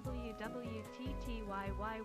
WWTTYYYY.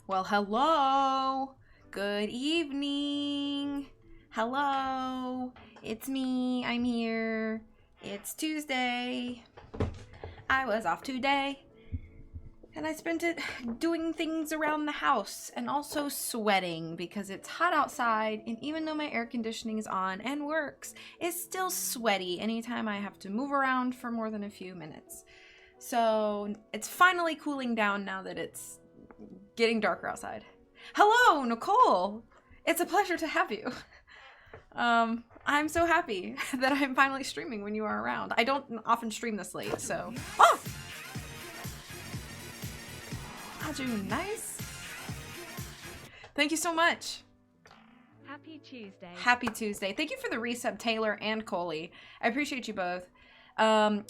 Well, hello. Good evening. Hello. It's me. I'm here. It's Tuesday. I was off today. And I spent it doing things around the house and also sweating because it's hot outside. And even though my air conditioning is on and works, it's still sweaty anytime I have to move around for more than a few minutes. So it's finally cooling down now that it's getting darker outside. Hello, Nicole. It's a pleasure to have you. I'm so happy that I'm finally streaming when you are around. I don't often stream this late, so. Oh! How'd you? Nice. Thank you so much. Happy Tuesday. Happy Tuesday. Thank you for the resub, Taylor and Coley. I appreciate you both.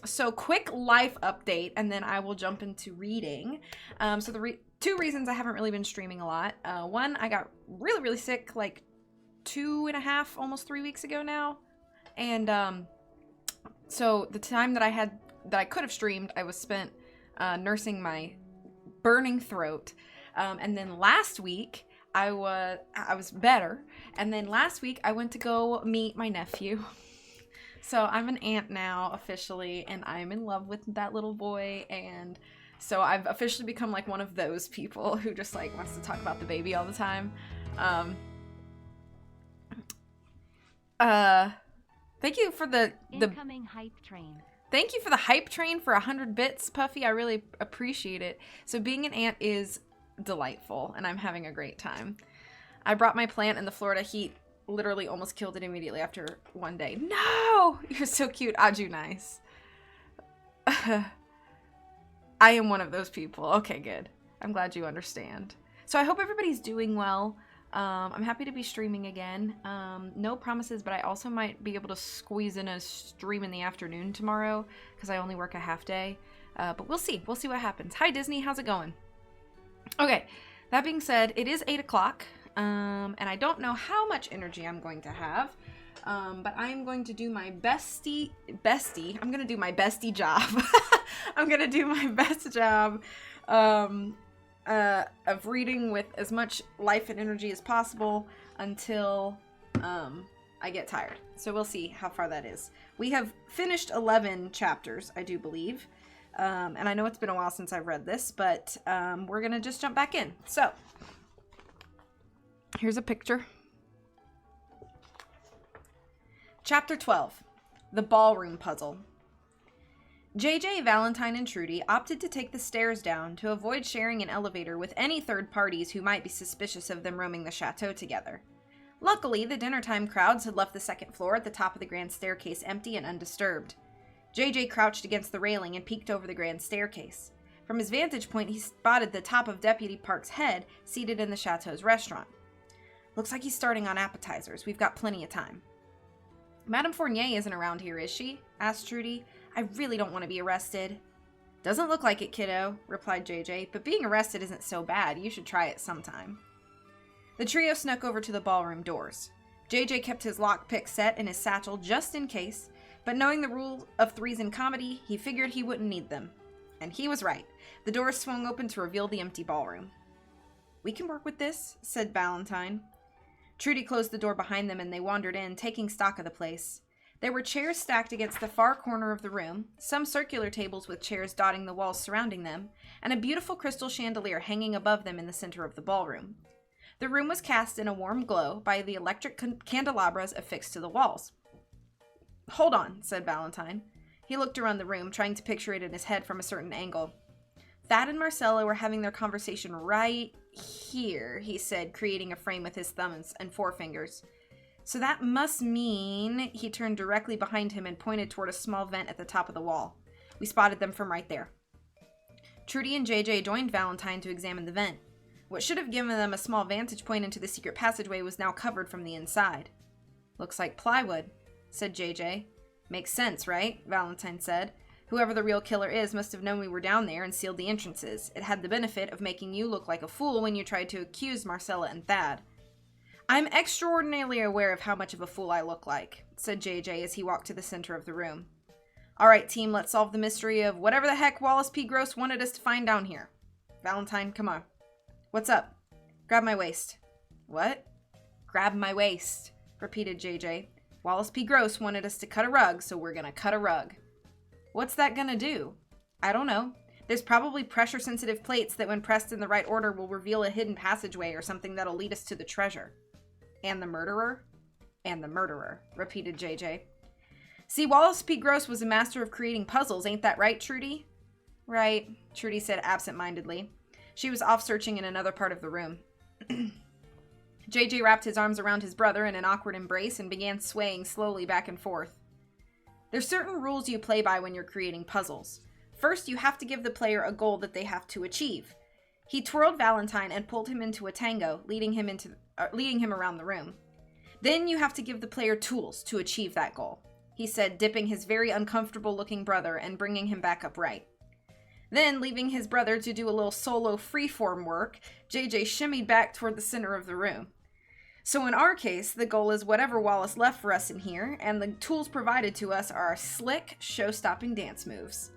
So quick life update, and then I will jump into reading. So the two reasons I haven't really been streaming a lot. One, I got really, really sick like 2.5, almost 3 weeks ago now. And so the time that I could have streamed, I was spent nursing my burning throat. And then last week I was better. And then last week I went to go meet my nephew. So I'm an aunt now officially, and I'm in love with that little boy. And so I've officially become like one of those people who just like wants to talk about the baby all the time. Thank you for the incoming hype train. Thank you for the hype train for 100 bits, Puffy. I really appreciate it. So being an aunt is delightful, and I'm having a great time. I brought my plant and the Florida heat literally almost killed it immediately after one day. No! You're so cute. Aju, nice. I am one of those people. Okay, good. I'm glad you understand. So I hope everybody's doing well. I'm happy to be streaming again. No promises, but I also might be able to squeeze in a stream in the afternoon tomorrow because I only work a half day. But we'll see. We'll see what happens. Hi, Disney. How's it going? Okay. That being said, it is 8 o'clock. And I don't know how much energy I'm going to have. But I am going to do my bestie. I'm going to do my bestie job. I'm going to do my best job of reading with as much life and energy as possible until I get tired. So we'll see how far that is. We have finished 11 chapters, I do believe. And I know it's been a while since I've read this, but we're going to just jump back in. So here's a picture. Chapter 12, The Ballroom Puzzle. JJ, Valentine, and Trudy opted to take the stairs down to avoid sharing an elevator with any third parties who might be suspicious of them roaming the chateau together. Luckily, the dinnertime crowds had left the second floor at the top of the grand staircase empty and undisturbed. JJ crouched against the railing and peeked over the grand staircase. From his vantage point, he spotted the top of Deputy Park's head seated in the chateau's restaurant. Looks like he's starting on appetizers. We've got plenty of time. Madame Fournier isn't around here, is she? Asked Trudy. I really don't want to be arrested. Doesn't look like it, kiddo, replied JJ, but being arrested isn't so bad. You should try it sometime. The trio snuck over to the ballroom doors. JJ kept his lockpick set in his satchel just in case, but knowing the rule of threes in comedy, he figured he wouldn't need them. And he was right. The doors swung open to reveal the empty ballroom. We can work with this, said Valentine. Trudy closed the door behind them and they wandered in, taking stock of the place. There were chairs stacked against the far corner of the room, some circular tables with chairs dotting the walls surrounding them, and a beautiful crystal chandelier hanging above them in the center of the ballroom. The room was cast in a warm glow by the electric candelabras affixed to the walls. Hold on, said Valentine. He looked around the room, trying to picture it in his head from a certain angle. Thad and Marcella were having their conversation right here, he said, creating a frame with his thumbs and forefingers. So that must mean he turned directly behind him and pointed toward a small vent at the top of the wall. We spotted them from right there. Trudy and JJ joined Valentine to examine the vent. What should have given them a small vantage point into the secret passageway was now covered from the inside. Looks like plywood, said JJ. Makes sense, right? Valentine said. Whoever the real killer is must have known we were down there and sealed the entrances. It had the benefit of making you look like a fool when you tried to accuse Marcella and Thad. I'm extraordinarily aware of how much of a fool I look like, said JJ as he walked to the center of the room. All right, team, let's solve the mystery of whatever the heck Wallace P. Gross wanted us to find down here. Valentine, come on. What's up? Grab my waist. What? Grab my waist, repeated JJ. Wallace P. Gross wanted us to cut a rug, so we're gonna cut a rug. What's that gonna do? I don't know. There's probably pressure-sensitive plates that when pressed in the right order will reveal a hidden passageway or something that'll lead us to the treasure. And the murderer? And the murderer, repeated JJ. See, Wallace P. Gross was a master of creating puzzles, ain't that right, Trudy? Right, Trudy said absent-mindedly. She was off searching in another part of the room. JJ wrapped his arms around his brother in an awkward embrace and began swaying slowly back and forth. There's certain rules you play by when you're creating puzzles. First, you have to give the player a goal that they have to achieve. He twirled Valentine and pulled him into a tango, leading him around the room. Then you have to give the player tools to achieve that goal, he said, dipping his very uncomfortable-looking brother and bringing him back upright. Then, leaving his brother to do a little solo freeform work, JJ shimmied back toward the center of the room. So in our case, the goal is whatever Wallace left for us in here, and the tools provided to us are our slick, show-stopping dance moves.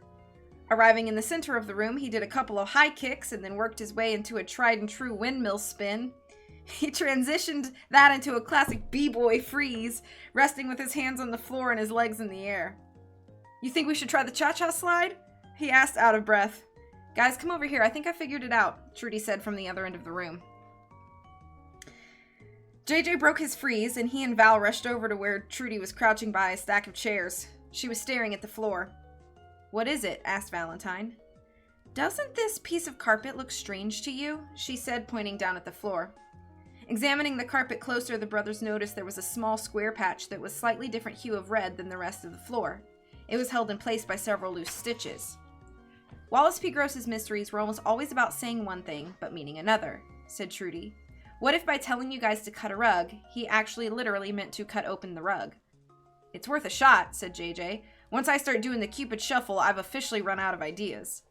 Arriving in the center of the room, he did a couple of high kicks and then worked his way into a tried-and-true windmill spin. He transitioned that into a classic b-boy freeze, resting with his hands on the floor and his legs in the air. You think we should try the cha-cha slide? He asked out of breath. Guys, come over here. I think I figured it out, Trudy said from the other end of the room. JJ broke his freeze, and he and Val rushed over to where Trudy was crouching by a stack of chairs. She was staring at the floor. What is it? Asked Valentine. Doesn't this piece of carpet look strange to you? She said, pointing down at the floor. Examining the carpet closer, the brothers noticed there was a small square patch that was slightly different hue of red than the rest of the floor. It was held in place by several loose stitches. Wallace P. Gross's mysteries were almost always about saying one thing, but meaning another, said Trudy. What if by telling you guys to cut a rug, he actually literally meant to cut open the rug? It's worth a shot, said JJ. Once I start doing the Cupid Shuffle, I've officially run out of ideas.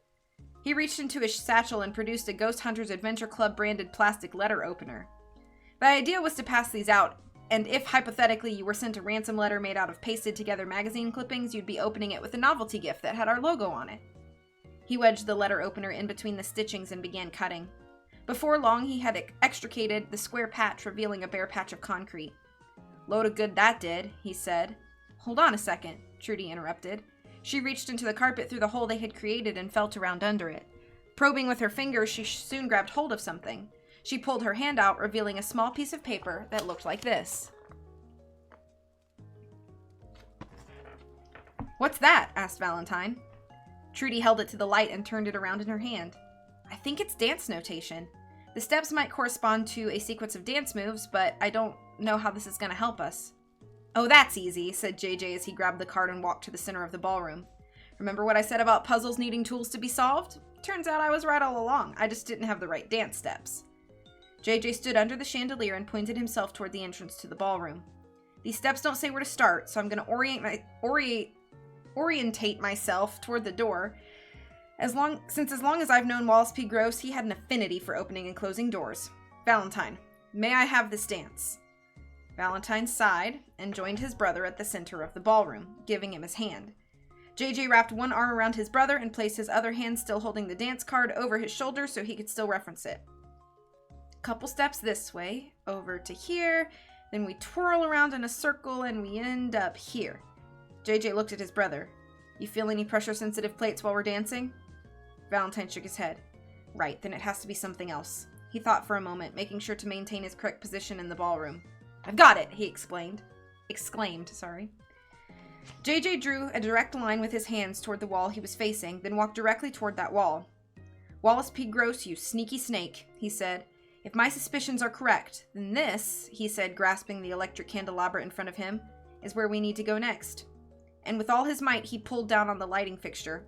He reached into his satchel and produced a Ghost Hunters Adventure Club branded plastic letter opener. The idea was to pass these out, and if hypothetically you were sent a ransom letter made out of pasted together magazine clippings, you'd be opening it with a novelty gift that had our logo on it. He wedged the letter opener in between the stitchings and began cutting. Before long, he had extricated the square patch, revealing a bare patch of concrete. Load of good that did, he said. Hold on a second, Trudy interrupted. She reached into the carpet through the hole they had created and felt around under it. Probing with her fingers, she soon grabbed hold of something. She pulled her hand out, revealing a small piece of paper that looked like this. What's that? Asked Valentine. Trudy held it to the light and turned it around in her hand. I think it's dance notation. The steps might correspond to a sequence of dance moves, but I don't know how this is going to help us. Oh, that's easy, said JJ as he grabbed the card and walked to the center of the ballroom. Remember what I said about puzzles needing tools to be solved? Turns out I was right all along. I just didn't have the right dance steps. JJ stood under the chandelier and pointed himself toward the entrance to the ballroom. These steps don't say where to start, so I'm going to orientate myself toward the door. As long as I've known Wallace P. Gross, he had an affinity for opening and closing doors. Valentine, may I have this dance? Valentine sighed and joined his brother at the center of the ballroom, giving him his hand. JJ wrapped one arm around his brother and placed his other hand, still holding the dance card, over his shoulder so he could still reference it. Couple steps this way, over to here, then we twirl around in a circle and we end up here. JJ looked at his brother. You feel any pressure-sensitive plates while we're dancing? Valentine shook his head. Right, then it has to be something else. He thought for a moment, making sure to maintain his correct position in the ballroom. I've got it, he exclaimed. JJ drew a direct line with his hands toward the wall he was facing, then walked directly toward that wall. Wallace P. Gross, you sneaky snake, he said. If my suspicions are correct, then this, he said, grasping the electric candelabra in front of him, is where we need to go next. And with all his might, he pulled down on the lighting fixture.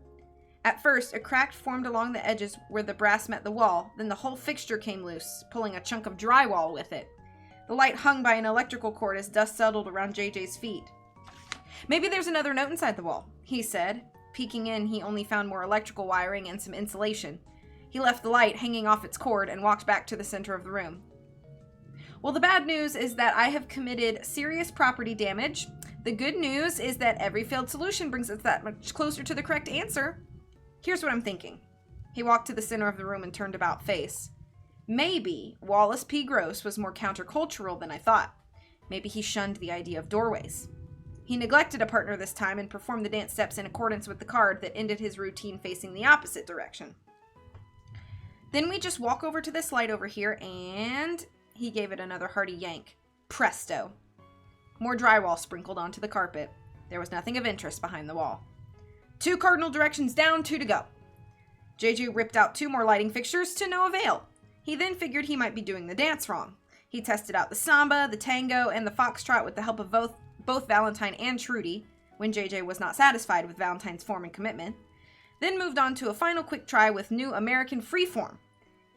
At first, a crack formed along the edges where the brass met the wall, then the whole fixture came loose, pulling a chunk of drywall with it. The light hung by an electrical cord as dust settled around JJ's feet. Maybe there's another note inside the wall, he said. Peeking in, he only found more electrical wiring and some insulation. He left the light hanging off its cord and walked back to the center of the room. Well, the bad news is that I have committed serious property damage. The good news is that every failed solution brings us that much closer to the correct answer. Here's what I'm thinking. He walked to the center of the room and turned about face. Maybe Wallace P. Gross was more countercultural than I thought. Maybe he shunned the idea of doorways. He neglected a partner this time and performed the dance steps in accordance with the card that ended his routine facing the opposite direction. Then we just walk over to this light over here and... He gave it another hearty yank. Presto. More drywall sprinkled onto the carpet. There was nothing of interest behind the wall. 2 cardinal directions down, 2 to go. JJ ripped out 2 more lighting fixtures to no avail. He then figured he might be doing the dance wrong. He tested out the samba, the tango, and the foxtrot with the help of both Valentine and Trudy, when JJ was not satisfied with Valentine's form and commitment. Then moved on to a final quick try with new American freeform.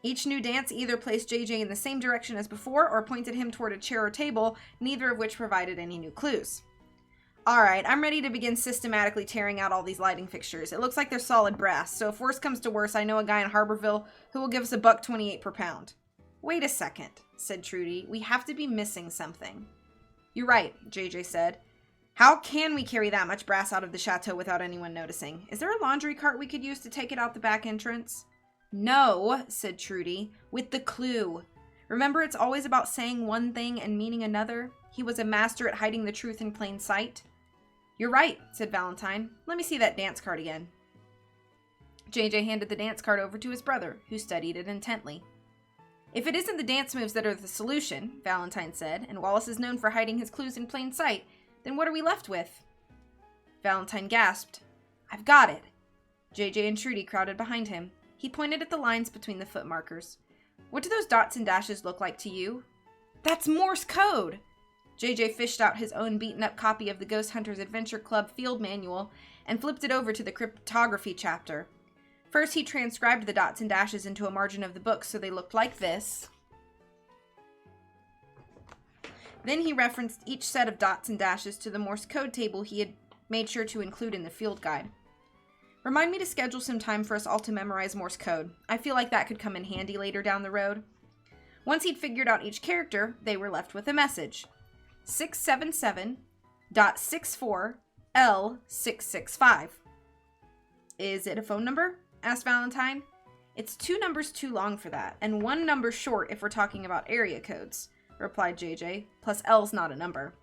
Each new dance either placed JJ in the same direction as before or pointed him toward a chair or table, neither of which provided any new clues. Alright, I'm ready to begin systematically tearing out all these lighting fixtures. It looks like they're solid brass, so if worse comes to worse, I know a guy in Harborville who will give us $1.28 per pound. Wait a second, said Trudy. We have to be missing something. You're right, JJ said. How can we carry that much brass out of the chateau without anyone noticing? Is there a laundry cart we could use to take it out the back entrance? No, said Trudy, with the clue. Remember, it's always about saying one thing and meaning another? He was a master at hiding the truth in plain sight. You're right, said Valentine. Let me see that dance card again. JJ handed the dance card over to his brother, who studied it intently. If it isn't the dance moves that are the solution, Valentine said, and Wallace is known for hiding his clues in plain sight, then what are we left with? Valentine gasped. I've got it. JJ and Trudy crowded behind him. He pointed at the lines between the foot markers. What do those dots and dashes look like to you? That's Morse code! JJ fished out his own beaten-up copy of the Ghost Hunters Adventure Club field manual and flipped it over to the cryptography chapter. First, he transcribed the dots and dashes into a margin of the book so they looked like this. Then he referenced each set of dots and dashes to the Morse code table he had made sure to include in the field guide. Remind me to schedule some time for us all to memorize Morse code. I feel like that could come in handy later down the road. Once he'd figured out each character, they were left with a message. 677.64L665. Is it a phone number? Asked Valentine. It's 2 numbers too long for that, and 1 number short if we're talking about area codes, replied JJ, plus L's not a number.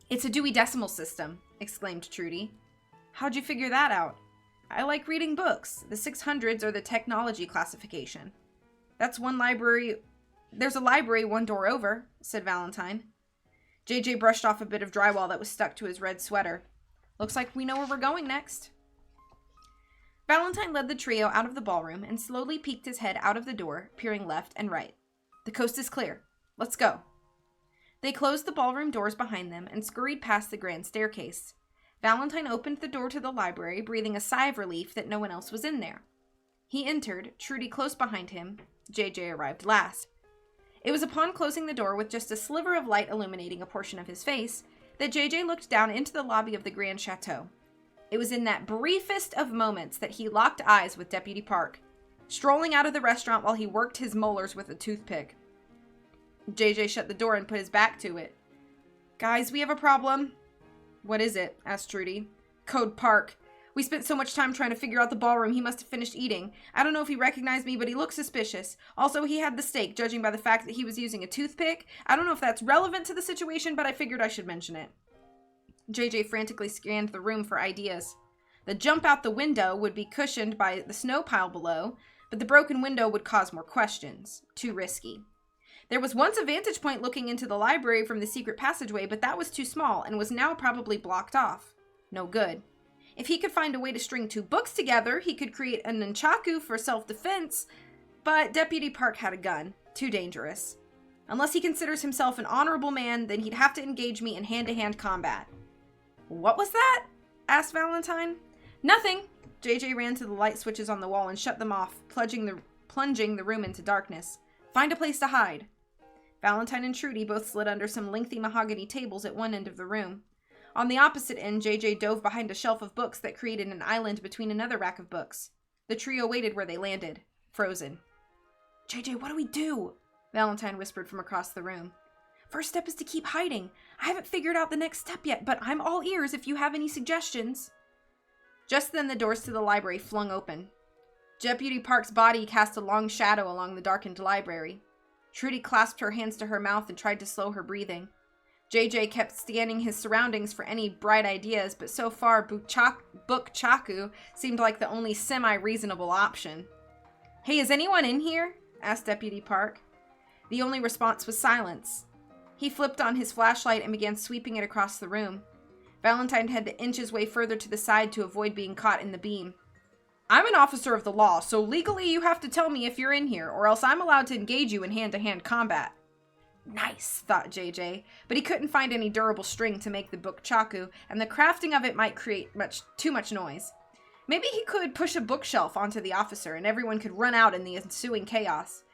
It's a Dewey Decimal System, exclaimed Trudy. How'd you figure that out? I like reading books. The 600s are the technology classification. There's a library 1 door over, said Valentine. JJ brushed off a bit of drywall that was stuck to his red sweater. Looks like we know where we're going next. Valentine led the trio out of the ballroom and slowly peeked his head out of the door, peering left and right. The coast is clear. Let's go. They closed the ballroom doors behind them and scurried past the grand staircase. Valentine opened the door to the library, breathing a sigh of relief that no one else was in there. He entered, Trudy close behind him. JJ arrived last. It was upon closing the door with just a sliver of light illuminating a portion of his face that JJ looked down into the lobby of the Grand Chateau. It was in that briefest of moments that he locked eyes with Deputy Park, strolling out of the restaurant while he worked his molars with a toothpick. JJ shut the door and put his back to it. Guys, we have a problem. What is it? Asked Trudy. Code Park. We spent so much time trying to figure out the ballroom, he must have finished eating. I don't know if he recognized me, but he looked suspicious. Also, he had the steak, judging by the fact that he was using a toothpick. I don't know if that's relevant to the situation, but I figured I should mention it. JJ frantically scanned the room for ideas. The jump out the window would be cushioned by the snow pile below, but the broken window would cause more questions. Too risky. There was once a vantage point looking into the library from the secret passageway, but that was too small and was now probably blocked off. No good. If he could find a way to string 2 books together, he could create a nunchaku for self-defense, but Deputy Park had a gun. Too dangerous. Unless he considers himself an honorable man, then he'd have to engage me in hand-to-hand combat. What was that? Asked Valentine. Nothing. JJ ran to the light switches on the wall and shut them off, plunging the room into darkness. Find a place to hide. Valentine and Trudy both slid under some lengthy mahogany tables at one end of the room. On the opposite end, JJ dove behind a shelf of books that created an island between another rack of books. The trio waited where they landed, frozen. JJ, what do we do? Valentine whispered from across the room. First step is to keep hiding. I haven't figured out the next step yet, but I'm all ears if you have any suggestions. Just then the doors to the library flung open. Deputy Park's body cast a long shadow along the darkened library. Trudy clasped her hands to her mouth and tried to slow her breathing. JJ kept scanning his surroundings for any bright ideas, but so far book chaku seemed like the only semi-reasonable option. Hey, is anyone in here? Asked Deputy Park. The only response was silence. He flipped on his flashlight and began sweeping it across the room. Valentine had to inch his way further to the side to avoid being caught in the beam. I'm an officer of the law, so legally you have to tell me if you're in here, or else I'm allowed to engage you in hand-to-hand combat. Nice, thought JJ, but he couldn't find any durable string to make the book chaku, and the crafting of it might create too much noise. Maybe he could push a bookshelf onto the officer, and everyone could run out in the ensuing chaos.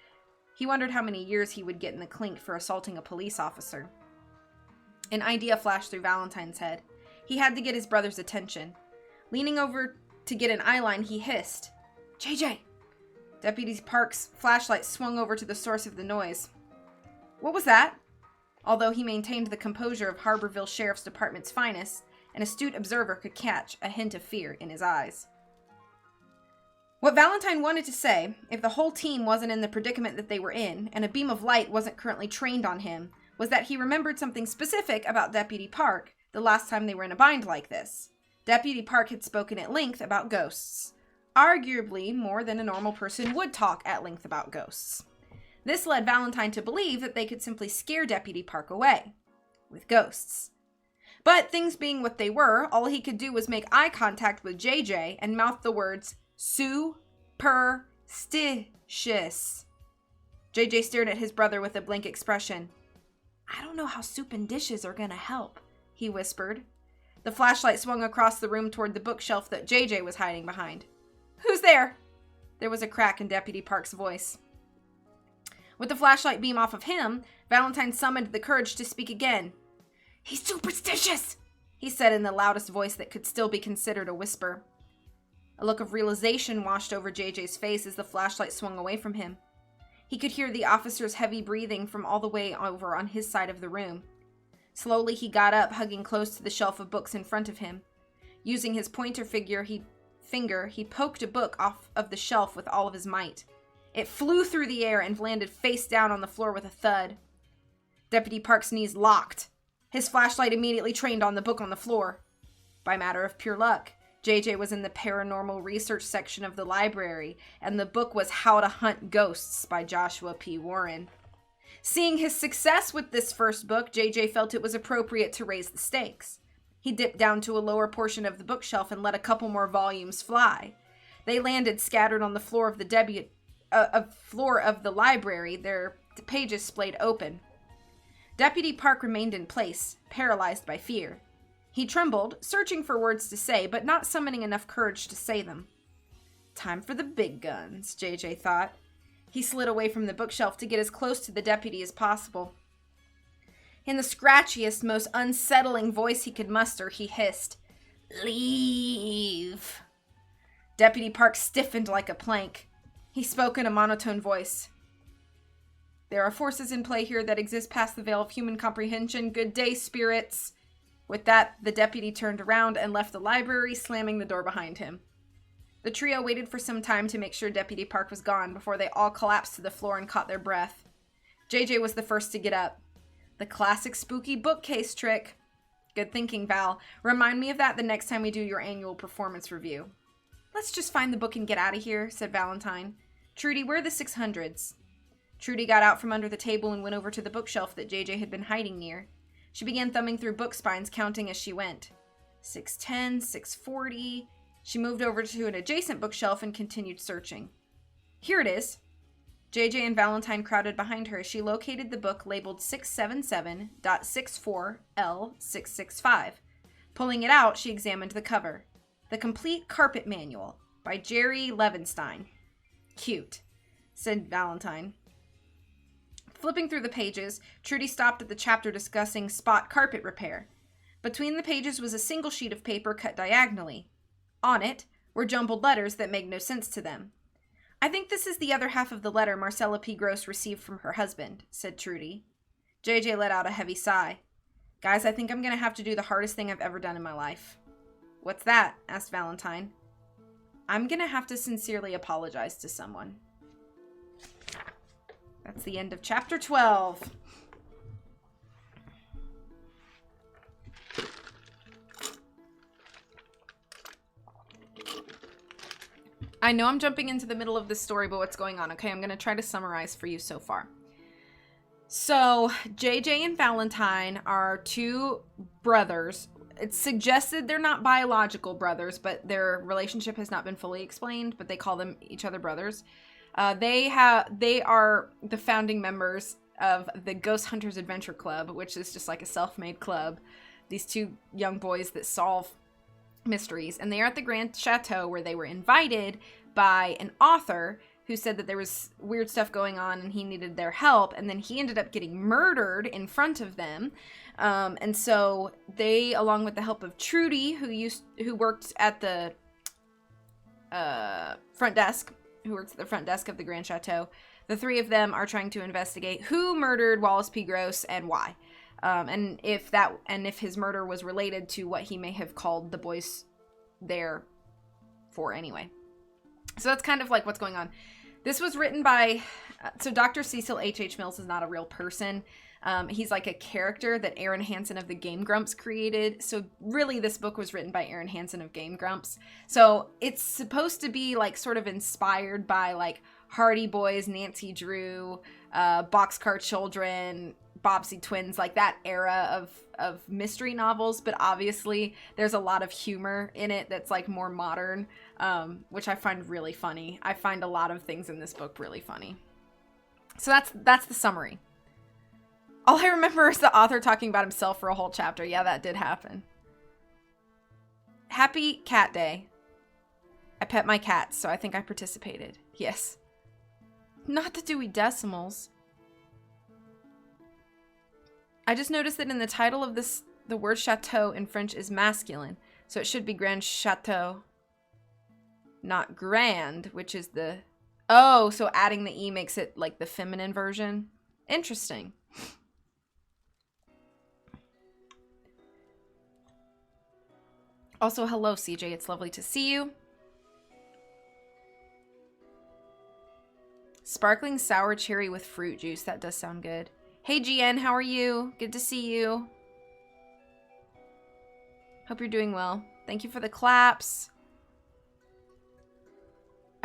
He wondered how many years he would get in the clink for assaulting a police officer. An idea flashed through Valentine's head. He had to get his brother's attention. Leaning over to get an eyeline, he hissed, JJ! Deputy Park's flashlight swung over to the source of the noise. What was that? Although he maintained the composure of Harborville Sheriff's Department's finest, an astute observer could catch a hint of fear in his eyes. What Valentine wanted to say, if the whole team wasn't in the predicament that they were in, and a beam of light wasn't currently trained on him, was that he remembered something specific about Deputy Park the last time they were in a bind like this. Deputy Park had spoken at length about ghosts. Arguably more than a normal person would talk at length about ghosts. This led Valentine to believe that they could simply scare Deputy Park away. With ghosts. But things being what they were, all he could do was make eye contact with JJ and mouth the words, superstitious. JJ stared at his brother with a blank expression. I don't know how soup and dishes are gonna help, he whispered. The flashlight swung across the room toward the bookshelf that JJ was hiding behind. Who's there? There was a crack in Deputy Park's voice. With the flashlight beam off of him, Valentine summoned the courage to speak again. He's superstitious, he said in the loudest voice that could still be considered a whisper. A look of realization washed over JJ's face as the flashlight swung away from him. He could hear the officer's heavy breathing from all the way over on his side of the room. Slowly he got up, hugging close to the shelf of books in front of him. Using his pointer finger, he poked a book off of the shelf with all of his might. It flew through the air and landed face down on the floor with a thud. Deputy Park's knees locked. His flashlight immediately trained on the book on the floor. By matter of pure luck, JJ was in the paranormal research section of the library, and the book was How to Hunt Ghosts by Joshua P. Warren. Seeing his success with this first book, JJ felt it was appropriate to raise the stakes. He dipped down to a lower portion of the bookshelf and let a couple more volumes fly. They landed scattered on the floor of the library, their pages splayed open. Deputy Park remained in place, paralyzed by fear. He trembled, searching for words to say, but not summoning enough courage to say them. Time for the big guns, JJ thought. He slid away from the bookshelf to get as close to the deputy as possible. In the scratchiest, most unsettling voice he could muster, he hissed, "Leave." Deputy Park stiffened like a plank. He spoke in a monotone voice. "There are forces in play here that exist past the veil of human comprehension. Good day, spirits." With that, the deputy turned around and left the library, slamming the door behind him. The trio waited for some time to make sure Deputy Park was gone before they all collapsed to the floor and caught their breath. JJ was the first to get up. The classic spooky bookcase trick. Good thinking, Val. Remind me of that the next time we do your annual performance review. Let's just find the book and get out of here, said Valentine. Trudy, where are the 600s? Trudy got out from under the table and went over to the bookshelf that JJ had been hiding near. She began thumbing through book spines, counting as she went. 610, 640... She moved over to an adjacent bookshelf and continued searching. Here it is. JJ and Valentine crowded behind her as she located the book labeled 677.64L665. Pulling it out, she examined the cover. The Complete Carpet Manual by Jerry Levinstein. Cute, said Valentine. Flipping through the pages, Trudy stopped at the chapter discussing spot carpet repair. Between the pages was a single sheet of paper cut diagonally. On it were jumbled letters that made no sense to them. I think this is the other half of the letter Marcella P. Gross received from her husband, said Trudy. JJ let out a heavy sigh. Guys, I think I'm going to have to do the hardest thing I've ever done in my life. What's that? Asked Valentine. I'm going to have to sincerely apologize to someone. That's the end of chapter 12. I know I'm jumping into the middle of this story, but what's going on? Okay, I'm going to try to summarize for you so far. So, JJ and Valentine are two brothers. It's suggested they're not biological brothers, but their relationship has not been fully explained, but they call them each other brothers. They are the founding members of the Ghost Hunters Adventure Club, which is just like a self-made club. These two young boys that solve mysteries, and they are at the Grande Chateau where they were invited by an author who said that there was weird stuff going on and he needed their help, and then he ended up getting murdered in front of them. And so they, along with the help of Trudy, who worked at the front desk of the Grand Chateau, the three of them are trying to investigate who murdered Wallace P. Gross and why. And if his murder was related to what he may have called the boys there for anyway. So that's kind of like what's going on. This was written by, so Dr. Cecil H.H. Mills is not a real person. He's like a character that Aaron Hansen of the Game Grumps created. So really this book was written by Aaron Hansen of Game Grumps. So it's supposed to be like sort of inspired by like Hardy Boys, Nancy Drew, Boxcar Children, Bobbsey Twins, like that era of mystery novels, but obviously there's a lot of humor in it that's like more modern, which I find really funny. I find a lot of things in this book really funny. So that's the summary. All I remember is the author talking about himself for a whole chapter. Yeah, that did happen. Happy Cat Day. I pet my cats, so I think I participated. Yes. Not the Dewey Decimals. I just noticed that in the title of this, the word chateau in French is masculine. So it should be Grand Chateau. Not Grande, which is the... Oh, so adding the E makes it like the feminine version. Interesting. Also, hello, CJ. It's lovely to see you. Sparkling sour cherry with fruit juice. That does sound good. Hey, GN. How are you? Good to see you. Hope you're doing well. Thank you for the claps.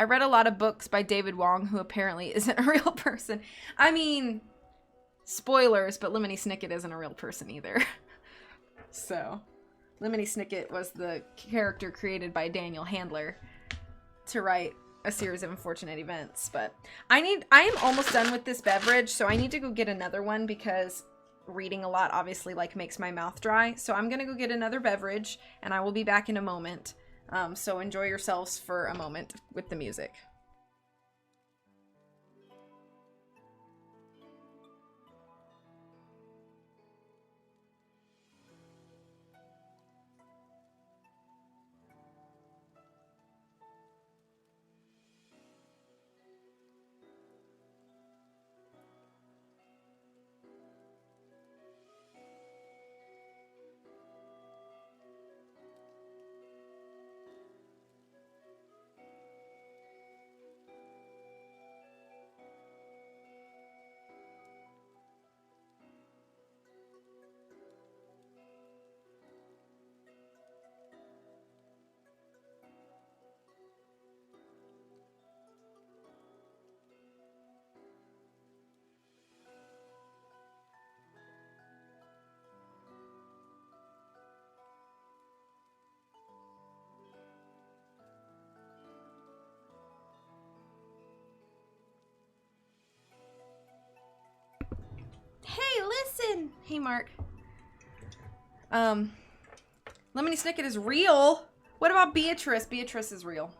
I read a lot of books by David Wong, who apparently isn't a real person. I mean, spoilers, but Lemony Snicket isn't a real person either. So, Lemony Snicket was the character created by Daniel Handler to write a series of unfortunate events. But I am almost done with this beverage, so I need to go get another one because reading a lot obviously like makes my mouth dry. So I'm gonna go get another beverage, and I will be back in a moment. So enjoy yourselves for a moment with the music. Hey, listen! Hey, Mark. Lemony Snicket is real? What about Beatrice? Beatrice is real.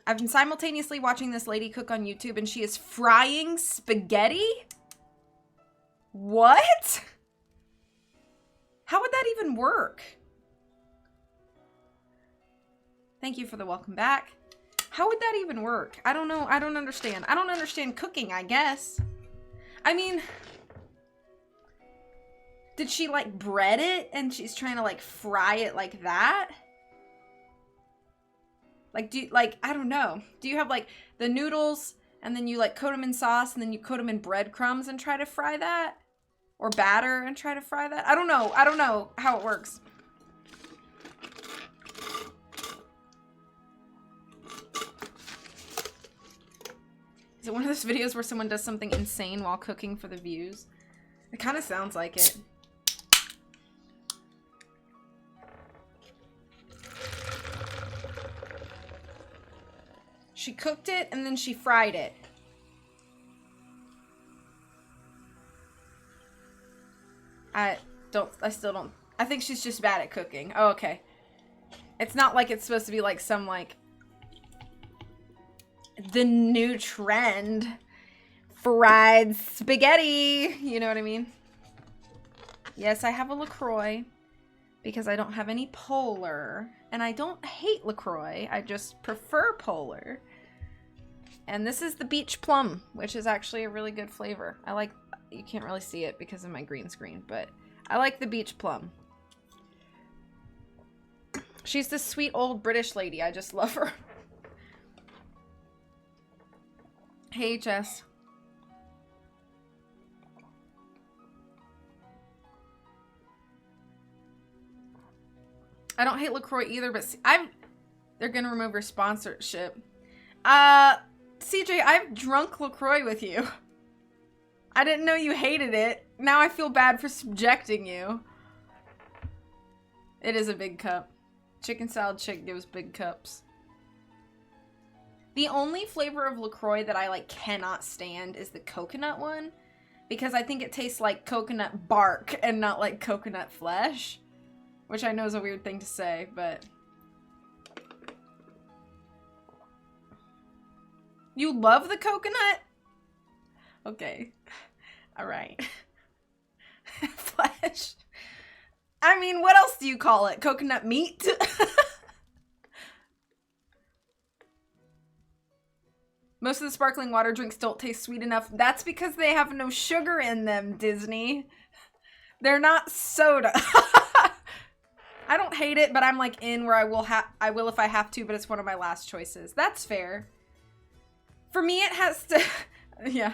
I've been simultaneously watching this lady cook on YouTube, and she is frying spaghetti? What? How would that even work? Thank you for the welcome back. How would that even work? I don't know. I don't understand. I don't understand cooking, I guess. I mean, did she like bread it and she's trying to like fry it like that? Like, I don't know. Do you have like the noodles and then you like coat them in sauce and then you coat them in breadcrumbs and try to fry that? Or batter and try to fry that? I don't know. I don't know how it works. Is it one of those videos where someone does something insane while cooking for the views? It kind of sounds like it. She cooked it and then she fried it. I still don't. I think she's just bad at cooking. Oh, okay. It's not like it's supposed to be like some like the new trend fried spaghetti, you know what I mean? Yes, I have a LaCroix because I don't have any Polar, and I don't hate LaCroix, I just prefer Polar. And this is the Beach Plum, which is actually a really good flavor. I like, you can't really see it because of my green screen, but I like the Beach Plum. She's this sweet old British lady, I just love her. Hey, Jess. I don't hate LaCroix either, but they're gonna remove her sponsorship. CJ, I've drunk LaCroix with you. I didn't know you hated it. Now I feel bad for subjecting you. It is a big cup. Chicken Salad Chick gives big cups. The only flavor of LaCroix that I like cannot stand is the coconut one, because I think it tastes like coconut bark and not like coconut flesh, which I know is a weird thing to say, but you love the coconut? Okay. All right. Flesh. I mean, what else do you call it? Coconut meat? Most of the sparkling water drinks don't taste sweet enough. That's because they have no sugar in them, Disney. They're not soda. I don't hate it, but I'm like in where I will if I have to, but it's one of my last choices. That's fair. For me, it has to, yeah.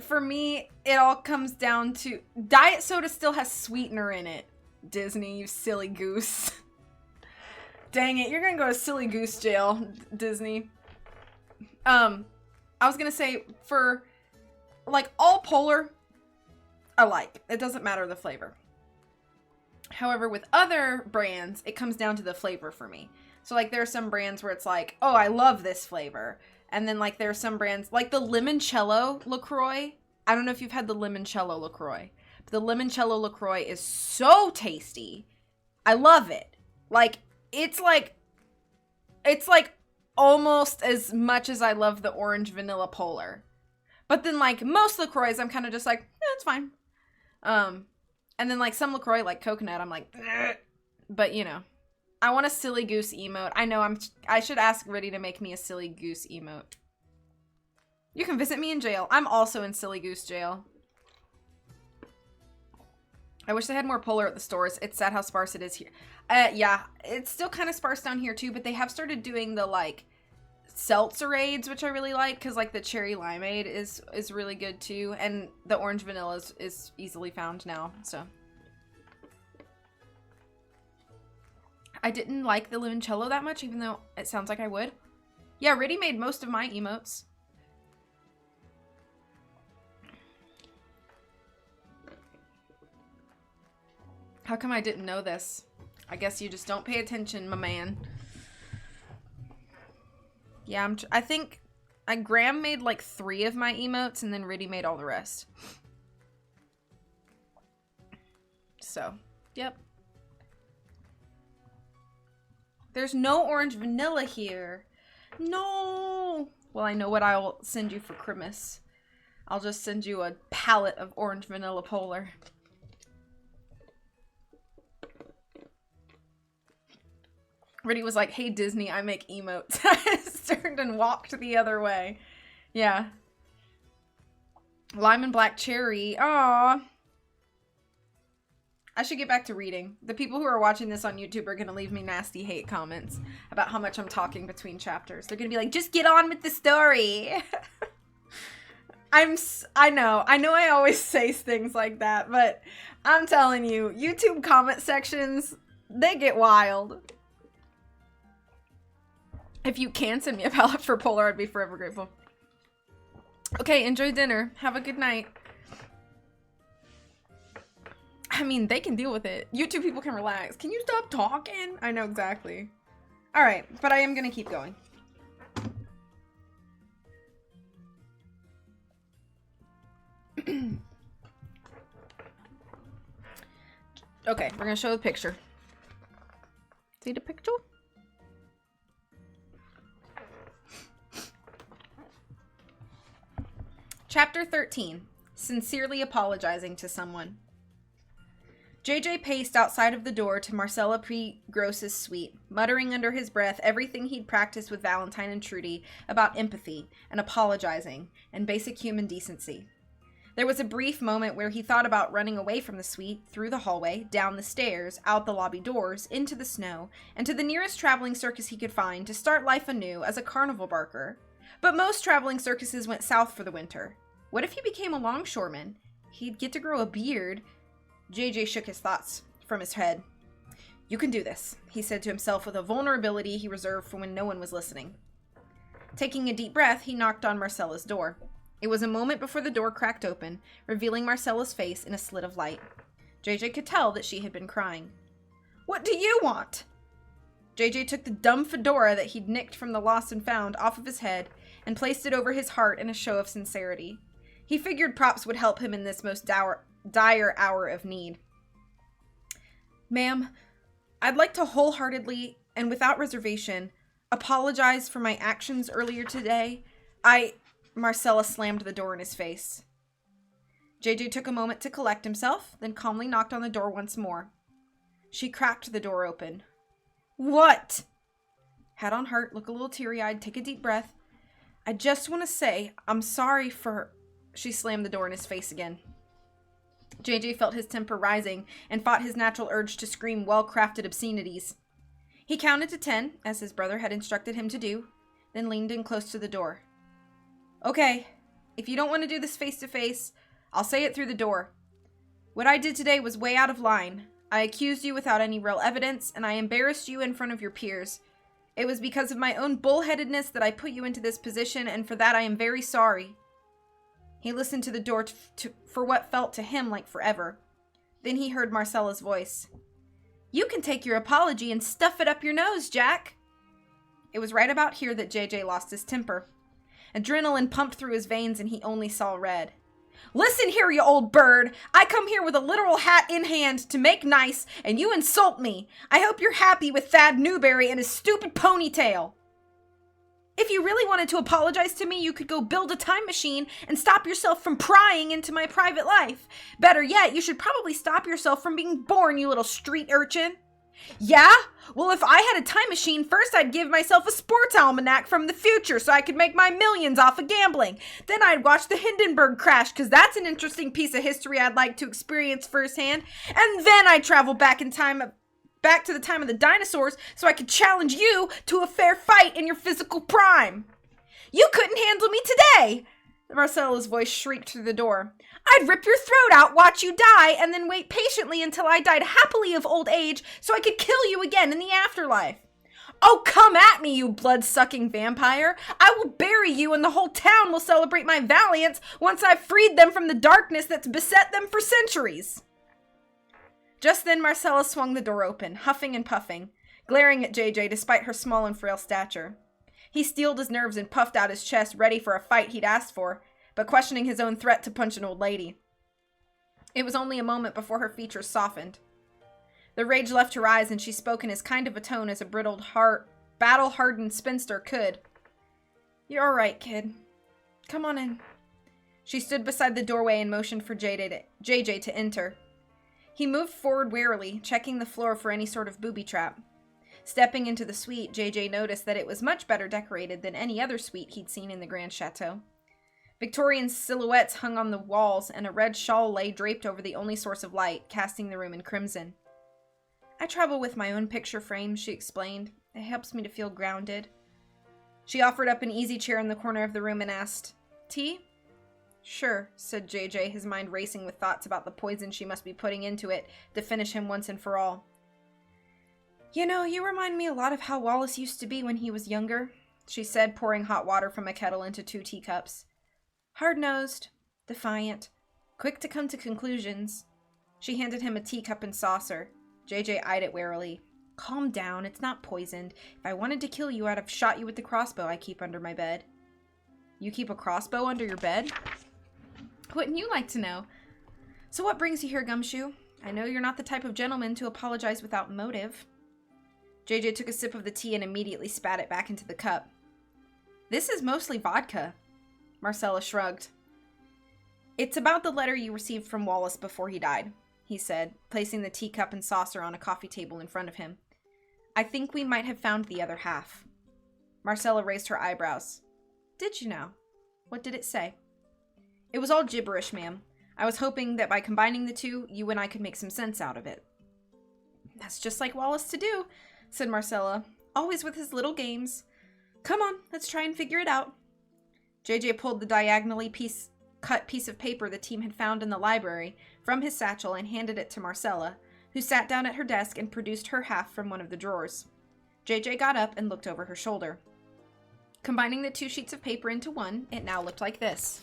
For me, it all comes down to, diet soda still has sweetener in it. Disney, you silly goose. Dang it, you're gonna go to silly goose jail, Disney. I was gonna say, for, like, all Polar, I like. It doesn't matter the flavor. However, with other brands, it comes down to the flavor for me. So, like, there are some brands where it's like, oh, I love this flavor. And then, like, there are some brands, like the Limoncello LaCroix. I don't know if you've had the Limoncello LaCroix. But the Limoncello LaCroix is so tasty. I love it. Like, it's like almost as much as I love the orange vanilla Polar. But then, like, most LaCroix, I'm kind of just like, it's fine. And then, like, some LaCroix, like coconut, I'm like, ugh. But, you know, I want a silly goose emote. I know I should ask Riddy to make me a silly goose emote. You can visit me in jail. I'm also in silly goose jail. I wish they had more Polar at the stores. It's sad how sparse it is here. Yeah, it's still kind of sparse down here too, but they have started doing the, like, seltzerades, which I really like, because, like, the cherry limeade is really good too, and the orange vanilla is easily found now, so. I didn't like the limoncello that much, even though it sounds like I would. Yeah, Riddy made most of my emotes. How come I didn't know this? I guess you just don't pay attention, my man. Yeah, I think Graham made like 3 of my emotes, and then Riddy made all the rest. So, yep. There's no orange vanilla here. No. Well, I know what I'll send you for Christmas. I'll just send you a palette of orange vanilla Polar. Riddy was like, hey, Disney, I make emotes. I just turned and walked the other way. Yeah. Lime and black cherry. Aww. I should get back to reading. The people who are watching this on YouTube are going to leave me nasty hate comments about how much I'm talking between chapters. They're going to be like, just get on with the story. I know I always say things like that, but I'm telling you, YouTube comment sections, they get wild. If you can send me a palette for Polar, I'd be forever grateful. Okay, enjoy dinner. Have a good night. I mean, they can deal with it. YouTube people can relax. Can you stop talking? I know exactly. Alright, but I am gonna keep going. Okay, we're gonna show the picture. See the picture? Chapter 13. Sincerely apologizing to someone. JJ paced outside of the door to Marcella P. Gross's suite, muttering under his breath everything he'd practiced with Valentine and Trudy about empathy and apologizing and basic human decency. There was a brief moment where he thought about running away from the suite, through the hallway, down the stairs, out the lobby doors, into the snow, and to the nearest traveling circus he could find to start life anew as a carnival barker. But most traveling circuses went south for the winter. What if he became a longshoreman? He'd get to grow a beard. JJ shook his thoughts from his head. You can do this, he said to himself with a vulnerability he reserved for when no one was listening. Taking a deep breath, he knocked on Marcella's door. It was a moment before the door cracked open, revealing Marcella's face in a slit of light. JJ could tell that she had been crying. What do you want? JJ took the dumb fedora that he'd nicked from the Lost and Found off of his head and placed it over his heart in a show of sincerity. He figured props would help him in this most dire hour of need. Ma'am, I'd like to wholeheartedly and without reservation apologize for my actions earlier today. Marcella slammed the door in his face. JJ took a moment to collect himself, then calmly knocked on the door once more. She cracked the door open. What? Head on heart, look a little teary-eyed, take a deep breath. I just want to say, I'm sorry for... She slammed the door in his face again. JJ felt his temper rising and fought his natural urge to scream well-crafted obscenities. He counted to 10, as his brother had instructed him to do, then leaned in close to the door. Okay, if you don't want to do this face-to-face, I'll say it through the door. What I did today was way out of line. I accused you without any real evidence, and I embarrassed you in front of your peers. It was because of my own bullheadedness that I put you into this position, and for that I am very sorry. He listened to the door for what felt to him like forever. Then he heard Marcella's voice. You can take your apology and stuff it up your nose, Jack. It was right about here that JJ lost his temper. Adrenaline pumped through his veins and he only saw red. Listen here, you old bird. I come here with a literal hat in hand to make nice, and you insult me. I hope you're happy with Thad Newberry and his stupid ponytail. If you really wanted to apologize to me, you could go build a time machine and stop yourself from prying into my private life. Better yet, you should probably stop yourself from being born, you little street urchin. Yeah? Well, if I had a time machine, first I'd give myself a sports almanac from the future so I could make my millions off of gambling. Then I'd watch the Hindenburg crash, because that's an interesting piece of history I'd like to experience firsthand. And then I'd travel back in time, back to the time of the dinosaurs, so I could challenge you to a fair fight in your physical prime. You couldn't handle me today! Marcella's voice shrieked through the door. I'd rip your throat out, watch you die, and then wait patiently until I died happily of old age so I could kill you again in the afterlife. Oh, come at me, you blood-sucking vampire. I will bury you and the whole town will celebrate my valiance once I've freed them from the darkness that's beset them for centuries. Just then, Marcella swung the door open, huffing and puffing, glaring at JJ despite her small and frail stature. He steeled his nerves and puffed out his chest, ready for a fight he'd asked for, but questioning his own threat to punch an old lady. It was only a moment before her features softened. The rage left her eyes, and she spoke in as kind of a tone as a battle-hardened spinster could. You're all right, kid. Come on in. She stood beside the doorway and motioned for JJ to enter. He moved forward warily, checking the floor for any sort of booby trap. Stepping into the suite, JJ noticed that it was much better decorated than any other suite he'd seen in the Grand Chateau. Victorian silhouettes hung on the walls, and a red shawl lay draped over the only source of light, casting the room in crimson. I travel with my own picture frame, she explained. It helps me to feel grounded. She offered up an easy chair in the corner of the room and asked, Tea? Sure, said JJ, his mind racing with thoughts about the poison she must be putting into it to finish him once and for all. You know, you remind me a lot of how Wallace used to be when he was younger, she said, pouring hot water from a kettle into 2 teacups. Hard-nosed, defiant, quick to come to conclusions. She handed him a teacup and saucer. JJ eyed it warily. Calm down, it's not poisoned. If I wanted to kill you, I'd have shot you with the crossbow I keep under my bed. You keep a crossbow under your bed? Wouldn't you like to know? So what brings you here, Gumshoe? I know you're not the type of gentleman to apologize without motive. JJ took a sip of the tea and immediately spat it back into the cup. This is mostly vodka. Marcella shrugged. It's about the letter you received from Wallace before he died, he said, placing the teacup and saucer on a coffee table in front of him. I think we might have found the other half. Marcella raised her eyebrows. Did you know? What did it say? It was all gibberish, ma'am. I was hoping that by combining the two, you and I could make some sense out of it. That's just like Wallace to do, said Marcella, always with his little games. Come on, let's try and figure it out. JJ pulled the diagonally cut piece of paper the team had found in the library from his satchel and handed it to Marcella, who sat down at her desk and produced her half from one of the drawers. JJ got up and looked over her shoulder. Combining the 2 sheets of paper into one, it now looked like this.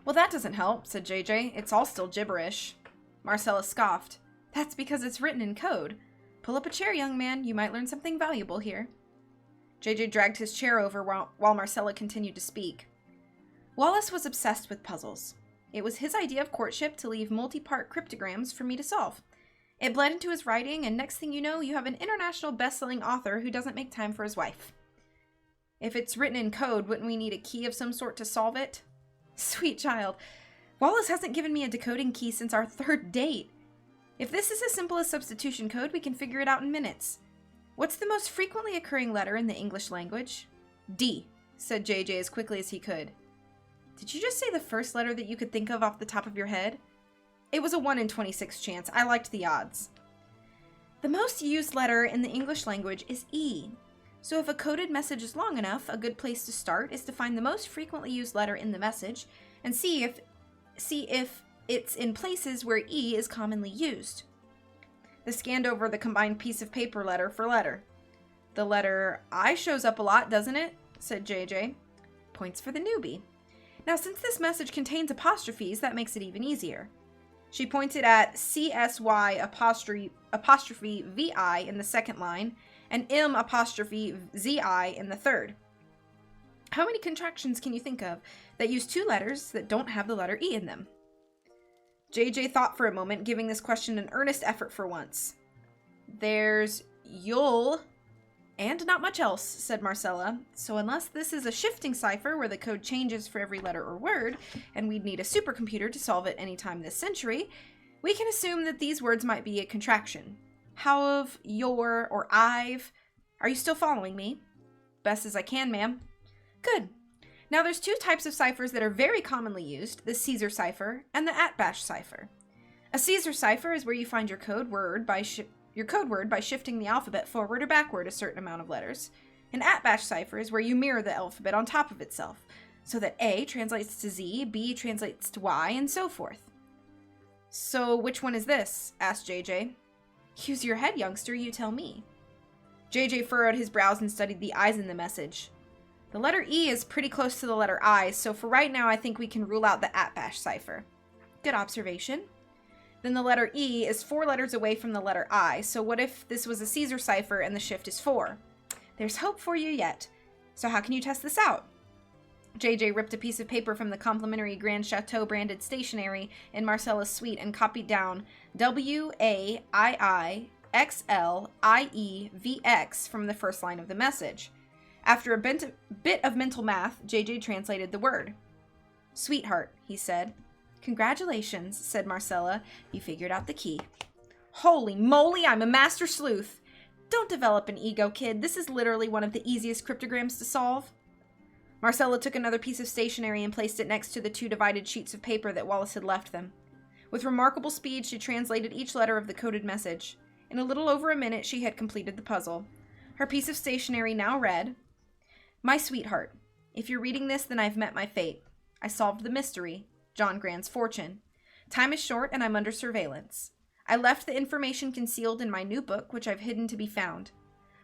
Well, that doesn't help, said JJ. It's all still gibberish. Marcella scoffed. That's because it's written in code. Pull up a chair, young man. You might learn something valuable here. JJ dragged his chair over while Marcella continued to speak. Wallace was obsessed with puzzles. It was his idea of courtship to leave multi-part cryptograms for me to solve. It bled into his writing, and next thing you know, you have an international best-selling author who doesn't make time for his wife. If it's written in code, wouldn't we need a key of some sort to solve it? Sweet child. Wallace hasn't given me a decoding key since our 3rd date. If this is as simple as substitution code, we can figure it out in minutes. What's the most frequently occurring letter in the English language? D, said JJ as quickly as he could. Did you just say the first letter that you could think of off the top of your head? It was a 1 in 26 chance. I liked the odds. The most used letter in the English language is E. So if a coded message is long enough, a good place to start is to find the most frequently used letter in the message and see if it's in places where E is commonly used. They scanned over the combined piece of paper letter for letter. The letter I shows up a lot, doesn't it? Said JJ. Points for the newbie. Now, since this message contains apostrophes, that makes it even easier. She pointed at CSY apostrophe VI in the second line and M apostrophe ZI in the third. How many contractions can you think of that use 2 letters that don't have the letter E in them? JJ thought for a moment, giving this question an earnest effort for once. There's YUL and not much else, said Marcella. So unless this is a shifting cipher where the code changes for every letter or word, and we'd need a supercomputer to solve it any time this century, we can assume that these words might be a contraction. How of, your, or I've. Are you still following me? Best as I can, ma'am. Good. Now there's 2 types of ciphers that are very commonly used, the Caesar cipher and the Atbash cipher. A Caesar cipher is where you find your code word by shifting the alphabet forward or backward a certain amount of letters. An Atbash cipher is where you mirror the alphabet on top of itself, so that A translates to Z, B translates to Y, and so forth. So which one is this? Asked JJ. Use your head, youngster, you tell me. JJ furrowed his brows and studied the I's in the message. The letter E is pretty close to the letter I, so for right now I think we can rule out the Atbash cipher. Good observation. Then the letter E is 4 letters away from the letter I, so what if this was a Caesar cipher and the shift is 4? There's hope for you yet. So how can you test this out? JJ ripped a piece of paper from the complimentary Grande Chateau branded stationery in Marcella's suite and copied down WAIIXLIEVX from the first line of the message. After a bit of mental math, JJ translated the word. Sweetheart, he said. Congratulations, said Marcella. You figured out the key. Holy moly, I'm a master sleuth. Don't develop an ego, kid. This is literally one of the easiest cryptograms to solve. Marcella took another piece of stationery and placed it next to the 2 divided sheets of paper that Wallace had left them. With remarkable speed, she translated each letter of the coded message. In a little over a minute, she had completed the puzzle. Her piece of stationery now read, My sweetheart, if you're reading this, then I've met my fate. I solved the mystery, John Grande's fortune. Time is short and I'm under surveillance. I left the information concealed in my new book, which I've hidden to be found.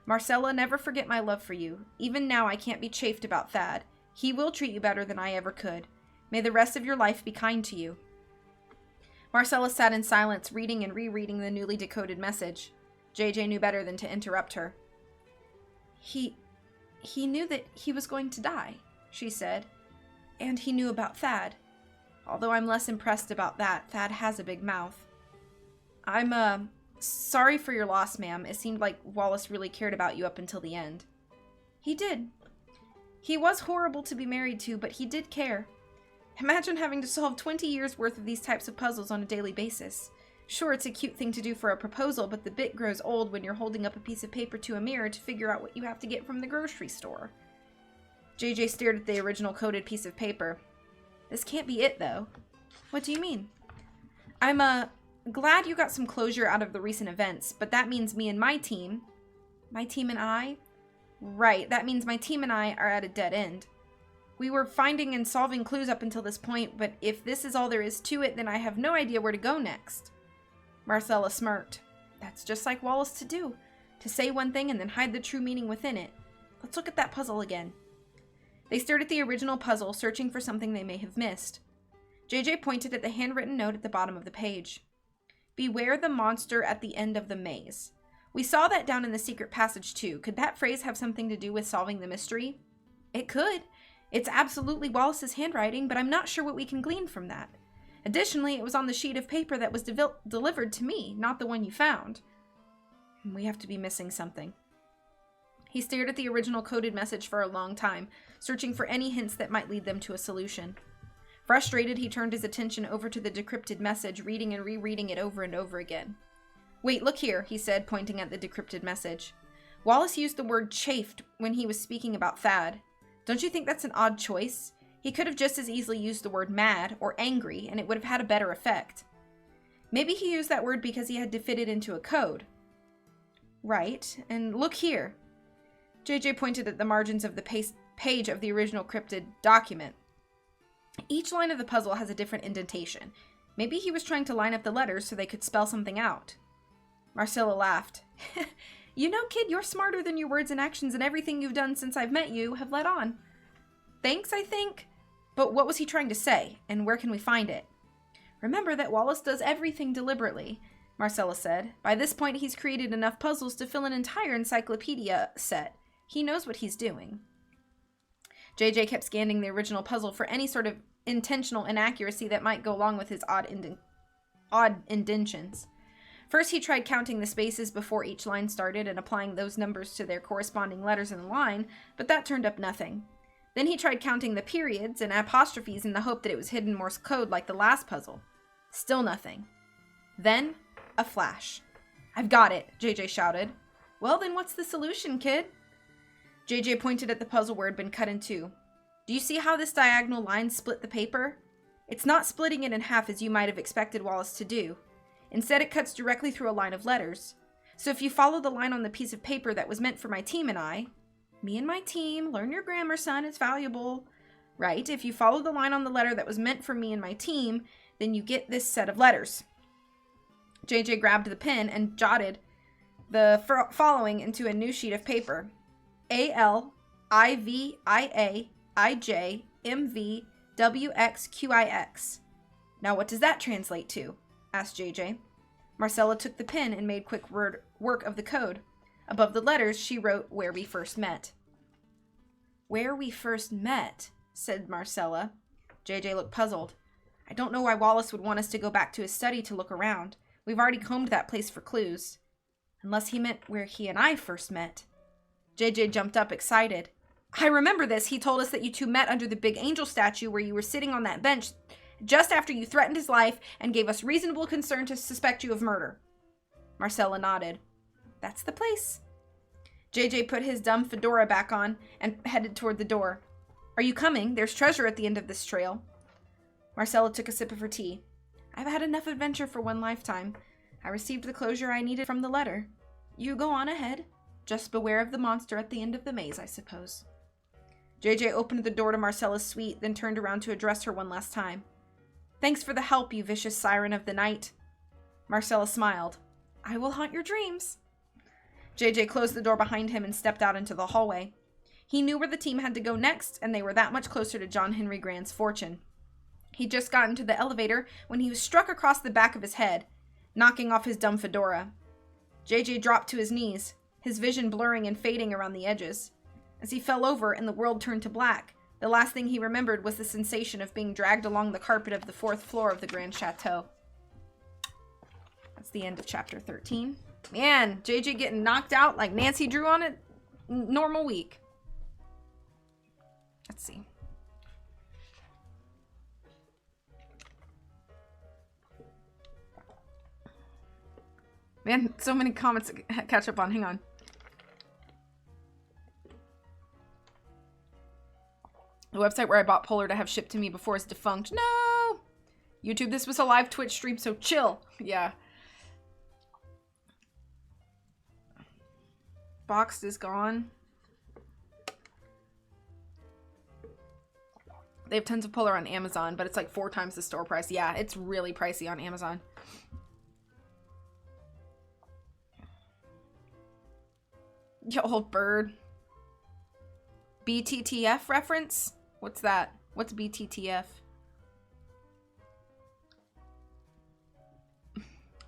Marcella, never forget my love for you. Even now I can't be chafed about Thad. He will treat you better than I ever could. May the rest of your life be kind to you. Marcella sat in silence, reading and rereading the newly decoded message. JJ knew better than to interrupt her. He knew that he was going to die, she said. And he knew about Thad. Although I'm less impressed about that. Thad has a big mouth. I'm, sorry for your loss, ma'am. It seemed like Wallace really cared about you up until the end. He did. He was horrible to be married to, but he did care. Imagine having to solve 20 years worth of these types of puzzles on a daily basis. Sure, it's a cute thing to do for a proposal, but the bit grows old when you're holding up a piece of paper to a mirror to figure out what you have to get from the grocery store. JJ stared at the original coded piece of paper. This can't be it, though. What do you mean? I'm, glad you got some closure out of the recent events, but that means me and my team and I? Right, that means my team and I are at a dead end. We were finding and solving clues up until this point, but if this is all there is to it, then I have no idea where to go next. Marcella smirked. That's just like Wallace to do. To say one thing and then hide the true meaning within it. Let's look at that puzzle again. They stared at the original puzzle, searching for something they may have missed. JJ pointed at the handwritten note at the bottom of the page. Beware the monster at the end of the maze. We saw that down in the secret passage too. Could that phrase have something to do with solving the mystery? It could. It's absolutely Wallace's handwriting, but I'm not sure what we can glean from that. Additionally, it was on the sheet of paper that was delivered to me, not the one you found. We have to be missing something. He stared at the original coded message for a long time, searching for any hints that might lead them to a solution. Frustrated, he turned his attention over to the decrypted message, reading and rereading it over and over again. Wait, look here, he said, pointing at the decrypted message. Wallace used the word chafed when he was speaking about Thad. Don't you think that's an odd choice? He could have just as easily used the word mad or angry, and it would have had a better effect. Maybe he used that word because he had to fit it into a code. Right, and look here. JJ pointed at the margins of the page of the original crypted document. Each line of the puzzle has a different indentation. Maybe he was trying to line up the letters so they could spell something out. Marcella laughed. You know, kid, you're smarter than your words and actions, and everything you've done since I've met you have led on. Thanks, I think. But what was he trying to say, and where can we find it? Remember that Wallace does everything deliberately, Marcella said. By this point, he's created enough puzzles to fill an entire encyclopedia set. He knows what he's doing. JJ kept scanning the original puzzle for any sort of intentional inaccuracy that might go along with his odd indentions. First, he tried counting the spaces before each line started and applying those numbers to their corresponding letters in the line, but that turned up nothing. Then he tried counting the periods and apostrophes in the hope that it was hidden Morse code like the last puzzle. Still nothing. Then, a flash. I've got it, JJ shouted. Well, then what's the solution, kid? JJ pointed at the puzzle where it had been cut in two. Do you see how this diagonal line split the paper? It's not splitting it in half as you might have expected Wallace to do. Instead, it cuts directly through a line of letters. So if you follow the line on the piece of paper that was meant for my team and I, me and my team, learn your grammar, son, it's valuable. Right? If you follow the line on the letter that was meant for me and my team, then you get this set of letters. JJ grabbed the pen and jotted the following into a new sheet of paper. ALIVIAIJMVWXQIX. Now what does that translate to? Asked JJ. Marcella took the pen and made quick work of the code. Above the letters, she wrote, Where we first met. Where we first met, said Marcella. JJ looked puzzled. I don't know why Wallace would want us to go back to his study to look around. We've already combed that place for clues. Unless he meant where he and I first met. JJ jumped up, excited. I remember this. He told us that you two met under the big angel statue where you were sitting on that bench just after you threatened his life and gave us reasonable concern to suspect you of murder. Marcella nodded. That's the place. JJ put his dumb fedora back on and headed toward the door. Are you coming? There's treasure at the end of this trail. Marcella took a sip of her tea. I've had enough adventure for one lifetime. I received the closure I needed from the letter. You go on ahead. Just beware of the monster at the end of the maze, I suppose. JJ opened the door to Marcella's suite, then turned around to address her one last time. Thanks for the help, you vicious siren of the night. Marcella smiled. I will haunt your dreams. JJ closed the door behind him and stepped out into the hallway. He knew where the team had to go next, and they were that much closer to John Henry Grand's fortune. He'd just gotten into the elevator when he was struck across the back of his head, knocking off his dumb fedora. JJ dropped to his knees, his vision blurring and fading around the edges. As he fell over and the world turned to black, the last thing he remembered was the sensation of being dragged along the carpet of the 4th floor of the Grand Chateau. That's the end of chapter 13. Man, JJ getting knocked out like Nancy Drew on a normal week. Let's see. Man, so many comments to catch up on. Hang on. The website where I bought Polar to have shipped to me before is defunct. No! YouTube, this was a live Twitch stream, so chill. Yeah. Boxed is gone. They have tons of Polar on Amazon, but it's like 4 times the store price. Yeah, it's really pricey on Amazon. You old bird. BTTF reference? What's that? What's BTTF?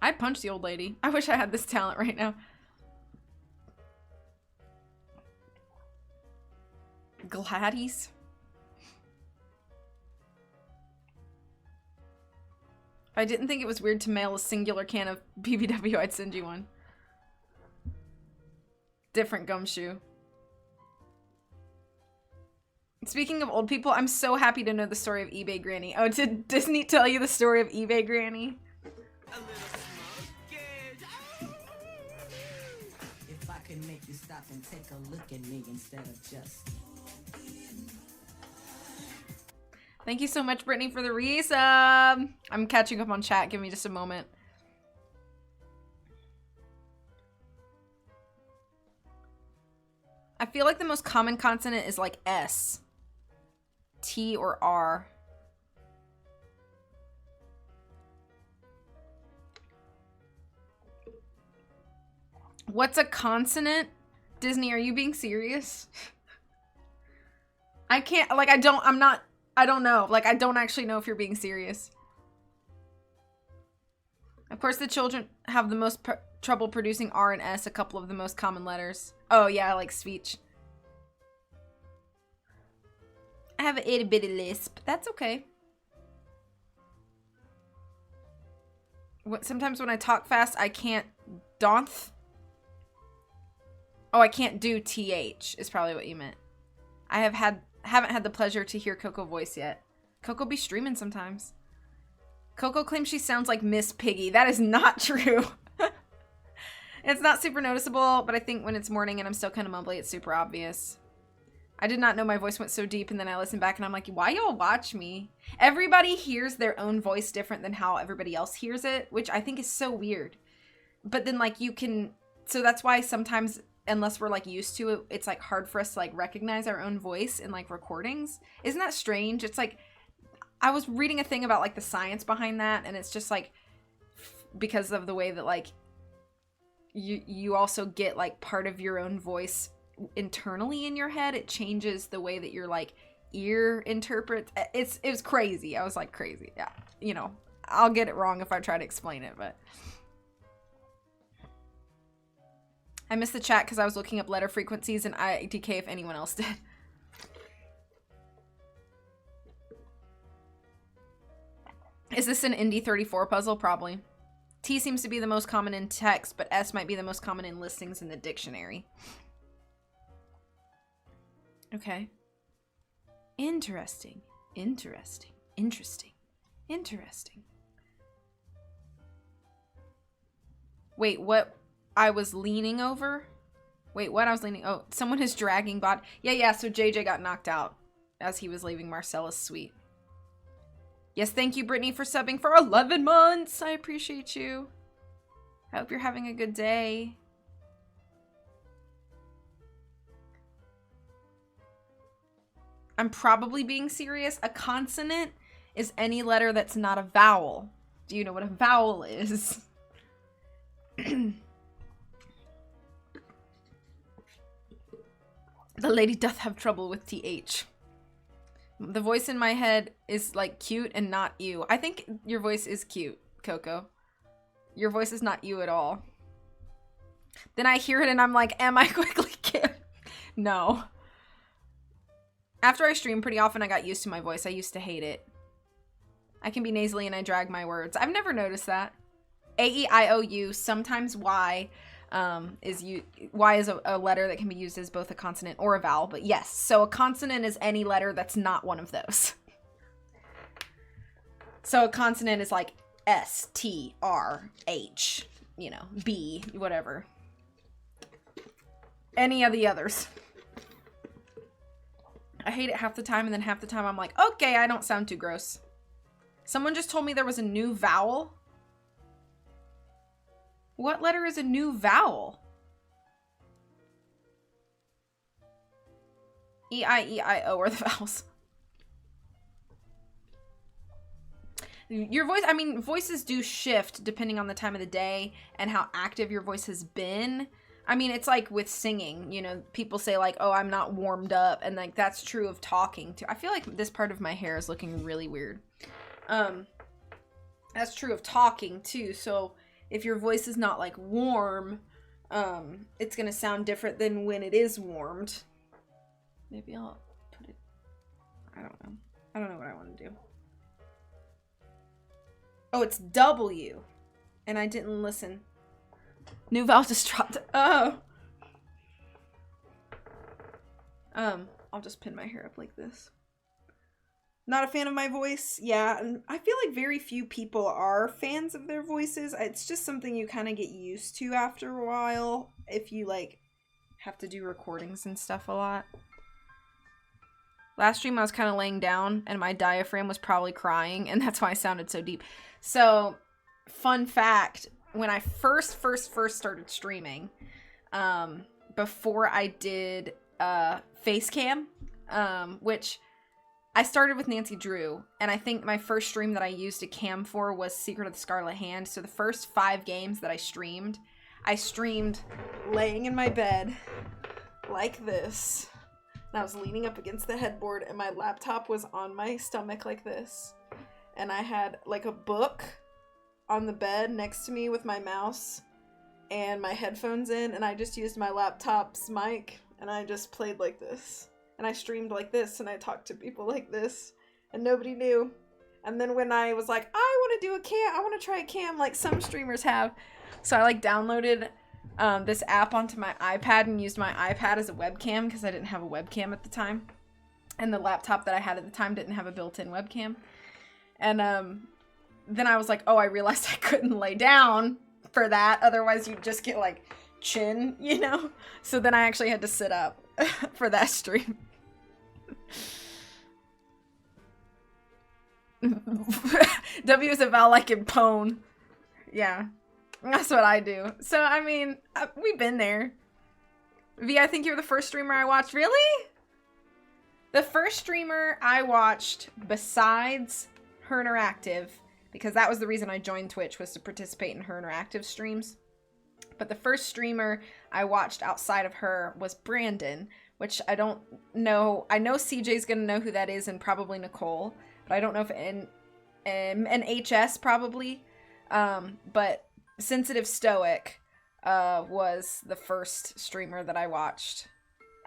I'd punch the old lady. I wish I had this talent right now. Gladys. If I didn't think it was weird to mail a singular can of BBW, I'd send you one. Different gumshoe. Speaking of old people, I'm so happy to know the story of eBay Granny. Oh, did Disney tell you the story of eBay Granny? If I could make you stop and take a look at me instead of just... Thank you so much, Brittany, for the resub. I'm catching up on chat. Give me just a moment. I feel like the most common consonant is like S, T, or R. What's a consonant? Disney, are you being serious? I can't, like, I don't know. Like, I don't actually know if you're being serious. Of course, the children have the most trouble producing R and S, a couple of the most common letters. Oh, yeah, like speech. I have an itty bitty lisp. That's okay. Sometimes when I talk fast, I can't donth. Oh, I can't do TH is probably what you meant. I haven't had the pleasure to hear Coco voice yet. Coco be streaming sometimes. Coco claims she sounds like Miss Piggy. That is not true. It's not super noticeable, but I think when it's morning and I'm still kind of mumbly, it's super obvious. I did not know my voice went so deep, and then I listened back and I'm like, why y'all watch me? Everybody hears their own voice different than how everybody else hears it, which I think is so weird. But then, like, you can... So that's why sometimes, unless we're, like, used to it, it's, like, hard for us to, like, recognize our own voice in, like, recordings. Isn't that strange? It's, like... I was reading a thing about, like, the science behind that, and it's just, like, because of the way that, like, you also get, like, part of your own voice internally in your head. It changes the way that your, like, ear interprets. It was crazy. I was, like, crazy. Yeah. You know, I'll get it wrong if I try to explain it, but... I missed the chat because I was looking up letter frequencies and IDK if anyone else did. Is this an Indie 34 puzzle? Probably. T seems to be the most common in text, but S might be the most common in listings in the dictionary. Okay. Interesting. Interesting. Interesting. Interesting. Wait, what? I was leaning over? Wait, what? I was leaning... Oh, someone is dragging bot. Yeah, so JJ got knocked out as he was leaving Marcella's suite. Yes, thank you, Brittany, for subbing for 11 months. I appreciate you. I hope you're having a good day. I'm probably being serious. A consonant is any letter that's not a vowel. Do you know what a vowel is? The lady doth have trouble with TH. The voice in my head is, like, cute and not you. I think your voice is cute, Coco. Your voice is not you at all. Then I hear it and I'm like, am I quickly cute? No. After I stream pretty often, I got used to my voice. I used to hate it. I can be nasally and I drag my words. I've never noticed that. A-E-I-O-U, sometimes Y. Y is a letter that can be used as both a consonant or a vowel, but yes, so a consonant is any letter that's not one of those. So a consonant is like S, T, R, H, you know, B, whatever. Any of the others. I hate it half the time, and then half the time I'm like, okay, I don't sound too gross. Someone just told me there was a new vowel. What letter is a new vowel? E-I-E-I-O are the vowels. Your voice, I mean, voices do shift depending on the time of the day and how active your voice has been. I mean, it's like with singing, you know, people say like, oh, I'm not warmed up. And like, that's true of talking too. I feel like this part of my hair is looking really weird. That's true of talking too. So if your voice is not like warm, it's going to sound different than when it is warmed. Maybe I'll I don't know. I don't know what I want to do. Oh, it's W. And I didn't listen. New Val just dropped. Oh. I'll just pin my hair up like this. Not a fan of my voice. Yeah, and I feel like very few people are fans of their voices. It's just something you kind of get used to after a while if you like have to do recordings and stuff a lot. Last stream I was kind of laying down and my diaphragm was probably crying, and that's why I sounded so deep. So, fun fact, when I first started streaming, before I did face cam, which I started with Nancy Drew, and I think my first stream that I used a cam for was Secret of the Scarlet Hand. So the first 5 games that I streamed laying in my bed like this. And I was leaning up against the headboard, and my laptop was on my stomach like this. And I had like a book on the bed next to me with my mouse and my headphones in, and I just used my laptop's mic, and I just played like this. And I streamed like this, and I talked to people like this, and nobody knew. And then when I was like, I want to do a cam, I want to try a cam like some streamers have. So I like downloaded this app onto my iPad and used my iPad as a webcam because I didn't have a webcam at the time. And the laptop that I had at the time didn't have a built-in webcam. And then I was like, oh, I realized I couldn't lay down for that. Otherwise you'd just get like chin, you know? So then I actually had to sit up for that stream. W is a vowel like in pone. Yeah, that's what I do. So, I mean, we've been there. V, I think you're the first streamer I watched. Really? The first streamer I watched besides Her Interactive, because that was the reason I joined Twitch, was to participate in Her Interactive streams. But the first streamer I watched outside of her was Brandon, which I don't know. I know CJ's gonna know who that is, and probably Nicole, but I don't know if and HS probably. But Sensitive Stoic was the first streamer that I watched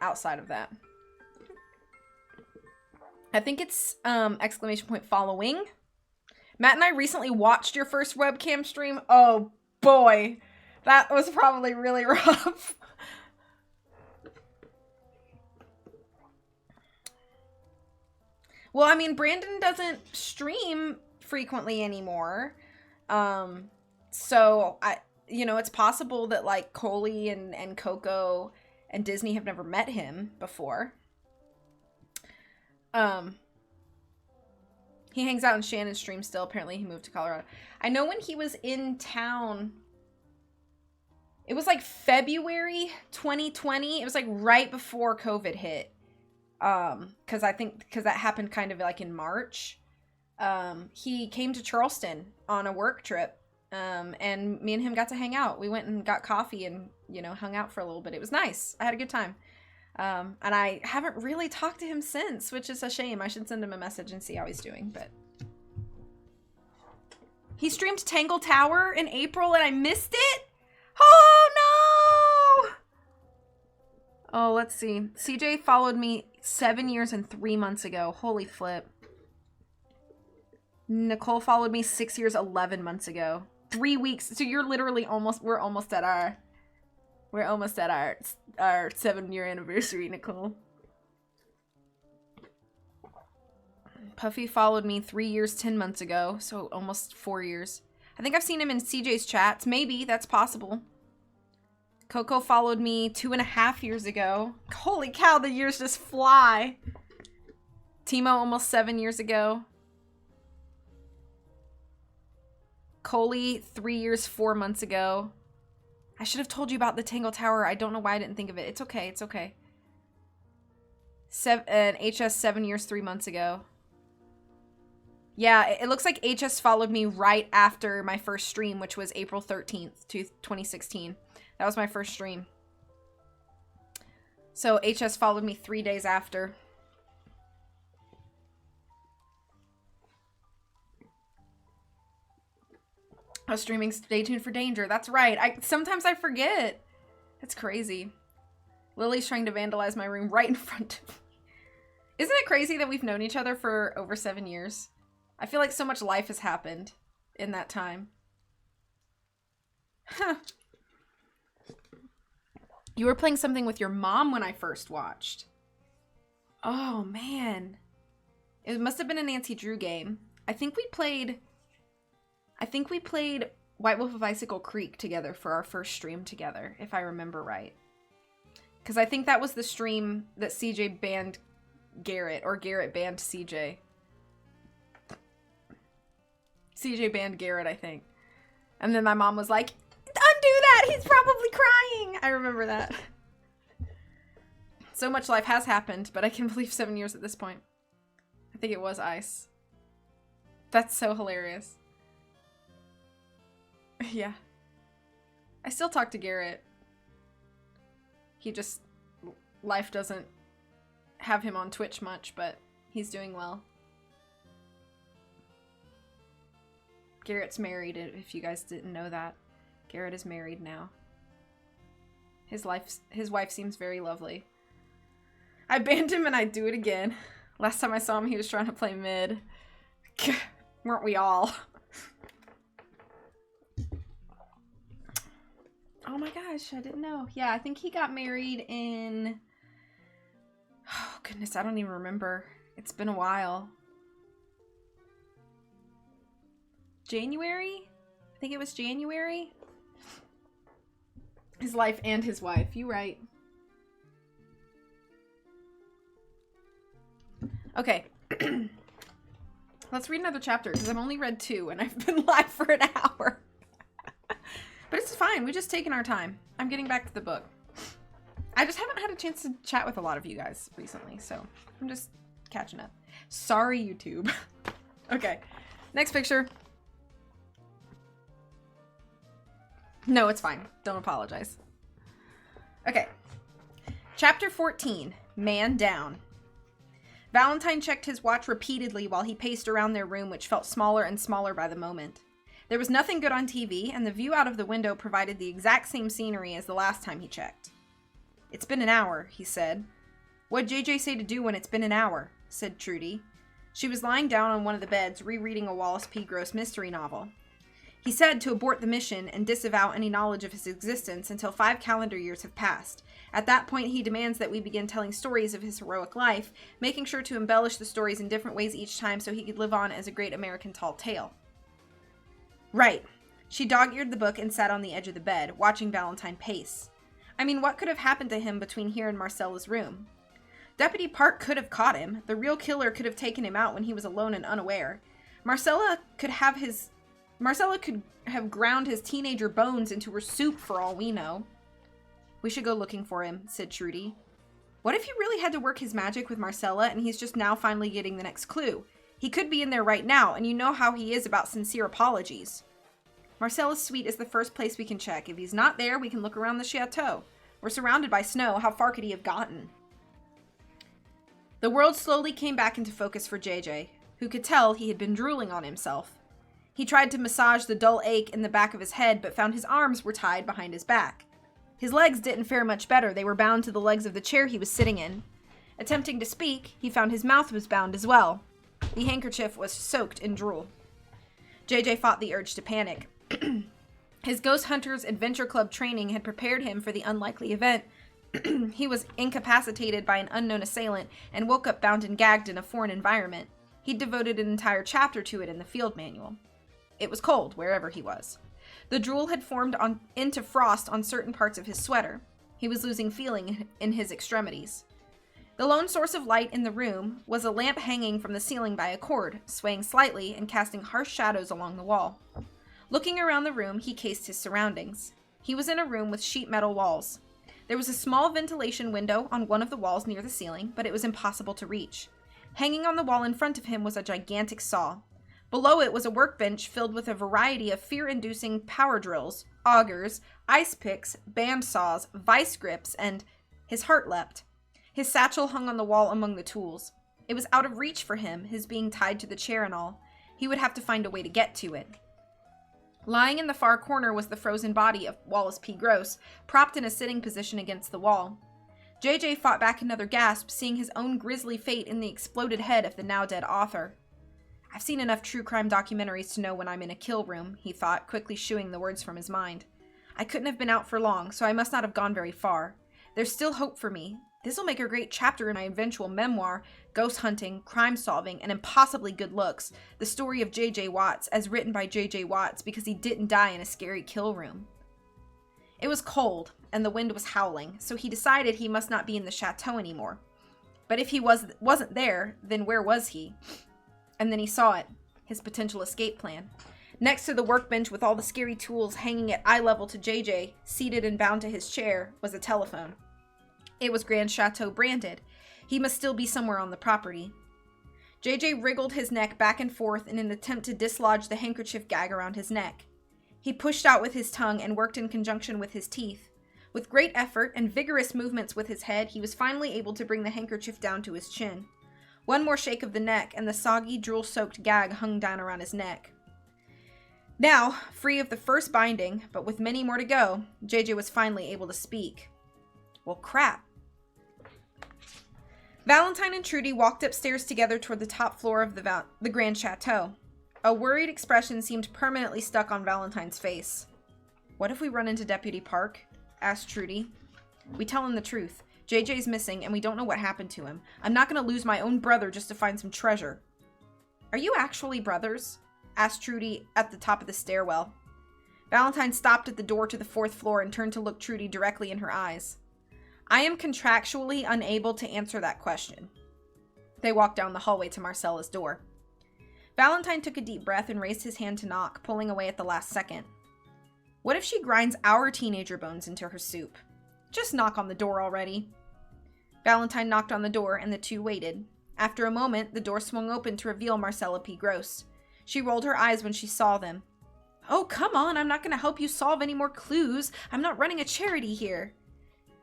outside of that. I think it's !following. Matt and I recently watched your first webcam stream. Oh boy. That was probably really rough. Well, I mean, Brandon doesn't stream frequently anymore. So, it's possible that, like, Coley and Coco and Disney have never met him before. He hangs out in Shannon's stream still. Apparently, he moved to Colorado. I know when he was in town... It was like February 2020. It was like right before COVID hit. Because that happened kind of like in March. He came to Charleston on a work trip. And me and him got to hang out. We went and got coffee and, hung out for a little bit. It was nice. I had a good time. And I haven't really talked to him since, which is a shame. I should send him a message and see how he's doing, but... He streamed Tangle Tower in April and I missed it? Oh, no! Oh, let's see. CJ followed me 7 years and 3 months ago. Holy flip. Nicole followed me 6 years, 11 months ago. 3 weeks. So you're literally we're almost at our 7-year anniversary, Nicole. Puffy followed me 3 years, 10 months ago. So almost 4 years. I think I've seen him in CJ's chats. Maybe, that's possible. Coco followed me 2.5 years ago. Holy cow, the years just fly. Timo almost 7 years ago. Coley 3 years, 4 months ago. I should have told you about the Tangle Tower. I don't know why I didn't think of it. It's okay, it's okay. HS 7 years, 3 months ago. Yeah, it looks like HS followed me right after my first stream, which was April 13th, 2016. That was my first stream. So HS followed me 3 days after. I was streaming Stay Tuned for Danger. That's right. Sometimes I forget. That's crazy. Lily's trying to vandalize my room right in front of me. Isn't it crazy that we've known each other for over 7 years? I feel like so much life has happened in that time. Huh. You were playing something with your mom when I first watched. Oh, man. It must have been a Nancy Drew game. I think we played White Wolf of Icicle Creek together for our first stream together, if I remember right. Because I think that was the stream that CJ banned Garrett, or Garrett banned CJ. CJ banned Garrett, I think. And then my mom was like, undo that! He's probably crying! I remember that. So much life has happened, but I can believe 7 years at this point. I think it was Ice. That's so hilarious. Yeah. I still talk to Garrett. He just... Life doesn't have him on Twitch much, but he's doing well. Garrett's married, if you guys didn't know that. Garrett is married now. His wife seems very lovely. I banned him and I'd do it again. Last time I saw him, he was trying to play mid. Weren't we all? Oh my gosh, I didn't know. Yeah, I think he got married in... Oh goodness, I don't even remember. It's been a while. January? I think it was January. His life and his wife. You right. Okay. Let's read another chapter, because I've only read 2, and I've been live for an hour. But it's fine. We're just taking our time. I'm getting back to the book. I just haven't had a chance to chat with a lot of you guys recently, so I'm just catching up. Sorry, YouTube. Okay. Next picture. No, it's fine. Don't apologize. Okay. Chapter 14. Man Down. Valentine checked his watch repeatedly while he paced around their room, which felt smaller and smaller by the moment. There was nothing good on TV, and the view out of the window provided the exact same scenery as the last time he checked. "It's been an hour," he said. "What'd JJ say to do when it's been an hour?" said Trudy. She was lying down on one of the beds, rereading a Wallace P. Gross mystery novel. "He said to abort the mission and disavow any knowledge of his existence until 5 calendar years have passed. At that point, he demands that we begin telling stories of his heroic life, making sure to embellish the stories in different ways each time so he could live on as a great American tall tale." Right. She dog-eared the book and sat on the edge of the bed, watching Valentine pace. I mean, what could have happened to him between here and Marcella's room? Deputy Park could have caught him. The real killer could have taken him out when he was alone and unaware. Marcella could have ground his teenager bones into her soup for all we know. "We should go looking for him," said Trudy. "What if he really had to work his magic with Marcella and he's just now finally getting the next clue? He could be in there right now, and you know how he is about sincere apologies." "Marcella's suite is the first place we can check. If he's not there, we can look around the chateau. We're surrounded by snow. How far could he have gotten?" The world slowly came back into focus for JJ, who could tell he had been drooling on himself. He tried to massage the dull ache in the back of his head, but found his arms were tied behind his back. His legs didn't fare much better. They were bound to the legs of the chair he was sitting in. Attempting to speak, he found his mouth was bound as well. The handkerchief was soaked in drool. JJ fought the urge to panic. His Ghost Hunters Adventure Club training had prepared him for the unlikely event. He was incapacitated by an unknown assailant and woke up bound and gagged in a foreign environment. He'd devoted an entire chapter to it in the field manual. It was cold wherever he was. The drool had formed into frost on certain parts of his sweater. He was losing feeling in his extremities. The lone source of light in the room was a lamp hanging from the ceiling by a cord, swaying slightly and casting harsh shadows along the wall. Looking around the room, he cased his surroundings. He was in a room with sheet metal walls. There was a small ventilation window on one of the walls near the ceiling, but it was impossible to reach. Hanging on the wall in front of him was a gigantic saw. Below it was a workbench filled with a variety of fear-inducing power drills, augers, ice picks, band saws, vice grips, and his heart leapt. His satchel hung on the wall among the tools. It was out of reach for him, his being tied to the chair and all. He would have to find a way to get to it. Lying in the far corner was the frozen body of Wallace P. Gross, propped in a sitting position against the wall. JJ fought back another gasp, seeing his own grisly fate in the exploded head of the now-dead author. I've seen enough true crime documentaries to know when I'm in a kill room, he thought, quickly shooing the words from his mind. I couldn't have been out for long, so I must not have gone very far. There's still hope for me. This'll make a great chapter in my eventual memoir, Ghost Hunting, Crime Solving, and Impossibly Good Looks, the story of J.J. Watts, as written by J.J. Watts because he didn't die in a scary kill room. It was cold, and the wind was howling, so he decided he must not be in the chateau anymore. But if he wasn't there, then where was he? And then he saw it, his potential escape plan. Next to the workbench with all the scary tools hanging at eye level to JJ, seated and bound to his chair, was a telephone. It was Grande Chateau branded. He must still be somewhere on the property. JJ wriggled his neck back and forth in an attempt to dislodge the handkerchief gag around his neck. He pushed out with his tongue and worked in conjunction with his teeth. With great effort and vigorous movements with his head, he was finally able to bring the handkerchief down to his chin. One more shake of the neck, and the soggy, drool-soaked gag hung down around his neck. Now, free of the first binding, but with many more to go, JJ was finally able to speak. Well, crap. Valentine and Trudy walked upstairs together toward the top floor of the Grande Chateau. A worried expression seemed permanently stuck on Valentine's face. What if we run into Deputy Park? Asked Trudy. We tell him the truth. JJ's missing, and we don't know what happened to him. I'm not going to lose my own brother just to find some treasure. Are you actually brothers? Asked Trudy at the top of the stairwell. Valentine stopped at the door to the 4th floor and turned to look Trudy directly in her eyes. I am contractually unable to answer that question. They walked down the hallway to Marcella's door. Valentine took a deep breath and raised his hand to knock, pulling away at the last second. What if she grinds our teenager bones into her soup? Just knock on the door already. Valentine knocked on the door, and the two waited. After a moment, the door swung open to reveal Marcella P. Gross. She rolled her eyes when she saw them. Oh, come on, I'm not going to help you solve any more clues. I'm not running a charity here.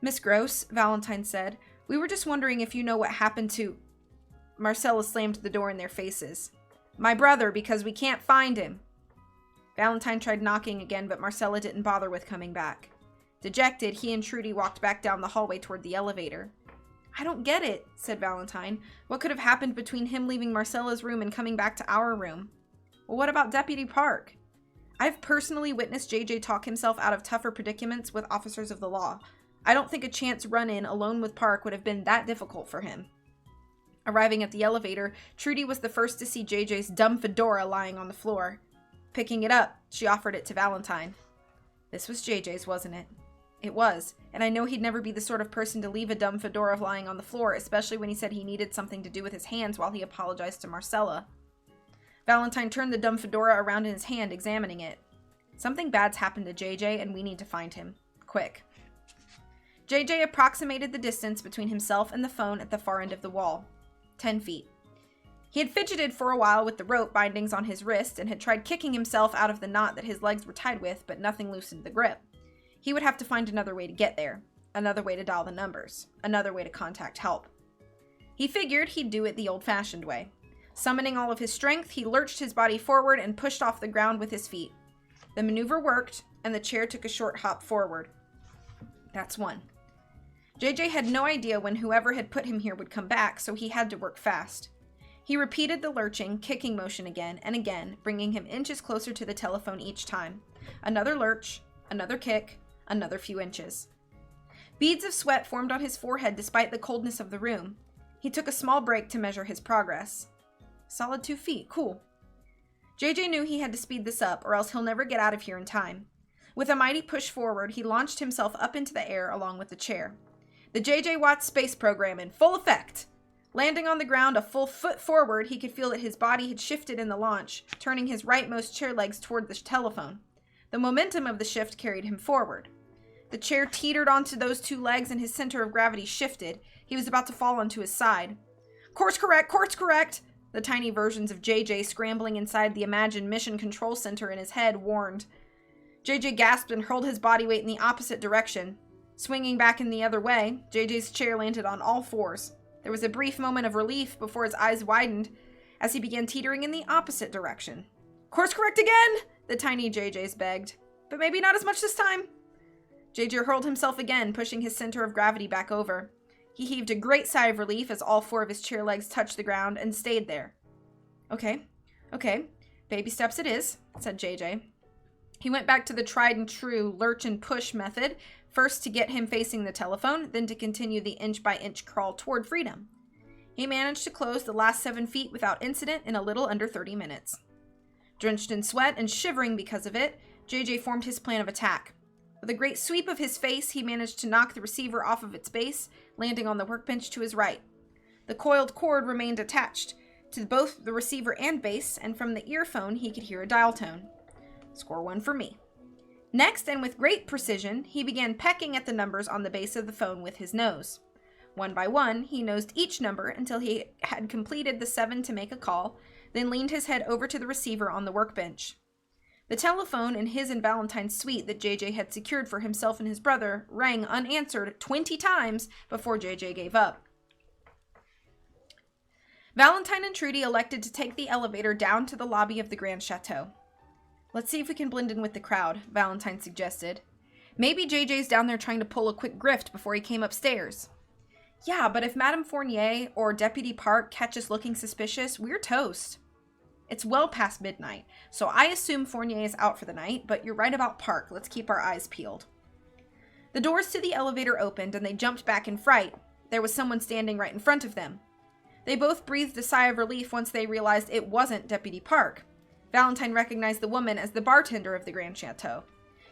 Miss Gross, Valentine said, we were just wondering if you know what happened to... Marcella slammed the door in their faces. My brother, because we can't find him. Valentine tried knocking again, but Marcella didn't bother with coming back. Dejected, he and Trudy walked back down the hallway toward the elevator. I don't get it, said Valentine. What could have happened between him leaving Marcella's room and coming back to our room? Well, what about Deputy Park? I've personally witnessed JJ talk himself out of tougher predicaments with officers of the law. I don't think a chance run-in alone with Park would have been that difficult for him. Arriving at the elevator, Trudy was the first to see JJ's dumb fedora lying on the floor. Picking it up, she offered it to Valentine. This was JJ's, wasn't it? It was, and I know he'd never be the sort of person to leave a dumb fedora lying on the floor, especially when he said he needed something to do with his hands while he apologized to Marcella. Valentine turned the dumb fedora around in his hand, examining it. Something bad's happened to JJ, and we need to find him. Quick. JJ approximated the distance between himself and the phone at the far end of the wall. 10 feet. He had fidgeted for a while with the rope bindings on his wrist and had tried kicking himself out of the knot that his legs were tied with, but nothing loosened the grip. He would have to find another way to get there, another way to dial the numbers, another way to contact help. He figured he'd do it the old-fashioned way. Summoning all of his strength, he lurched his body forward and pushed off the ground with his feet. The maneuver worked, and the chair took a short hop forward. That's one. JJ had no idea when whoever had put him here would come back, so he had to work fast. He repeated the lurching, kicking motion again and again, bringing him inches closer to the telephone each time. Another lurch, another kick, another few inches. Beads of sweat formed on his forehead despite the coldness of the room. He took a small break to measure his progress. Solid 2 feet, cool. JJ knew he had to speed this up, or else he'll never get out of here in time. With a mighty push forward, he launched himself up into the air along with the chair. The J.J. Watts space program in full effect. Landing on the ground a full foot forward, he could feel that his body had shifted in the launch, turning his rightmost chair legs toward the telephone. The momentum of the shift carried him forward. The chair teetered onto those two legs and his center of gravity shifted. He was about to fall onto his side. Course correct, course correct! The tiny versions of JJ scrambling inside the imagined mission control center in his head warned. JJ gasped and hurled his body weight in the opposite direction. Swinging back in the other way, JJ's chair landed on all fours. There was a brief moment of relief before his eyes widened as he began teetering in the opposite direction. Course correct again! The tiny JJs begged. But maybe not as much this time. JJ hurled himself again, pushing his center of gravity back over. He heaved a great sigh of relief as all 4 of his chair legs touched the ground and stayed there. Okay. Baby steps it is, said JJ. He went back to the tried and true lurch and push method, first to get him facing the telephone, then to continue the inch-by-inch crawl toward freedom. He managed to close the last 7 feet without incident in a little under 30 minutes. Drenched in sweat and shivering because of it, JJ formed his plan of attack. With a great sweep of his face, he managed to knock the receiver off of its base, landing on the workbench to his right. The coiled cord remained attached to both the receiver and base, and from the earphone he could hear a dial tone. Score 1 for me. Next, and with great precision, he began pecking at the numbers on the base of the phone with his nose. One by one, he nosed each number until he had completed the 7 to make a call, then leaned his head over to the receiver on the workbench. The telephone in his and Valentine's suite that JJ had secured for himself and his brother rang unanswered 20 times before JJ gave up. Valentine and Trudy elected to take the elevator down to the lobby of the Grand Chateau. Let's see if we can blend in with the crowd, Valentine suggested. Maybe JJ's down there trying to pull a quick grift before he came upstairs. Yeah, but if Madame Fournier or Deputy Park catch us looking suspicious, we're toast. It's well past midnight, so I assume Fournier is out for the night, but you're right about Park. Let's keep our eyes peeled. The doors to the elevator opened and they jumped back in fright. There was someone standing right in front of them. They both breathed a sigh of relief once they realized it wasn't Deputy Park. Valentine recognized the woman as the bartender of the Grand Chateau.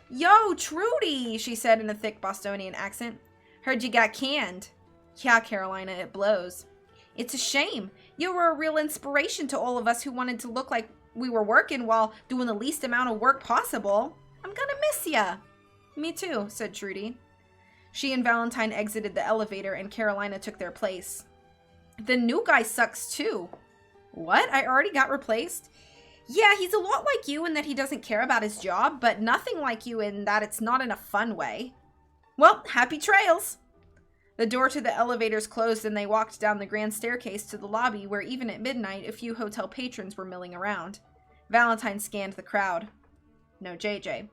Yo, Trudy, she said in a thick Bostonian accent. Heard you got canned. Yeah, Carolina, it blows. It's a shame. You were a real inspiration to all of us who wanted to look like we were working while doing the least amount of work possible. I'm gonna miss ya. Me too, said Trudy. She and Valentine exited the elevator and Carolina took their place. The new guy sucks too. What? I already got replaced? Yeah, he's a lot like you in that he doesn't care about his job, but nothing like you in that it's not in a fun way. Well, happy trails. The door to the elevators closed and they walked down the grand staircase to the lobby where even at midnight a few hotel patrons were milling around. Valentine scanned the crowd. No JJ.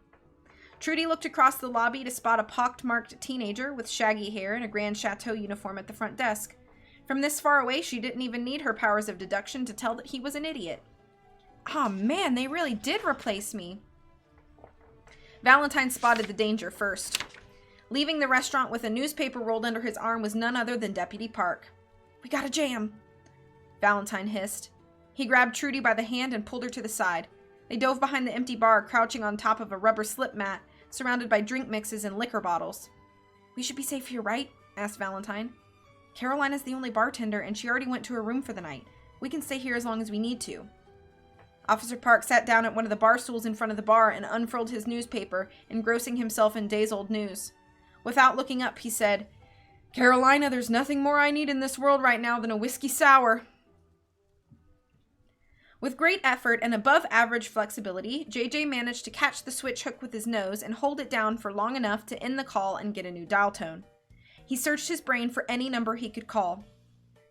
Trudy looked across the lobby to spot a pockmarked teenager with shaggy hair and a Grand Chateau uniform at the front desk. From this far away, she didn't even need her powers of deduction to tell that he was an idiot. Oh man, they really did replace me. Valentine spotted the danger first. Leaving the restaurant with a newspaper rolled under his arm was none other than Deputy Park. We got a jam, Valentine hissed. He grabbed Trudy by the hand and pulled her to the side. They dove behind the empty bar, crouching on top of a rubber slip mat, surrounded by drink mixes and liquor bottles. We should be safe here, right? Asked Valentine. Carolina's the only bartender, and she already went to her room for the night. We can stay here as long as we need to. Officer Park sat down at one of the bar stools in front of the bar and unfurled his newspaper, engrossing himself in days-old news. Without looking up, he said, Carolina, there's nothing more I need in this world right now than a whiskey sour. With great effort and above-average flexibility, JJ managed to catch the switch hook with his nose and hold it down for long enough to end the call and get a new dial tone. He searched his brain for any number he could call.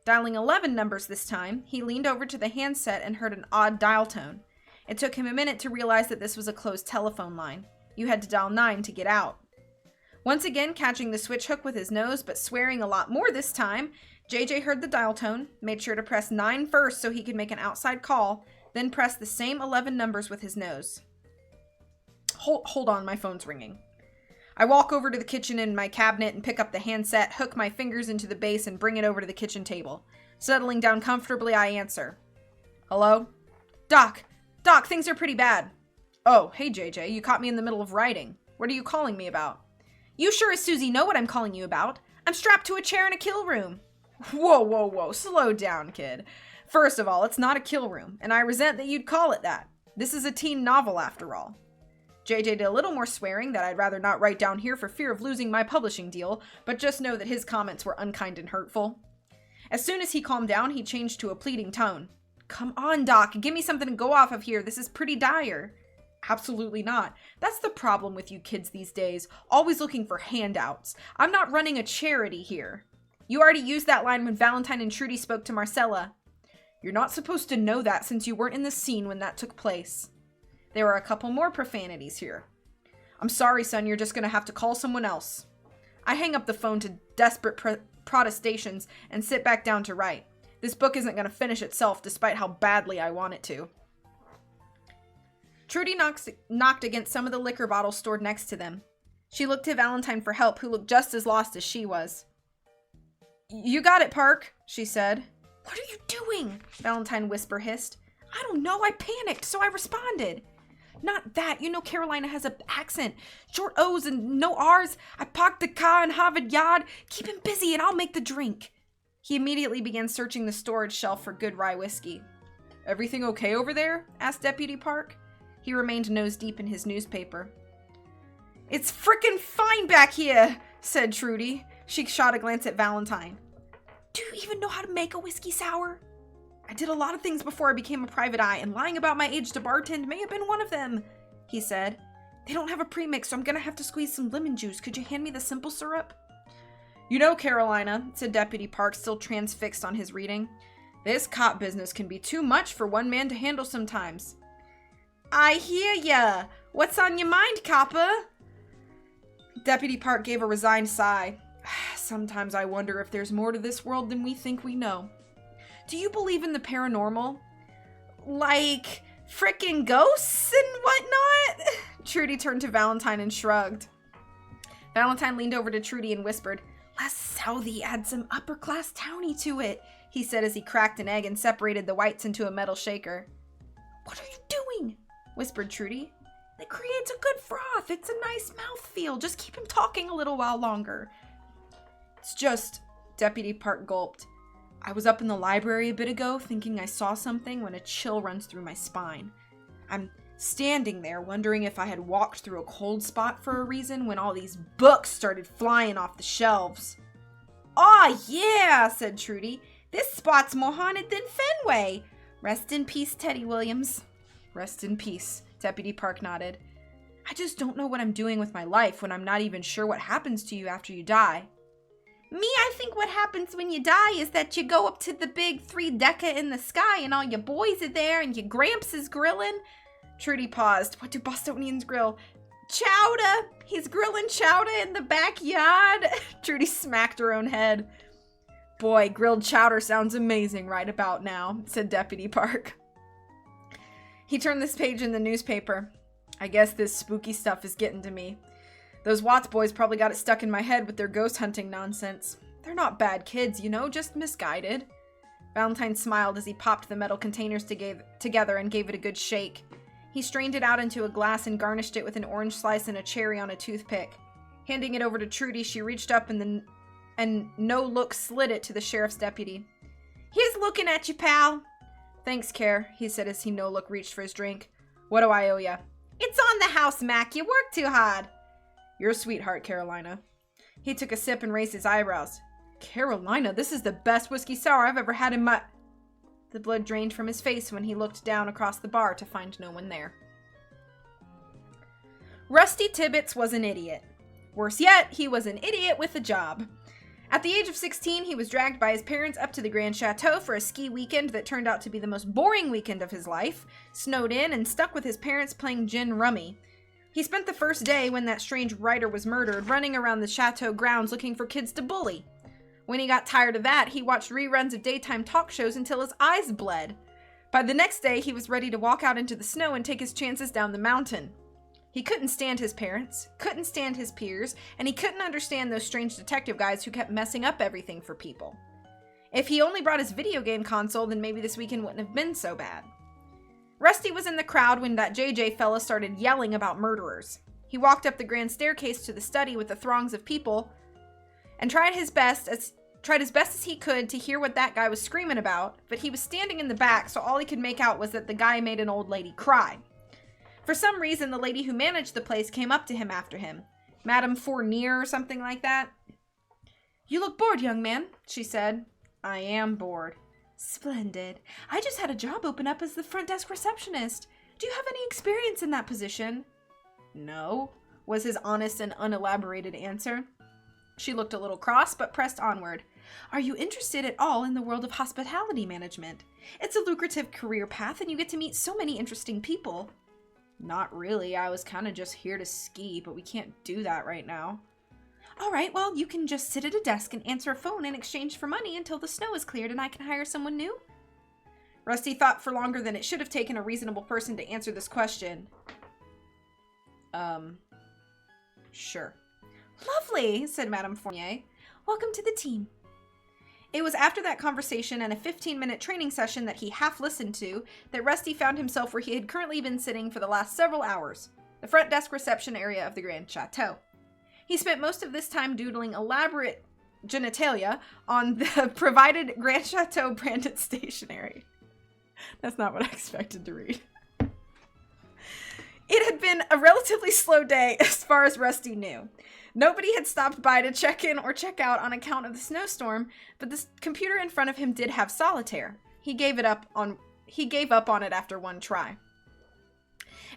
Dialing 11 numbers this time, he leaned over to the handset and heard an odd dial tone. It took him a minute to realize that this was a closed telephone line. You had to dial 9 to get out. Once again catching the switch hook with his nose, but swearing a lot more this time, JJ heard the dial tone, made sure to press 9 first so he could make an outside call, then pressed the same 11 numbers with his nose. Hold on, my phone's ringing. I walk over to the kitchen in my cabinet and pick up the handset, hook my fingers into the base, and bring it over to the kitchen table. Settling down comfortably, I answer. Hello? Doc, things are pretty bad. Oh, hey JJ, you caught me in the middle of writing. What are you calling me about? You sure as Susie know what I'm calling you about. I'm strapped to a chair in a kill room. Whoa, slow down, kid. First of all, it's not a kill room, and I resent that you'd call it that. This is a teen novel after all. JJ did a little more swearing that I'd rather not write down here for fear of losing my publishing deal, but just know that his comments were unkind and hurtful. As soon as he calmed down, he changed to a pleading tone. Come on, Doc, give me something to go off of here. This is pretty dire. Absolutely not. That's the problem with you kids these days, always looking for handouts. I'm not running a charity here. You already used that line when Valentine and Trudy spoke to Marcella. You're not supposed to know that since you weren't in the scene when that took place. There are a couple more profanities here. I'm sorry, son, you're just gonna have to call someone else. I hang up the phone to desperate protestations and sit back down to write. This book isn't going to finish itself, despite how badly I want it to. Trudy knocked against some of the liquor bottles stored next to them. She looked to Valentine for help, who looked just as lost as she was. You got it, Park, she said. What are you doing? Valentine hissed. I don't know, I panicked, so I responded. Not that, you know Carolina has an accent. Short O's and no R's. I parked the car in Harvard Yard. Keep him busy and I'll make the drink. He immediately began searching the storage shelf for good rye whiskey. Everything okay over there? Asked Deputy Park. He remained nose deep in his newspaper. It's frickin' fine back here, said Trudy. She shot a glance at Valentine. Do you even know how to make a whiskey sour? I did a lot of things before I became a private eye, and lying about my age to bartend may have been one of them, he said. They don't have a premix, so I'm gonna have to squeeze some lemon juice. Could you hand me the simple syrup? You know, Carolina, said Deputy Park, still transfixed on his reading. This cop business can be too much for one man to handle sometimes. I hear ya. What's on your mind, copper? Deputy Park gave a resigned sigh. Sometimes I wonder if there's more to this world than we think we know. Do you believe in the paranormal? Like frickin' ghosts and whatnot? Trudy turned to Valentine and shrugged. Valentine leaned over to Trudy and whispered, Let's Southie add some upper-class townie to it, he said as he cracked an egg and separated the whites into a metal shaker. What are you doing? Whispered Trudy. It creates a good froth. It's a nice mouthfeel. Just keep him talking a little while longer. It's just, Deputy Park gulped. I was up in the library a bit ago thinking I saw something when a chill runs through my spine. I'm standing there wondering if I had walked through a cold spot for a reason when all these books started flying off the shelves. Aw, yeah, said Trudy. This spot's more haunted than Fenway. Rest in peace, Teddy Williams. Rest in peace, Deputy Park nodded. I just don't know what I'm doing with my life when I'm not even sure what happens to you after you die. Me, I think what happens when you die is that you go up to the big 3-decker in the sky and all your boys are there and your Gramps is grilling. Trudy paused. What do Bostonians grill? Chowder! He's grilling chowder in the backyard. Trudy smacked her own head. Boy, grilled chowder sounds amazing right about now, said Deputy Park. He turned this page in the newspaper. I guess this spooky stuff is getting to me. Those Watts boys probably got it stuck in my head with their ghost hunting nonsense. They're not bad kids, you know, just misguided. Valentine smiled as he popped the metal containers together and gave it a good shake. He strained it out into a glass and garnished it with an orange slice and a cherry on a toothpick. Handing it over to Trudy, she reached up and no look slid it to the sheriff's deputy. Here's looking at you, pal. Thanks, Care, he said as he no look reached for his drink. What do I owe ya? It's on the house, Mac. You work too hard. You're a sweetheart, Carolina. He took a sip and raised his eyebrows. Carolina, this is the best whiskey sour I've ever had in my... The blood drained from his face when he looked down across the bar to find no one there. Rusty Tibbets was an idiot. Worse yet, he was an idiot with a job. At the age of 16, he was dragged by his parents up to the Grand Chateau for a ski weekend that turned out to be the most boring weekend of his life, snowed in and stuck with his parents playing gin rummy. He spent the first day, when that strange writer was murdered, running around the chateau grounds looking for kids to bully. When he got tired of that, he watched reruns of daytime talk shows until his eyes bled. By the next day, he was ready to walk out into the snow and take his chances down the mountain. He couldn't stand his parents, couldn't stand his peers, and he couldn't understand those strange detective guys who kept messing up everything for people. If he only brought his video game console, then maybe this weekend wouldn't have been so bad. Rusty was in the crowd when that JJ fella started yelling about murderers. He walked up the grand staircase to the study with the throngs of people and tried as best as he could to hear what that guy was screaming about, but he was standing in the back, so all he could make out was that the guy made an old lady cry. For some reason, the lady who managed the place came up to him after him. Madame Fournier or something like that. You look bored, young man, she said. I am bored. Splendid. I just had a job open up as the front desk receptionist. Do you have any experience in that position? No, was his honest and unelaborated answer. She looked a little cross, but pressed onward. Are you interested at all in the world of hospitality management? It's a lucrative career path, and you get to meet so many interesting people. Not really. I was kind of just here to ski, but we can't do that right now. All right, well, you can just sit at a desk and answer a phone in exchange for money until the snow is cleared and I can hire someone new. Rusty thought for longer than it should have taken a reasonable person to answer this question. Sure. Lovely, said Madame Fournier. Welcome to the team. It was after that conversation and a 15-minute training session that he half listened to that Rusty found himself where he had currently been sitting for the last several hours, the front desk reception area of the Grand Chateau. He spent most of this time doodling elaborate genitalia on the provided Grand Chateau branded stationery. That's not what I expected to read. It had been a relatively slow day as far as Rusty knew. Nobody had stopped by to check in or check out on account of the snowstorm, but the computer in front of him did have solitaire. He gave up on it after one try.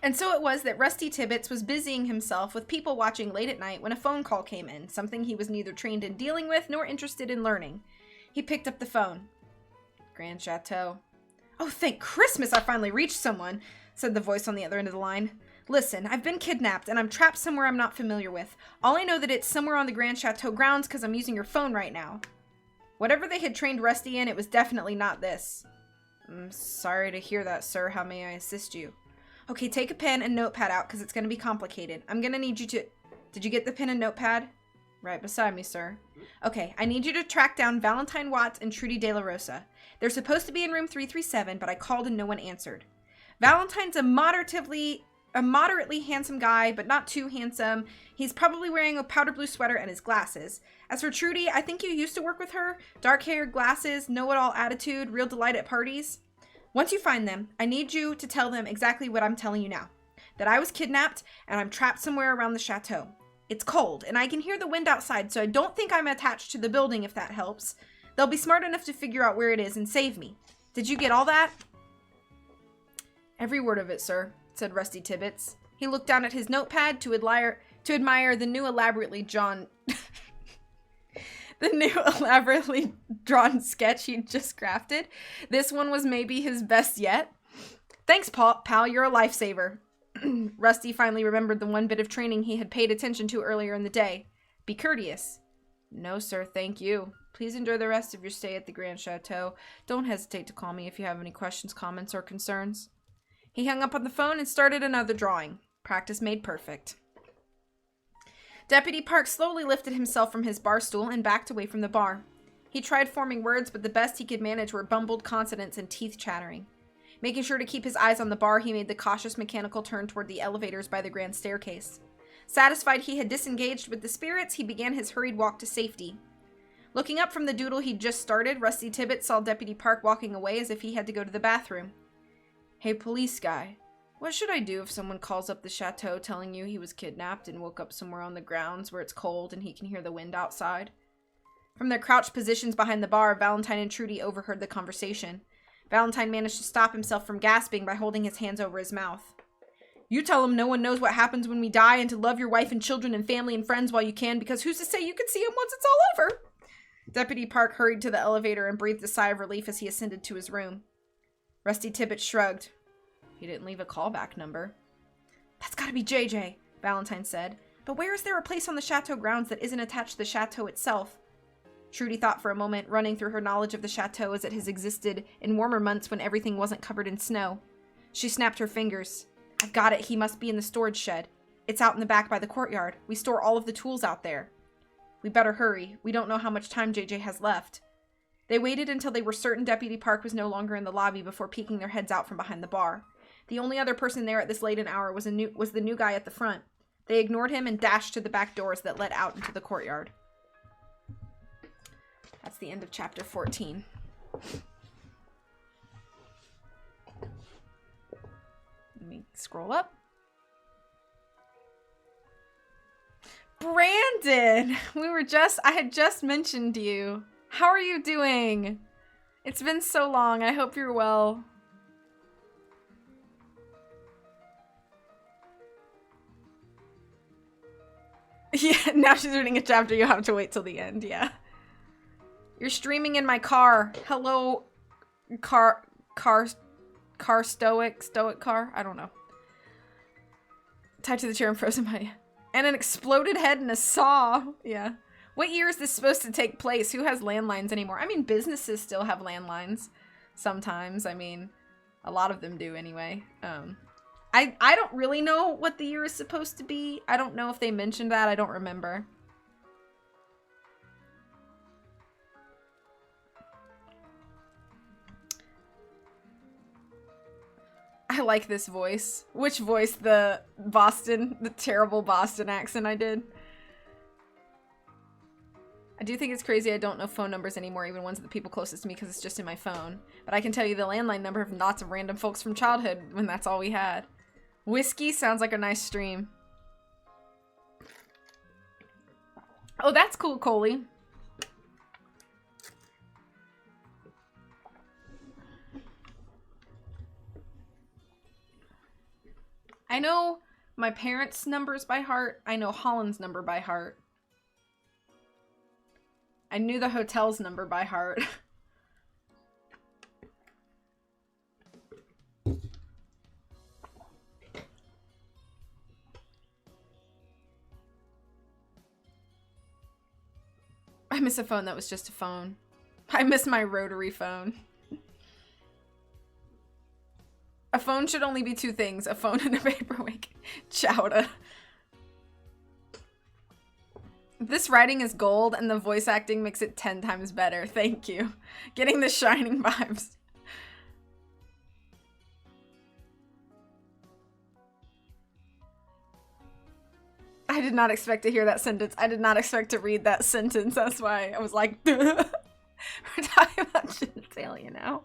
And so it was that Rusty Tibbets was busying himself with people watching late at night when a phone call came in, something he was neither trained in dealing with nor interested in learning. He picked up the phone. Grand Chateau. Oh, thank Christmas I finally reached someone, said the voice on the other end of the line. Listen, I've been kidnapped and I'm trapped somewhere I'm not familiar with. All I know that it's somewhere on the Grand Chateau grounds because I'm using your phone right now. Whatever they had trained Rusty in, it was definitely not this. I'm sorry to hear that, sir. How may I assist you? Okay, take a pen and notepad out because it's going to be complicated. I'm going to need you to... Did you get the pen and notepad? Right beside me, sir. Okay, I need you to track down Valentine Watts and Trudy De La Rosa. They're supposed to be in room 337, but I called and no one answered. Valentine's a moderately handsome guy, but not too handsome. He's probably wearing a powder blue sweater and his glasses. As for Trudy, I think you used to work with her. Dark hair, glasses, know-it-all attitude, real delight at parties. Once you find them, I need you to tell them exactly what I'm telling you now. That I was kidnapped and I'm trapped somewhere around the chateau. It's cold and I can hear the wind outside, so I don't think I'm attached to the building if that helps. They'll be smart enough to figure out where it is and save me. Did you get all that? Every word of it, sir, said Rusty Tibbets. He looked down at his notepad to admire the new elaborately drawn sketch he'd just crafted. This one was maybe his best yet. Thanks, pal, you're a lifesaver. Rusty finally remembered the one bit of training he had paid attention to earlier in the day. Be courteous. No, sir, thank you. Please enjoy the rest of your stay at the Grand Chateau. Don't hesitate to call me if you have any questions, comments, or concerns. He hung up on the phone and started another drawing. Practice made perfect. Deputy Park slowly lifted himself from his bar stool and backed away from the bar. He tried forming words, but the best he could manage were bumbled consonants and teeth chattering. Making sure to keep his eyes on the bar, he made the cautious mechanical turn toward the elevators by the grand staircase. Satisfied he had disengaged with the spirits, he began his hurried walk to safety. Looking up from the doodle he'd just started, Rusty Tibbets saw Deputy Park walking away as if he had to go to the bathroom. Hey, police guy. What should I do if someone calls up the chateau telling you he was kidnapped and woke up somewhere on the grounds where it's cold and he can hear the wind outside? From their crouched positions behind the bar, Valentine and Trudy overheard the conversation. Valentine managed to stop himself from gasping by holding his hands over his mouth. You tell him no one knows what happens when we die and to love your wife and children and family and friends while you can, because who's to say you can see him once it's all over? Deputy Park hurried to the elevator and breathed a sigh of relief as he ascended to his room. Rusty Tibbets shrugged. He didn't leave a callback number. That's gotta be JJ, Valentine said. But where is there a place on the chateau grounds that isn't attached to the chateau itself? Trudy thought for a moment, running through her knowledge of the chateau as it has existed in warmer months when everything wasn't covered in snow. She snapped her fingers. I've got it. He must be in the storage shed. It's out in the back by the courtyard. We store all of the tools out there. We better hurry. We don't know how much time JJ has left. They waited until they were certain Deputy Park was no longer in the lobby before peeking their heads out from behind the bar. The only other person there at this late an hour was the new guy at the front. They ignored him and dashed to the back doors that led out into the courtyard. That's the end of chapter 14. Let me scroll up. Brandon! I had just mentioned you. How are you doing? It's been so long. I hope you're well. Yeah, now she's reading a chapter. You'll have to wait till the end, yeah. You're streaming in my car. Hello, car stoic car? I don't know. Tied to the chair and frozen by you. And an exploded head and a saw. Yeah. What year is this supposed to take place? Who has landlines anymore? I mean, businesses still have landlines sometimes. I mean, a lot of them do anyway. I don't really know what the year is supposed to be. I don't know if they mentioned that. I don't remember. I like this voice. Which voice? The terrible Boston accent I did. I do think it's crazy I don't know phone numbers anymore, even ones of the people closest to me, because it's just in my phone. But I can tell you the landline number of lots of random folks from childhood when that's all we had. Whiskey sounds like a nice stream. Oh, that's cool, Coley. I know my parents' numbers by heart. I know Holland's number by heart. I knew the hotel's number by heart. I miss a phone that was just a phone. I miss my rotary phone. A phone should only be two things, a phone and a paperweight. Chowda. This writing is gold and the voice acting makes it 10 times better. Thank you. Getting the Shining vibes. I did not expect to hear that sentence. I did not expect to read that sentence. That's why I was like, we're talking about genitalia now.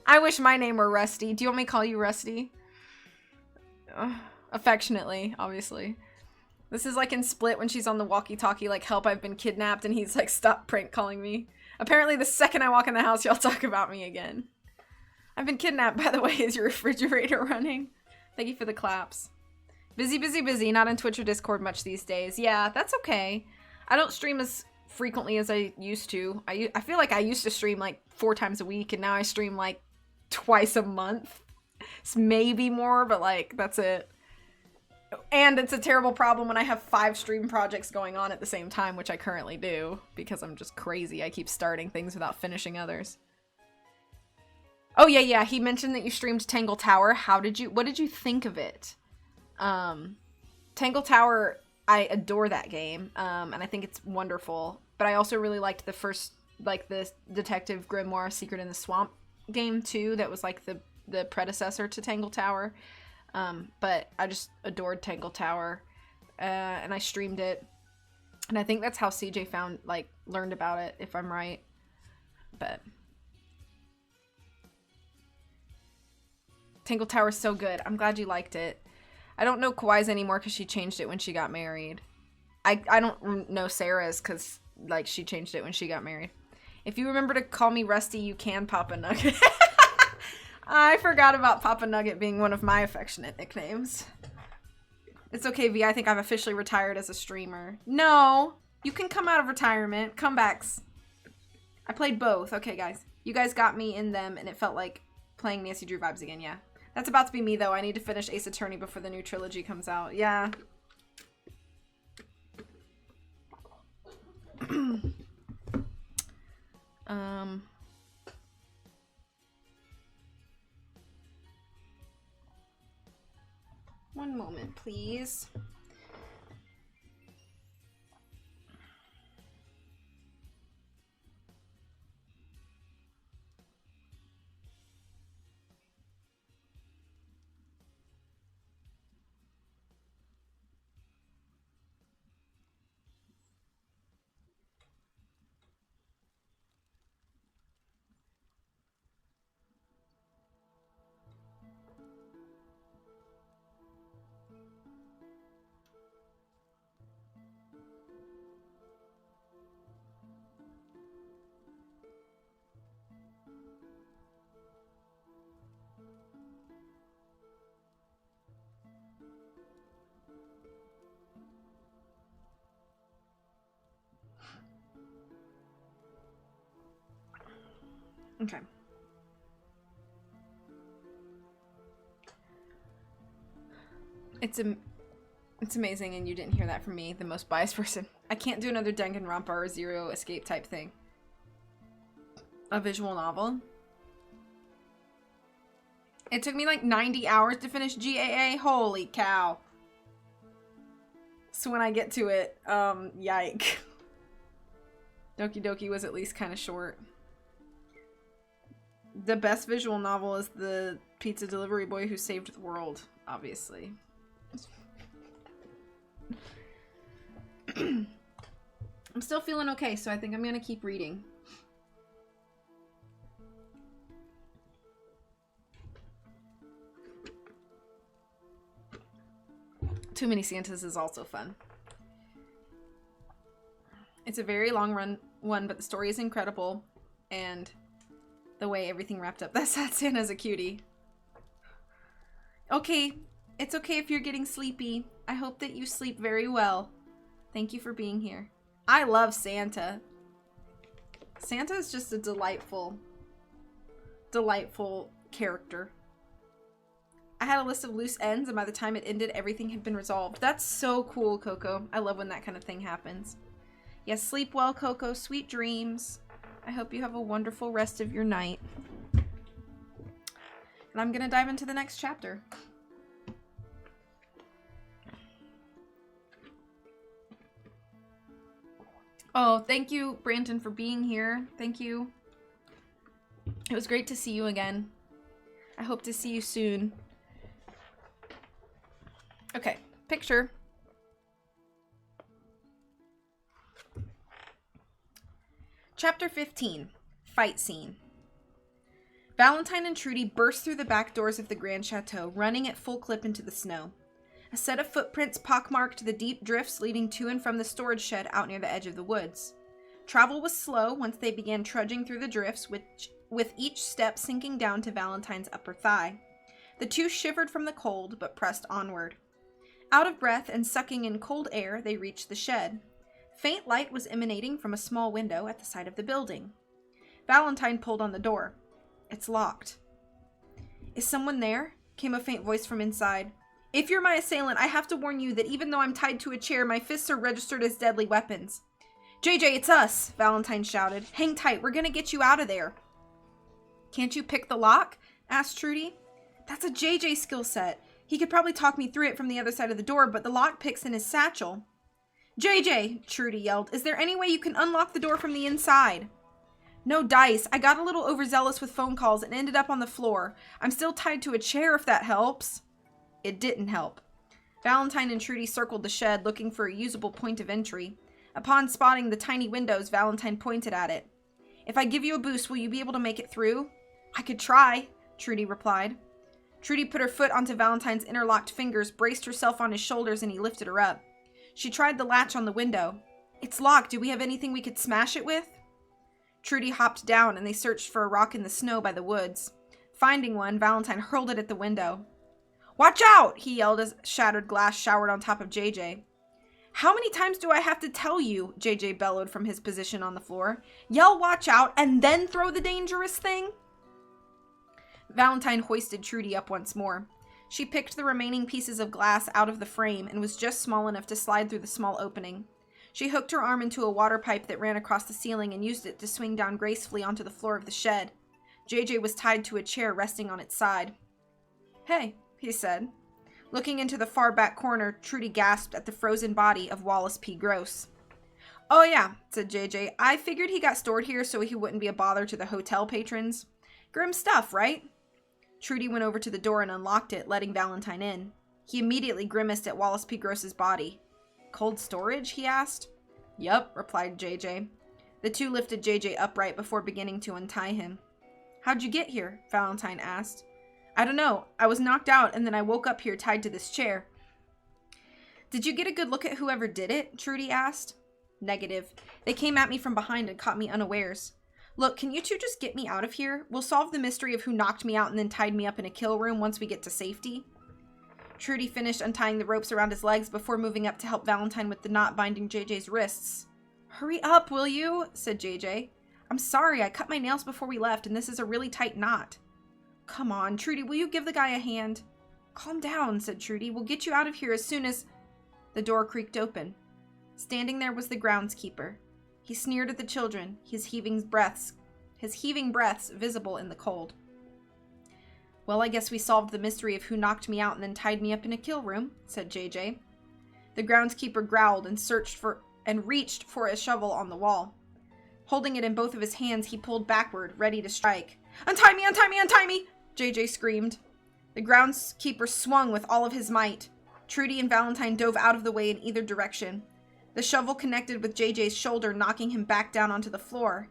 I wish my name were Rusty. Do you want me to call you Rusty? Affectionately, obviously. This is like in Split when she's on the walkie-talkie, like, help, I've been kidnapped, and he's like, stop prank calling me. Apparently the second I walk in the house, y'all talk about me again. I've been kidnapped, by the way. Is your refrigerator running? Thank you for the claps. Busy, busy, busy. Not on Twitch or Discord much these days. Yeah, that's okay. I don't stream as frequently as I used to. I feel like I used to stream like 4 times a week, and now I stream like twice a month. It's maybe more, but like, that's it. And it's a terrible problem when I have 5 stream projects going on at the same time, which I currently do, because I'm just crazy. I keep starting things without finishing others. Oh, yeah, he mentioned that you streamed Tangle Tower. What did you think of it? Tangle Tower, I adore that game, and I think it's wonderful. But I also really liked the first, like, the Detective Grimoire Secret in the Swamp game, too, that was, like, the predecessor to Tangle Tower. But I just adored Tangle Tower, and I streamed it, and I think that's how CJ learned about it, if I'm right, but Tangle Tower's so good. I'm glad you liked it. I don't know Kawai's anymore because she changed it when she got married. I don't know Sarah's because, like, she changed it when she got married. If you remember to call me Rusty, you can Papa Nugget. I forgot about Papa Nugget being one of my affectionate nicknames. It's okay, V. I think I've officially retired as a streamer. No! You can come out of retirement. Comebacks. I played both. Okay, guys. You guys got me in them, and it felt like playing Nancy Drew vibes again, yeah. That's about to be me, though. I need to finish Ace Attorney before the new trilogy comes out. Yeah. One moment, please. Okay. It's amazing, and you didn't hear that from me, the most biased person. I can't do another Danganronpa or Zero Escape type thing. A visual novel. It took me like 90 hours to finish GAA. Holy cow. So when I get to it, yike. Doki Doki was at least kind of short. The best visual novel is the pizza delivery boy who saved the world, obviously. I'm still feeling okay, so I think I'm gonna keep reading. Too Many Santas is also fun. It's a very long run one, but the story is incredible, and the way everything wrapped up. That sad Santa's a cutie. Okay, it's okay if you're getting sleepy. I hope that you sleep very well. Thank you for being here. I love Santa. Santa is just a delightful, delightful character. I had a list of loose ends, and by the time it ended, everything had been resolved. That's so cool, Coco. I love when that kind of thing happens. Yes, sleep well, Coco. Sweet dreams. I hope you have a wonderful rest of your night. And I'm gonna dive into the next chapter. Oh, thank you, Branton, for being here. Thank you. It was great to see you again. I hope to see you soon. Okay, picture. Chapter 15, Fight Scene. Valentine and Trudy burst through the back doors of the Grand Chateau, running at full clip into the snow. A set of footprints pockmarked the deep drifts leading to and from the storage shed out near the edge of the woods. Travel was slow once they began trudging through the drifts, with each step sinking down to Valentine's upper thigh. The two shivered from the cold, but pressed onward. Out of breath and sucking in cold air, they reached the shed. Faint light was emanating from a small window at the side of the building. Valentine pulled on the door. It's locked. Is someone there? Came a faint voice from inside. If you're my assailant, I have to warn you that even though I'm tied to a chair, my fists are registered as deadly weapons. JJ, it's us, Valentine shouted. Hang tight, we're gonna get you out of there. Can't you pick the lock? Asked Trudy. That's a JJ skill set. He could probably talk me through it from the other side of the door, but the lockpick's in his satchel. JJ, Trudy yelled, is there any way you can unlock the door from the inside? No dice. I got a little overzealous with phone calls and ended up on the floor. I'm still tied to a chair if that helps. It didn't help. Valentine and Trudy circled the shed looking for a usable point of entry. Upon spotting the tiny windows, Valentine pointed at it. If I give you a boost, will you be able to make it through? I could try, Trudy replied. Trudy put her foot onto Valentine's interlocked fingers, braced herself on his shoulders, and he lifted her up. She tried the latch on the window. It's locked. Do we have anything we could smash it with? Trudy hopped down, and they searched for a rock in the snow by the woods. Finding one, Valentine hurled it at the window. Watch out! He yelled as shattered glass showered on top of JJ. How many times do I have to tell you? JJ bellowed from his position on the floor. Yell watch out, and then throw the dangerous thing? Valentine hoisted Trudy up once more. She picked the remaining pieces of glass out of the frame and was just small enough to slide through the small opening. She hooked her arm into a water pipe that ran across the ceiling and used it to swing down gracefully onto the floor of the shed. JJ was tied to a chair resting on its side. Hey, he said. Looking into the far back corner, Trudy gasped at the frozen body of Wallace P. Gross. Oh yeah, said JJ. I figured he got stored here so he wouldn't be a bother to the hotel patrons. Grim stuff, right? Trudy went over to the door and unlocked it, letting Valentine in. He immediately grimaced at Wallace P. Gross's body. Cold storage? He asked. Yup, replied JJ. The two lifted JJ upright before beginning to untie him. How'd you get here? Valentine asked. I don't know. I was knocked out and then I woke up here tied to this chair. Did you get a good look at whoever did it? Trudy asked. Negative. They came at me from behind and caught me unawares. Look, can you two just get me out of here? We'll solve the mystery of who knocked me out and then tied me up in a kill room once we get to safety. Trudy finished untying the ropes around his legs before moving up to help Valentine with the knot binding JJ's wrists. Hurry up, will you? Said JJ. I'm sorry, I cut my nails before we left and this is a really tight knot. Come on, Trudy, will you give the guy a hand? Calm down, said Trudy. We'll get you out of here as soon as... The door creaked open. Standing there was the groundskeeper. He sneered at the children, his heaving breaths visible in the cold. "Well, I guess we solved the mystery of who knocked me out and then tied me up in a kill room," said JJ. The groundskeeper growled and reached for a shovel on the wall. Holding it in both of his hands, he pulled backward, ready to strike. "Untie me! Untie me! Untie me!" JJ screamed. The groundskeeper swung with all of his might. Trudy and Valentine dove out of the way in either direction. The shovel connected with JJ's shoulder, knocking him back down onto the floor.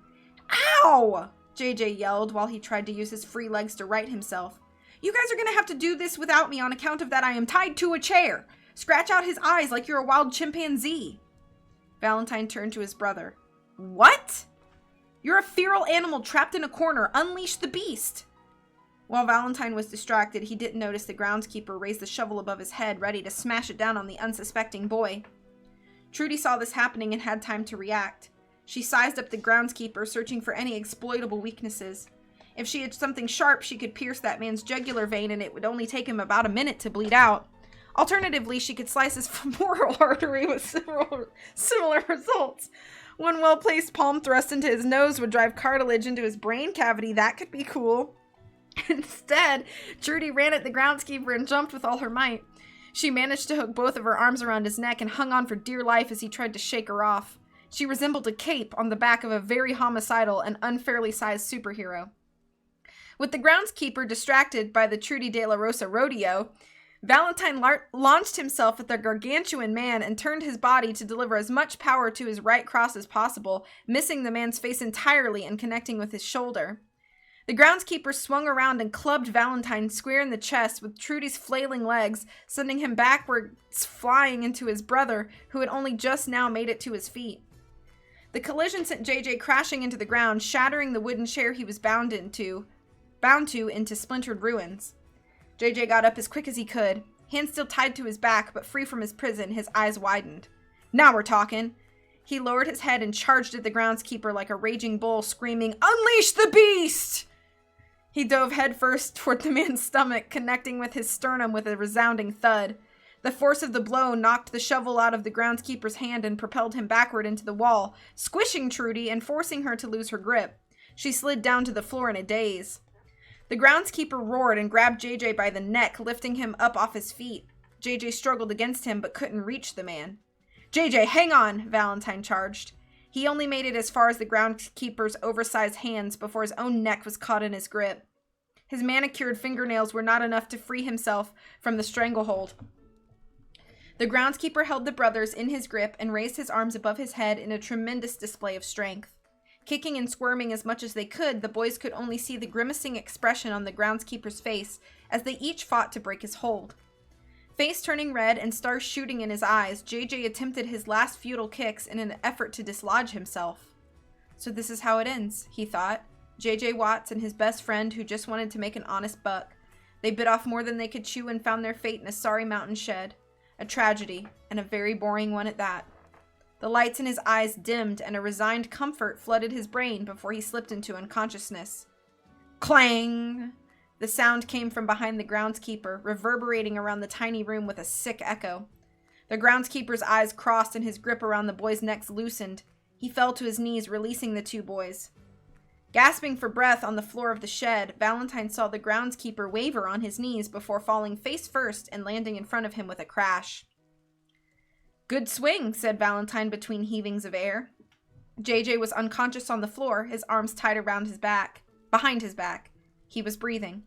"Ow!" JJ yelled while he tried to use his free legs to right himself. "You guys are gonna have to do this without me on account of that I am tied to a chair. Scratch out his eyes like you're a wild chimpanzee." Valentine turned to his brother. "What? You're a feral animal trapped in a corner. Unleash the beast." While Valentine was distracted, he didn't notice the groundskeeper raise the shovel above his head, ready to smash it down on the unsuspecting boy. Trudy saw this happening and had time to react. She sized up the groundskeeper, searching for any exploitable weaknesses. If she had something sharp, she could pierce that man's jugular vein, and it would only take him about a minute to bleed out. Alternatively, she could slice his femoral artery with similar results. One well-placed palm thrust into his nose would drive cartilage into his brain cavity. That could be cool. Instead, Trudy ran at the groundskeeper and jumped with all her might. She managed to hook both of her arms around his neck and hung on for dear life as he tried to shake her off. She resembled a cape on the back of a very homicidal and unfairly sized superhero. With the groundskeeper distracted by the Trudy de la Rosa rodeo, Valentine launched himself at the gargantuan man and turned his body to deliver as much power to his right cross as possible, missing the man's face entirely and connecting with his shoulder. The groundskeeper swung around and clubbed Valentine square in the chest with Trudy's flailing legs, sending him backwards, flying into his brother, who had only just now made it to his feet. The collision sent JJ crashing into the ground, shattering the wooden chair he was bound to into splintered ruins. JJ got up as quick as he could, hands still tied to his back, but free from his prison. His eyes widened. "Now we're talking." He lowered his head and charged at the groundskeeper like a raging bull, screaming, "Unleash the beast!" He dove headfirst toward the man's stomach, connecting with his sternum with a resounding thud. The force of the blow knocked the shovel out of the groundskeeper's hand and propelled him backward into the wall, squishing Trudy and forcing her to lose her grip. She slid down to the floor in a daze. The groundskeeper roared and grabbed JJ by the neck, lifting him up off his feet. JJ struggled against him but couldn't reach the man. "JJ, hang on!" Valentine charged. He only made it as far as the groundskeeper's oversized hands before his own neck was caught in his grip. His manicured fingernails were not enough to free himself from the stranglehold. The groundskeeper held the brothers in his grip and raised his arms above his head in a tremendous display of strength. Kicking and squirming as much as they could, the boys could only see the grimacing expression on the groundskeeper's face as they each fought to break his hold. Face turning red and stars shooting in his eyes, JJ attempted his last futile kicks in an effort to dislodge himself. So this is how it ends, he thought. JJ Watts and his best friend who just wanted to make an honest buck. They bit off more than they could chew and found their fate in a sorry mountain shed. A tragedy, and a very boring one at that. The lights in his eyes dimmed and a resigned comfort flooded his brain before he slipped into unconsciousness. Clang! The sound came from behind the groundskeeper, reverberating around the tiny room with a sick echo. The groundskeeper's eyes crossed and his grip around the boys' necks loosened. He fell to his knees, releasing the two boys. Gasping for breath on the floor of the shed, Valentine saw the groundskeeper waver on his knees before falling face first and landing in front of him with a crash. "Good swing," said Valentine between heavings of air. JJ was unconscious on the floor, his arms tied around his back, behind his back. He was breathing.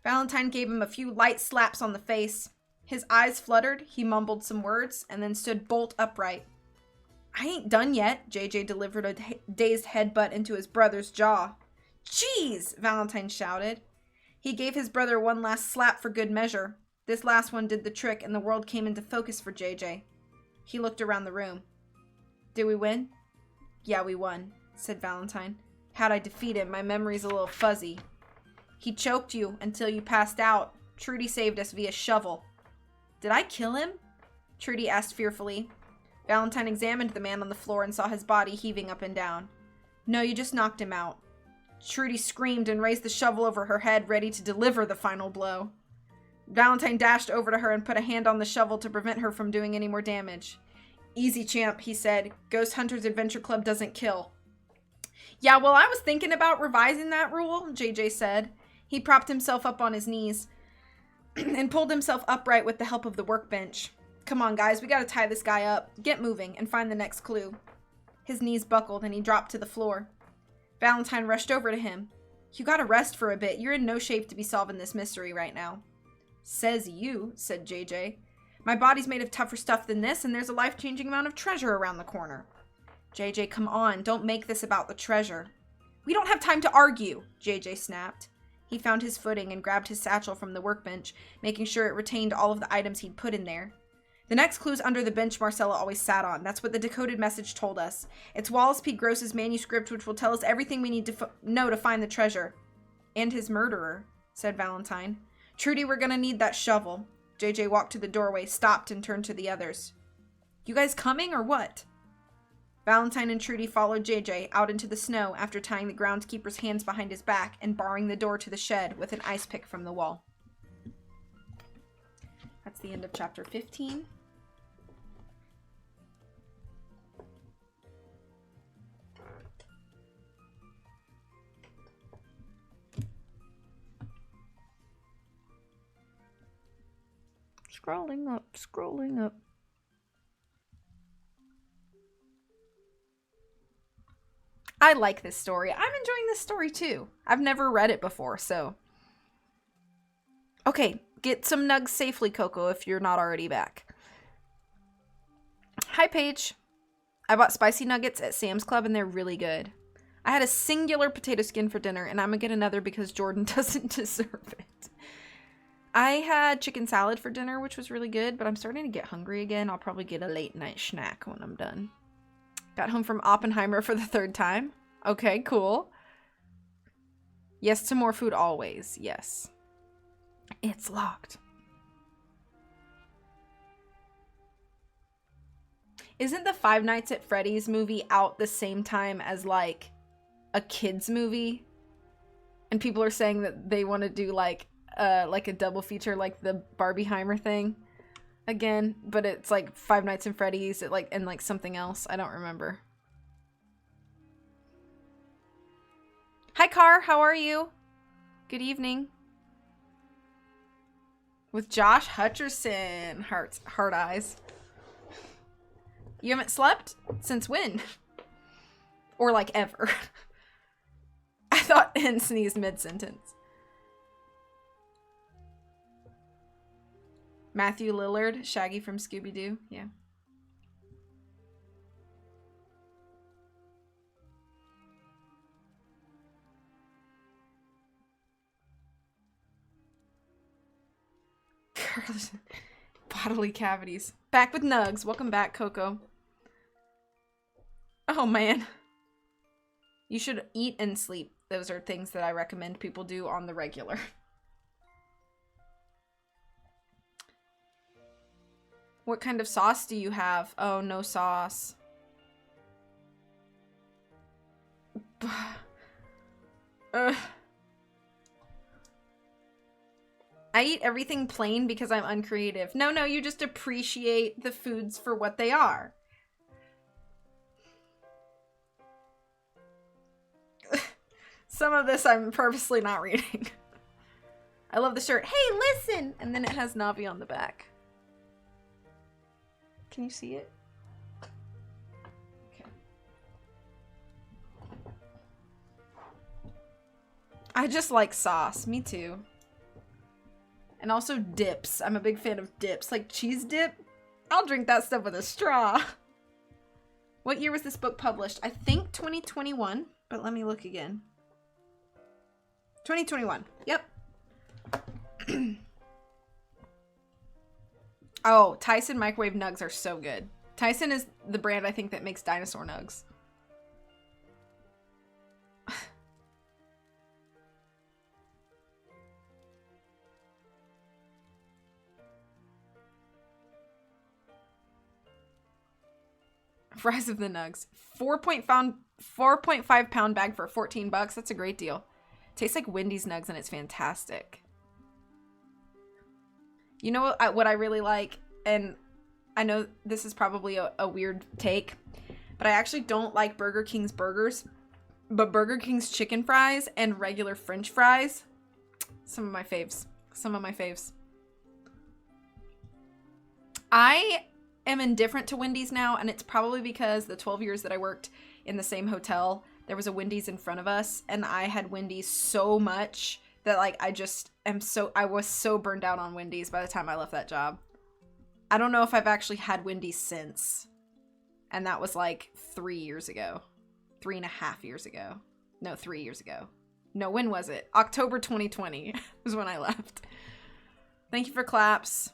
Valentine gave him a few light slaps on the face. His eyes fluttered, he mumbled some words, and then stood bolt upright. "I ain't done yet," JJ delivered a dazed headbutt into his brother's jaw. "Jeez!" Valentine shouted. He gave his brother one last slap for good measure. This last one did the trick, and the world came into focus for JJ. He looked around the room. "Did we win?" "Yeah, we won," said Valentine. "How'd I defeat him? My memory's a little fuzzy." "He choked you until you passed out. Trudy saved us via shovel." "Did I kill him?" Trudy asked fearfully. Valentine examined the man on the floor and saw his body heaving up and down. "No, you just knocked him out." Trudy screamed and raised the shovel over her head, ready to deliver the final blow. Valentine dashed over to her and put a hand on the shovel to prevent her from doing any more damage. Easy, champ, he said. Ghost Hunters Adventure Club doesn't kill. Yeah, well, I was thinking about revising that rule, JJ said. He propped himself up on his knees and pulled himself upright with the help of the workbench. Come on, guys, we gotta tie this guy up, get moving, and find the next clue. His knees buckled and he dropped to the floor. Valentine rushed over to him. You gotta rest for a bit. You're in no shape to be solving this mystery right now. Says you, said JJ. My body's made of tougher stuff than this, and there's a life-changing amount of treasure around the corner. JJ, come on, don't make this about the treasure. We don't have time to argue, JJ snapped. He found his footing and grabbed his satchel from the workbench, making sure it retained all of the items he'd put in there. The next clue's under the bench Marcella always sat on. That's what the decoded message told us. It's Wallace P. Gross's manuscript, which will tell us everything we need to know to find the treasure. And his murderer, said Valentine. Trudy, we're gonna need that shovel. JJ walked to the doorway, stopped, and turned to the others. You guys coming or what? Valentine and Trudy followed JJ out into the snow after tying the groundskeeper's hands behind his back and barring the door to the shed with an ice pick from the wall. That's the end of chapter 15. Scrolling up, scrolling up. I like this story. I'm enjoying this story too. I've never read it before, so. Okay, get some nugs safely, Coco, if you're not already back. Hi, Paige. I bought spicy nuggets at Sam's Club and they're really good. I had a singular potato skin for dinner and I'm gonna get another because Jordan doesn't deserve it. I had chicken salad for dinner, which was really good, but I'm starting to get hungry again. I'll probably get a late night snack when I'm done. Got home from Oppenheimer for the 3rd time. Okay, cool. Yes to more food always. Yes. It's locked. Isn't the Five Nights at Freddy's movie out the same time as like a kids movie? And people are saying that they want to do like a double feature like the Barbieheimer thing again, but it's like Five Nights at Freddy's and like something else. I don't remember. Hi, Car. How are you? Good evening. With Josh Hutcherson. Heart eyes. You haven't slept? Since when? Or like ever. I thought and sneezed mid-sentence. Matthew Lillard, Shaggy from Scooby-Doo. Yeah. Bodily cavities. Back with nugs. Welcome back, Coco. Oh, man. You should eat and sleep. Those are things that I recommend people do on the regular. What kind of sauce do you have? Oh, no sauce. Ugh. I eat everything plain because I'm uncreative. No, you just appreciate the foods for what they are. Some of this I'm purposely not reading. I love the shirt. Hey, listen! And then it has Navi on the back. Can you see it? Okay. I just like sauce. Me too. And also dips. I'm a big fan of dips. Like cheese dip. I'll drink that stuff with a straw. What year was this book published? I think 2021, but let me look again. 2021. Yep. Oh, Tyson microwave nugs are so good. Tyson is the brand I think that makes dinosaur nugs. Fries of the nugs. 4.5 pound bag for $14. That's a great deal. Tastes like Wendy's nugs and it's fantastic. You know what I really like? And I know this is probably a weird take, but I actually don't like Burger King's burgers. But Burger King's chicken fries and regular French fries, some of my faves. Some of my faves. I am indifferent to Wendy's now, and it's probably because the 12 years that I worked in the same hotel, there was a Wendy's in front of us, and I had Wendy's so much that like I was so burned out on Wendy's by the time I left that job. I don't know if I've actually had Wendy's since. And that was like 3 years ago. 3.5 years ago. No, 3 years ago. No, when was it? October 2020 was when I left. Thank you for claps.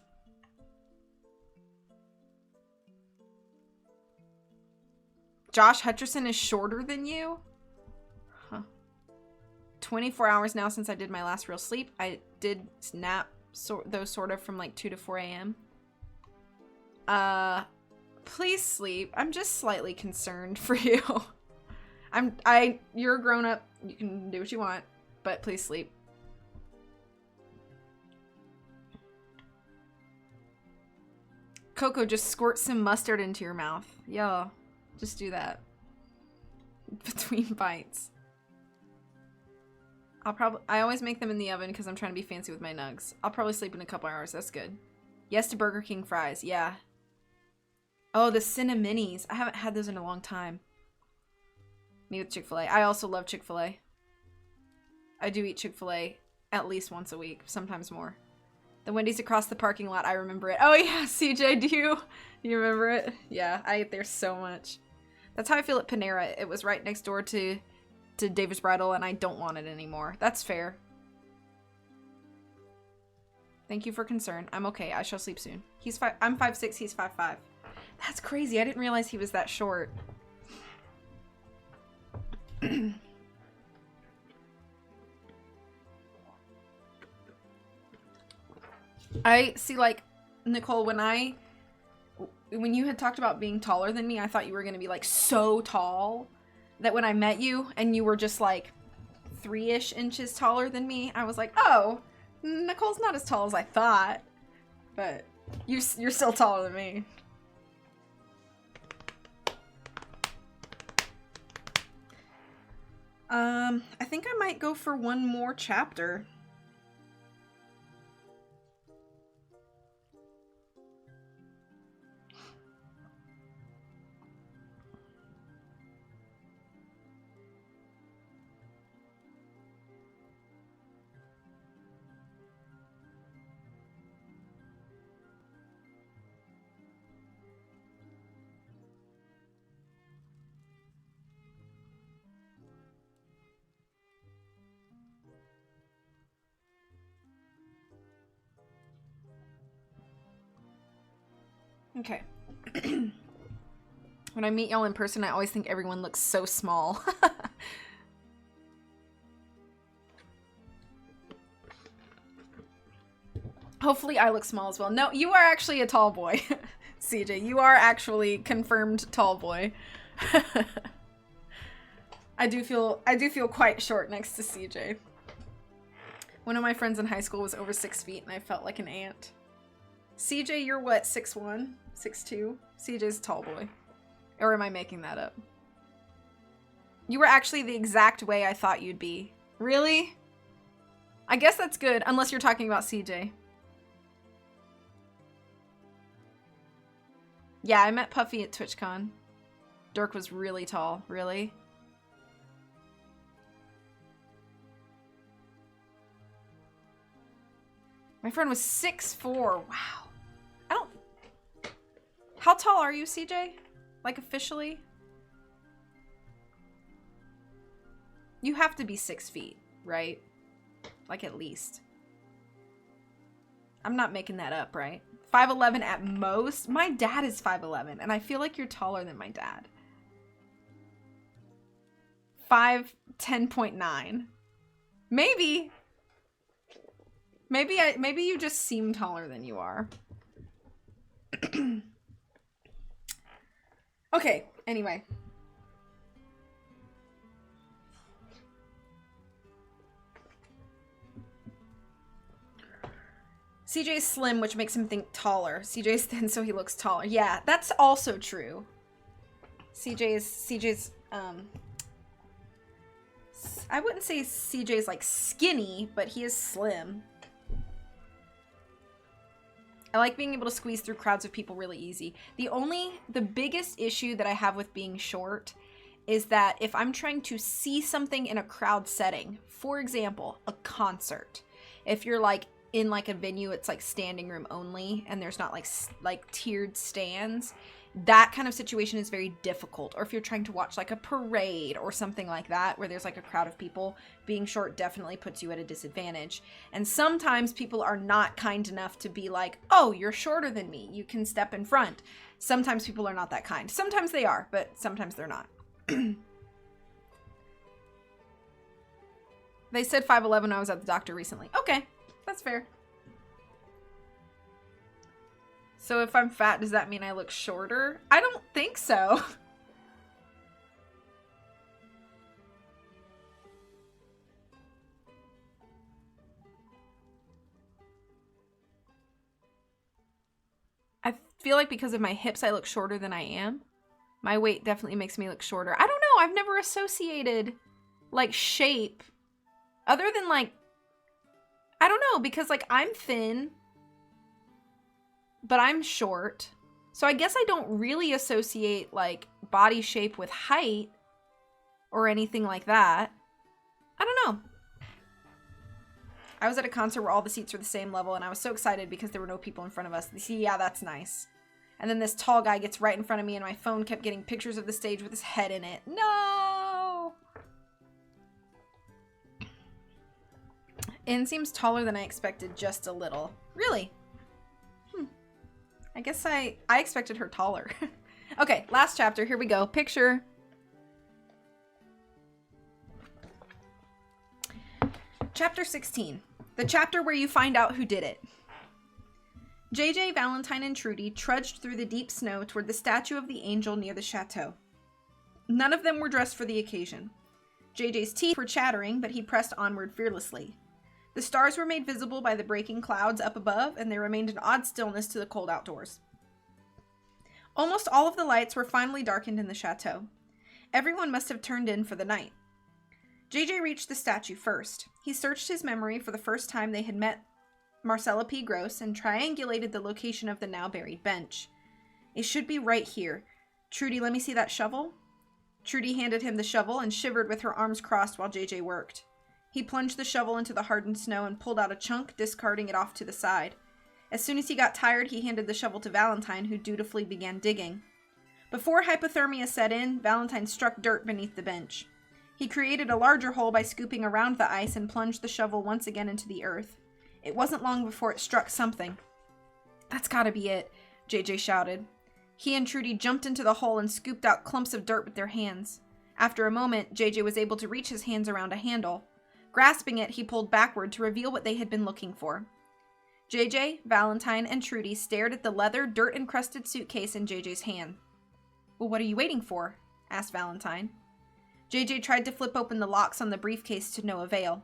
Josh Hutcherson is shorter than you? Huh. 24 hours now since I did my last real sleep. I did nap, those sort of from like 2 to 4 a.m. Please sleep. I'm just slightly concerned for you. You're a grown up. You can do what you want, but please sleep. Coco, just squirt some mustard into your mouth. Yeah, just do that. Between bites. I always make them in the oven because I'm trying to be fancy with my nugs. I'll probably sleep in a couple hours. That's good. Yes to Burger King fries. Yeah. Oh, the Cinnaminis. I haven't had those in a long time. Me with Chick-fil-A. I also love Chick-fil-A. I do eat Chick-fil-A at least once a week, sometimes more. The Wendy's across the parking lot, I remember it. Oh yeah, CJ, do you remember it? Yeah, I ate there so much. That's how I feel at Panera. It was right next door to David's Bridal, and I don't want it anymore. That's fair. Thank you for concern. I'm okay. I shall sleep soon. I'm 5'6", he's 5'5". That's crazy. I didn't realize he was that short. I see, like, Nicole, when you had talked about being taller than me, I thought you were going to be, like, so tall that when I met you and you were just, like, 3-ish inches taller than me, I was like, oh, Nicole's not as tall as I thought. But you're still taller than me. I think I might go for one more chapter. Okay. When I meet y'all in person, I always think everyone looks so small. Hopefully I look small as well. No, you are actually a tall boy. CJ, you are actually confirmed tall boy. I do feel quite short next to CJ. One of my friends in high school was over 6 feet and I felt like an ant. CJ, you're what, 6'1", 6'2"? CJ's a tall boy. Or am I making that up? You were actually the exact way I thought you'd be. Really? I guess that's good, unless you're talking about CJ. Yeah, I met Puffy at TwitchCon. Dirk was really tall. Really? My friend was 6'4". Wow. How tall are you, CJ? Like, officially? You have to be 6 feet, right? Like, at least. I'm not making that up, right? 5'11" at most? My dad is 5'11", and I feel like you're taller than my dad. 10.9. Maybe. Maybe you just seem taller than you are. Okay, anyway. CJ's slim, which makes him think taller. CJ's thin, so he looks taller. Yeah, that's also true. CJ's, I wouldn't say CJ's like skinny, but he is slim. I like being able to squeeze through crowds of people really easy. The biggest issue that I have with being short is that if I'm trying to see something in a crowd setting, for example, a concert, if you're like in like a venue, it's like standing room only and there's not like tiered stands, that kind of situation is very difficult. Or if you're trying to watch like a parade or something like that where there's like a crowd of people, being short definitely puts you at a disadvantage. And sometimes people are not kind enough to be like, oh, you're shorter than me, you can step in front. Sometimes people are not that kind. Sometimes they are, but sometimes they're not. They said 5'11" when I was at the doctor recently. Okay, that's fair. So if I'm fat, does that mean I look shorter? I don't think so. I feel like because of my hips, I look shorter than I am. My weight definitely makes me look shorter. I don't know. I've never associated like shape other than like, I don't know, because like I'm thin, but I'm short. So I guess I don't really associate like body shape with height or anything like that. I don't know. I was at a concert where all the seats were the same level and I was so excited because there were no people in front of us. See, yeah, that's nice. And then this tall guy gets right in front of me and my phone kept getting pictures of the stage with his head in it. No! Anne seems taller than I expected, just a little. Really? I guess I expected her taller. Okay, last chapter. Here we go. Picture. Chapter 16. The chapter where you find out who did it. JJ, Valentine, and Trudy trudged through the deep snow toward the statue of the angel near the chateau. None of them were dressed for the occasion. JJ's teeth were chattering, but he pressed onward fearlessly. The stars were made visible by the breaking clouds up above, and there remained an odd stillness to the cold outdoors. Almost all of the lights were finally darkened in the chateau. Everyone must have turned in for the night. JJ reached the statue first. He searched his memory for the first time they had met Marcella P. Gross and triangulated the location of the now buried bench. It should be right here. Trudy, let me see that shovel. Trudy handed him the shovel and shivered with her arms crossed while JJ worked. He plunged the shovel into the hardened snow and pulled out a chunk, discarding it off to the side. As soon as he got tired, he handed the shovel to Valentine, who dutifully began digging. Before hypothermia set in, Valentine struck dirt beneath the bench. He created a larger hole by scooping around the ice and plunged the shovel once again into the earth. It wasn't long before it struck something. That's gotta be it, JJ shouted. He and Trudy jumped into the hole and scooped out clumps of dirt with their hands. After a moment, JJ was able to reach his hands around a handle. Grasping it, he pulled backward to reveal what they had been looking for. JJ, Valentine, and Trudy stared at the leather, dirt-encrusted suitcase in JJ's hand. Well, what are you waiting for? Asked Valentine. JJ tried to flip open the locks on the briefcase to no avail.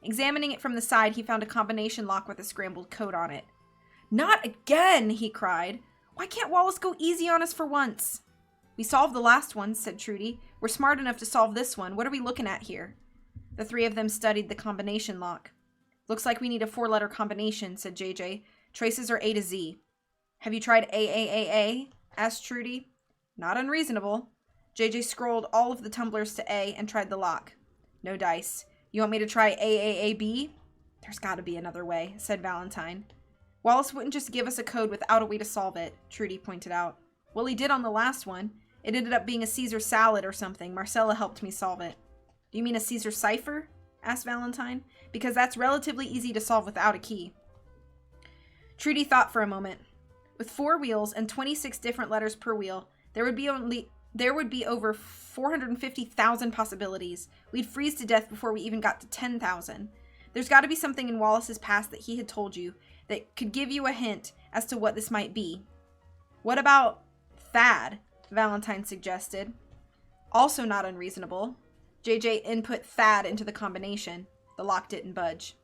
Examining it from the side, he found a combination lock with a scrambled code on it. Not again, he cried. Why can't Wallace go easy on us for once? We solved the last one, said Trudy. We're smart enough to solve this one. What are we looking at here? The three of them studied the combination lock. Looks like we need a 4-letter combination, said JJ. Traces are A to Z. Have you tried AAAA? Asked Trudy. Not unreasonable. JJ scrolled all of the tumblers to A and tried the lock. No dice. You want me to try AAAB? There's gotta be another way, said Valentine. Wallace wouldn't just give us a code without a way to solve it, Trudy pointed out. Well, he did on the last one. It ended up being a Caesar salad or something. Marcella helped me solve it. Do you mean a Caesar cipher? Asked Valentine. Because that's relatively easy to solve without a key. Trudy thought for a moment. With 4 wheels and 26 different letters per wheel, there would be over 450,000 possibilities. We'd freeze to death before we even got to 10,000. There's got to be something in Wallace's past that he had told you that could give you a hint as to what this might be. What about Thad? Valentine suggested. Also not unreasonable. JJ input Thad into the combination. The lock didn't budge.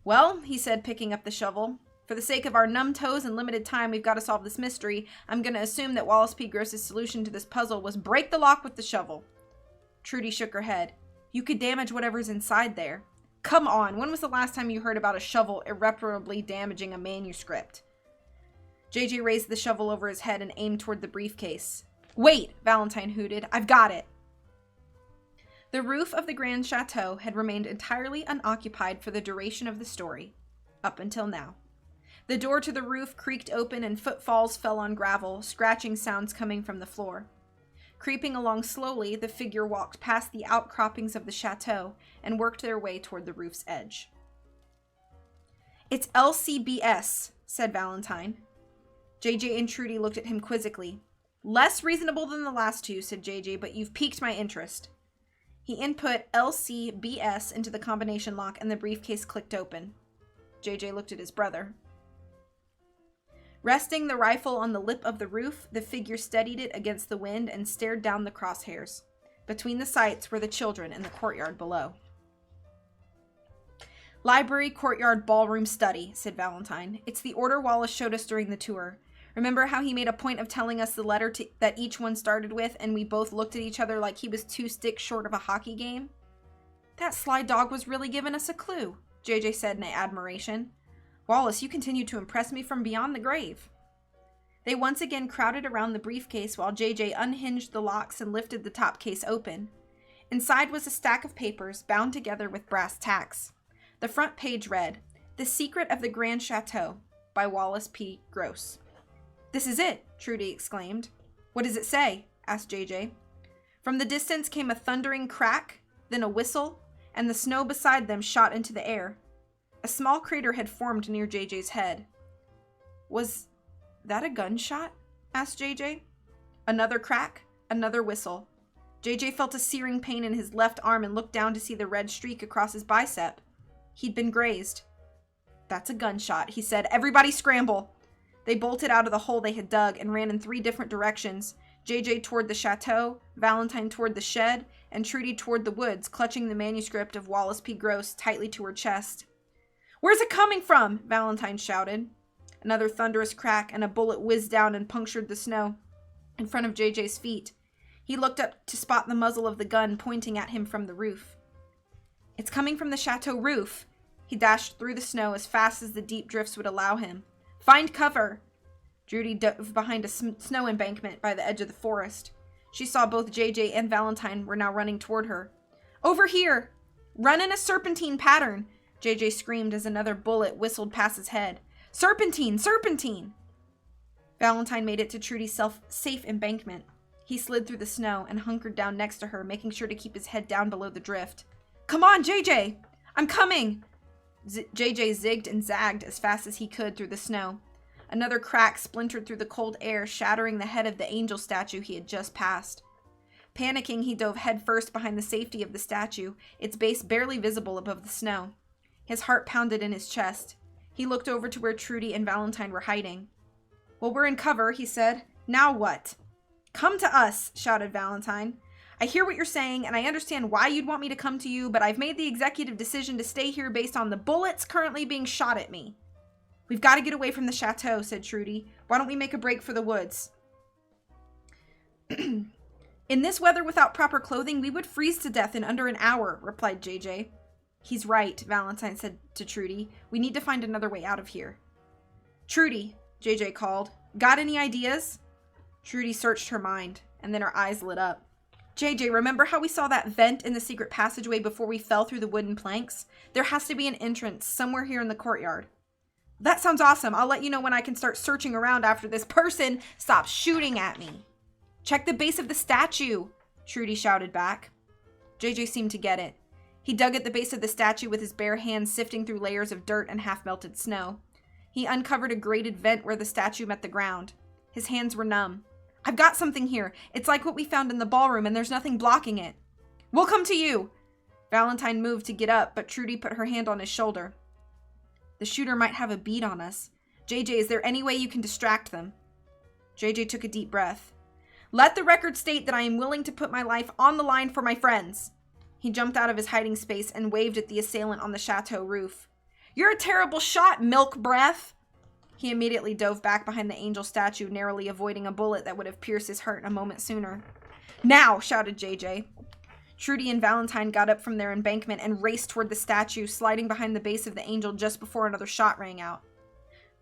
Well, he said, picking up the shovel, For the sake of our numb toes and limited time we've got to solve this mystery, I'm going to assume that Wallace P. Gross's solution to this puzzle was break the lock with the shovel. Trudy shook her head. You could damage whatever's inside there. Come on, when was the last time you heard about a shovel irreparably damaging a manuscript? JJ raised the shovel over his head and aimed toward the briefcase. Wait, Valentine hooted. I've got it. The roof of the Grand Chateau had remained entirely unoccupied for the duration of the story, up until now. The door to the roof creaked open and footfalls fell on gravel, scratching sounds coming from the floor. Creeping along slowly, the figure walked past the outcroppings of the chateau and worked their way toward the roof's edge. It's LCBS, said Valentine. JJ and Trudy looked at him quizzically. Less reasonable than the last two, said JJ, but you've piqued my interest. He input LCBS into the combination lock and the briefcase clicked open. JJ looked at his brother. Resting the rifle on the lip of the roof, the figure steadied it against the wind and stared down the crosshairs. Between the sights were the children in the courtyard below. Library, courtyard, ballroom, study, said Valentine. It's the order Wallace showed us during the tour. Remember how he made a point of telling us the letter that each one started with, and we both looked at each other like he was 2 sticks short of a hockey game? That sly dog was really giving us a clue, JJ said in admiration. Wallace, you continue to impress me from beyond the grave. They once again crowded around the briefcase while JJ unhinged the locks and lifted the top case open. Inside was a stack of papers bound together with brass tacks. The front page read, The Secret of the Grand Chateau by Wallace P. Gross. This is it, Trudy exclaimed. What does it say? Asked JJ. From the distance came a thundering crack, then a whistle, and the snow beside them shot into the air. A small crater had formed near JJ's head. Was that a gunshot? Asked JJ. Another crack, another whistle. JJ felt a searing pain in his left arm and looked down to see the red streak across his bicep. He'd been grazed. That's a gunshot, he said. Everybody scramble. They bolted out of the hole they had dug and ran in 3 different directions. JJ toward the chateau, Valentine toward the shed, and Trudy toward the woods, clutching the manuscript of Wallace P. Gross tightly to her chest. Where's it coming from? Valentine shouted. Another thunderous crack, and a bullet whizzed down and punctured the snow in front of JJ's feet. He looked up to spot the muzzle of the gun pointing at him from the roof. It's coming from the chateau roof. He dashed through the snow as fast as the deep drifts would allow him. Find cover! Trudy dove behind a snow embankment by the edge of the forest. She saw both JJ and Valentine were now running toward her. Over here! Run in a serpentine pattern! JJ screamed as another bullet whistled past his head. Serpentine! Serpentine! Valentine made it to Trudy's safe embankment. He slid through the snow and hunkered down next to her, making sure to keep his head down below the drift. Come on, JJ! I'm coming! JJ zigged and zagged as fast as he could through the snow. Another crack splintered through the cold air, shattering the head of the angel statue he had just passed. Panicking, he dove headfirst behind the safety of the statue, its base barely visible above the snow. His heart pounded in his chest. He looked over to where Trudy and Valentine were hiding. Well, we're in cover, he said. Now what? Come to us, shouted Valentine. I hear what you're saying, and I understand why you'd want me to come to you, but I've made the executive decision to stay here based on the bullets currently being shot at me. We've got to get away from the chateau, said Trudy. Why don't we make a break for the woods? In this weather without proper clothing, we would freeze to death in under an hour, replied JJ. He's right, Valentine said to Trudy. We need to find another way out of here. Trudy, JJ called. Got any ideas? Trudy searched her mind, and then her eyes lit up. JJ, remember how we saw that vent in the secret passageway before we fell through the wooden planks? There has to be an entrance somewhere here in the courtyard. That sounds awesome. I'll let you know when I can start searching around after this person stops shooting at me. Check the base of the statue, Trudy shouted back. JJ seemed to get it. He dug at the base of the statue with his bare hands, sifting through layers of dirt and half-melted snow. He uncovered a grated vent where the statue met the ground. His hands were numb. I've got something here. It's like what we found in the ballroom, and there's nothing blocking it. We'll come to you. Valentine moved to get up, but Trudy put her hand on his shoulder. The shooter might have a bead on us. JJ, is there any way you can distract them? JJ took a deep breath. Let the record state that I am willing to put my life on the line for my friends. He jumped out of his hiding space and waved at the assailant on the chateau roof. You're a terrible shot, milk breath. He immediately dove back behind the angel statue, narrowly avoiding a bullet that would have pierced his heart a moment sooner. "Now!" shouted JJ. Trudy and Valentine got up from their embankment and raced toward the statue, sliding behind the base of the angel just before another shot rang out.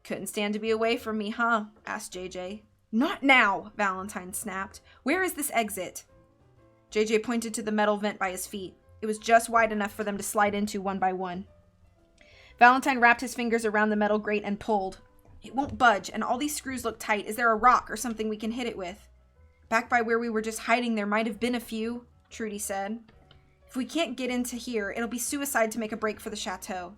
"Couldn't stand to be away from me, huh?" asked JJ. "Not now!" Valentine snapped. "Where is this exit?" JJ pointed to the metal vent by his feet. It was just wide enough for them to slide into one by one. Valentine wrapped his fingers around the metal grate and pulled. "It won't budge, and all these screws look tight. Is there a rock or something we can hit it with?" "Back by where we were just hiding there might have been a few," Trudy said. "If we can't get into here, it'll be suicide to make a break for the chateau."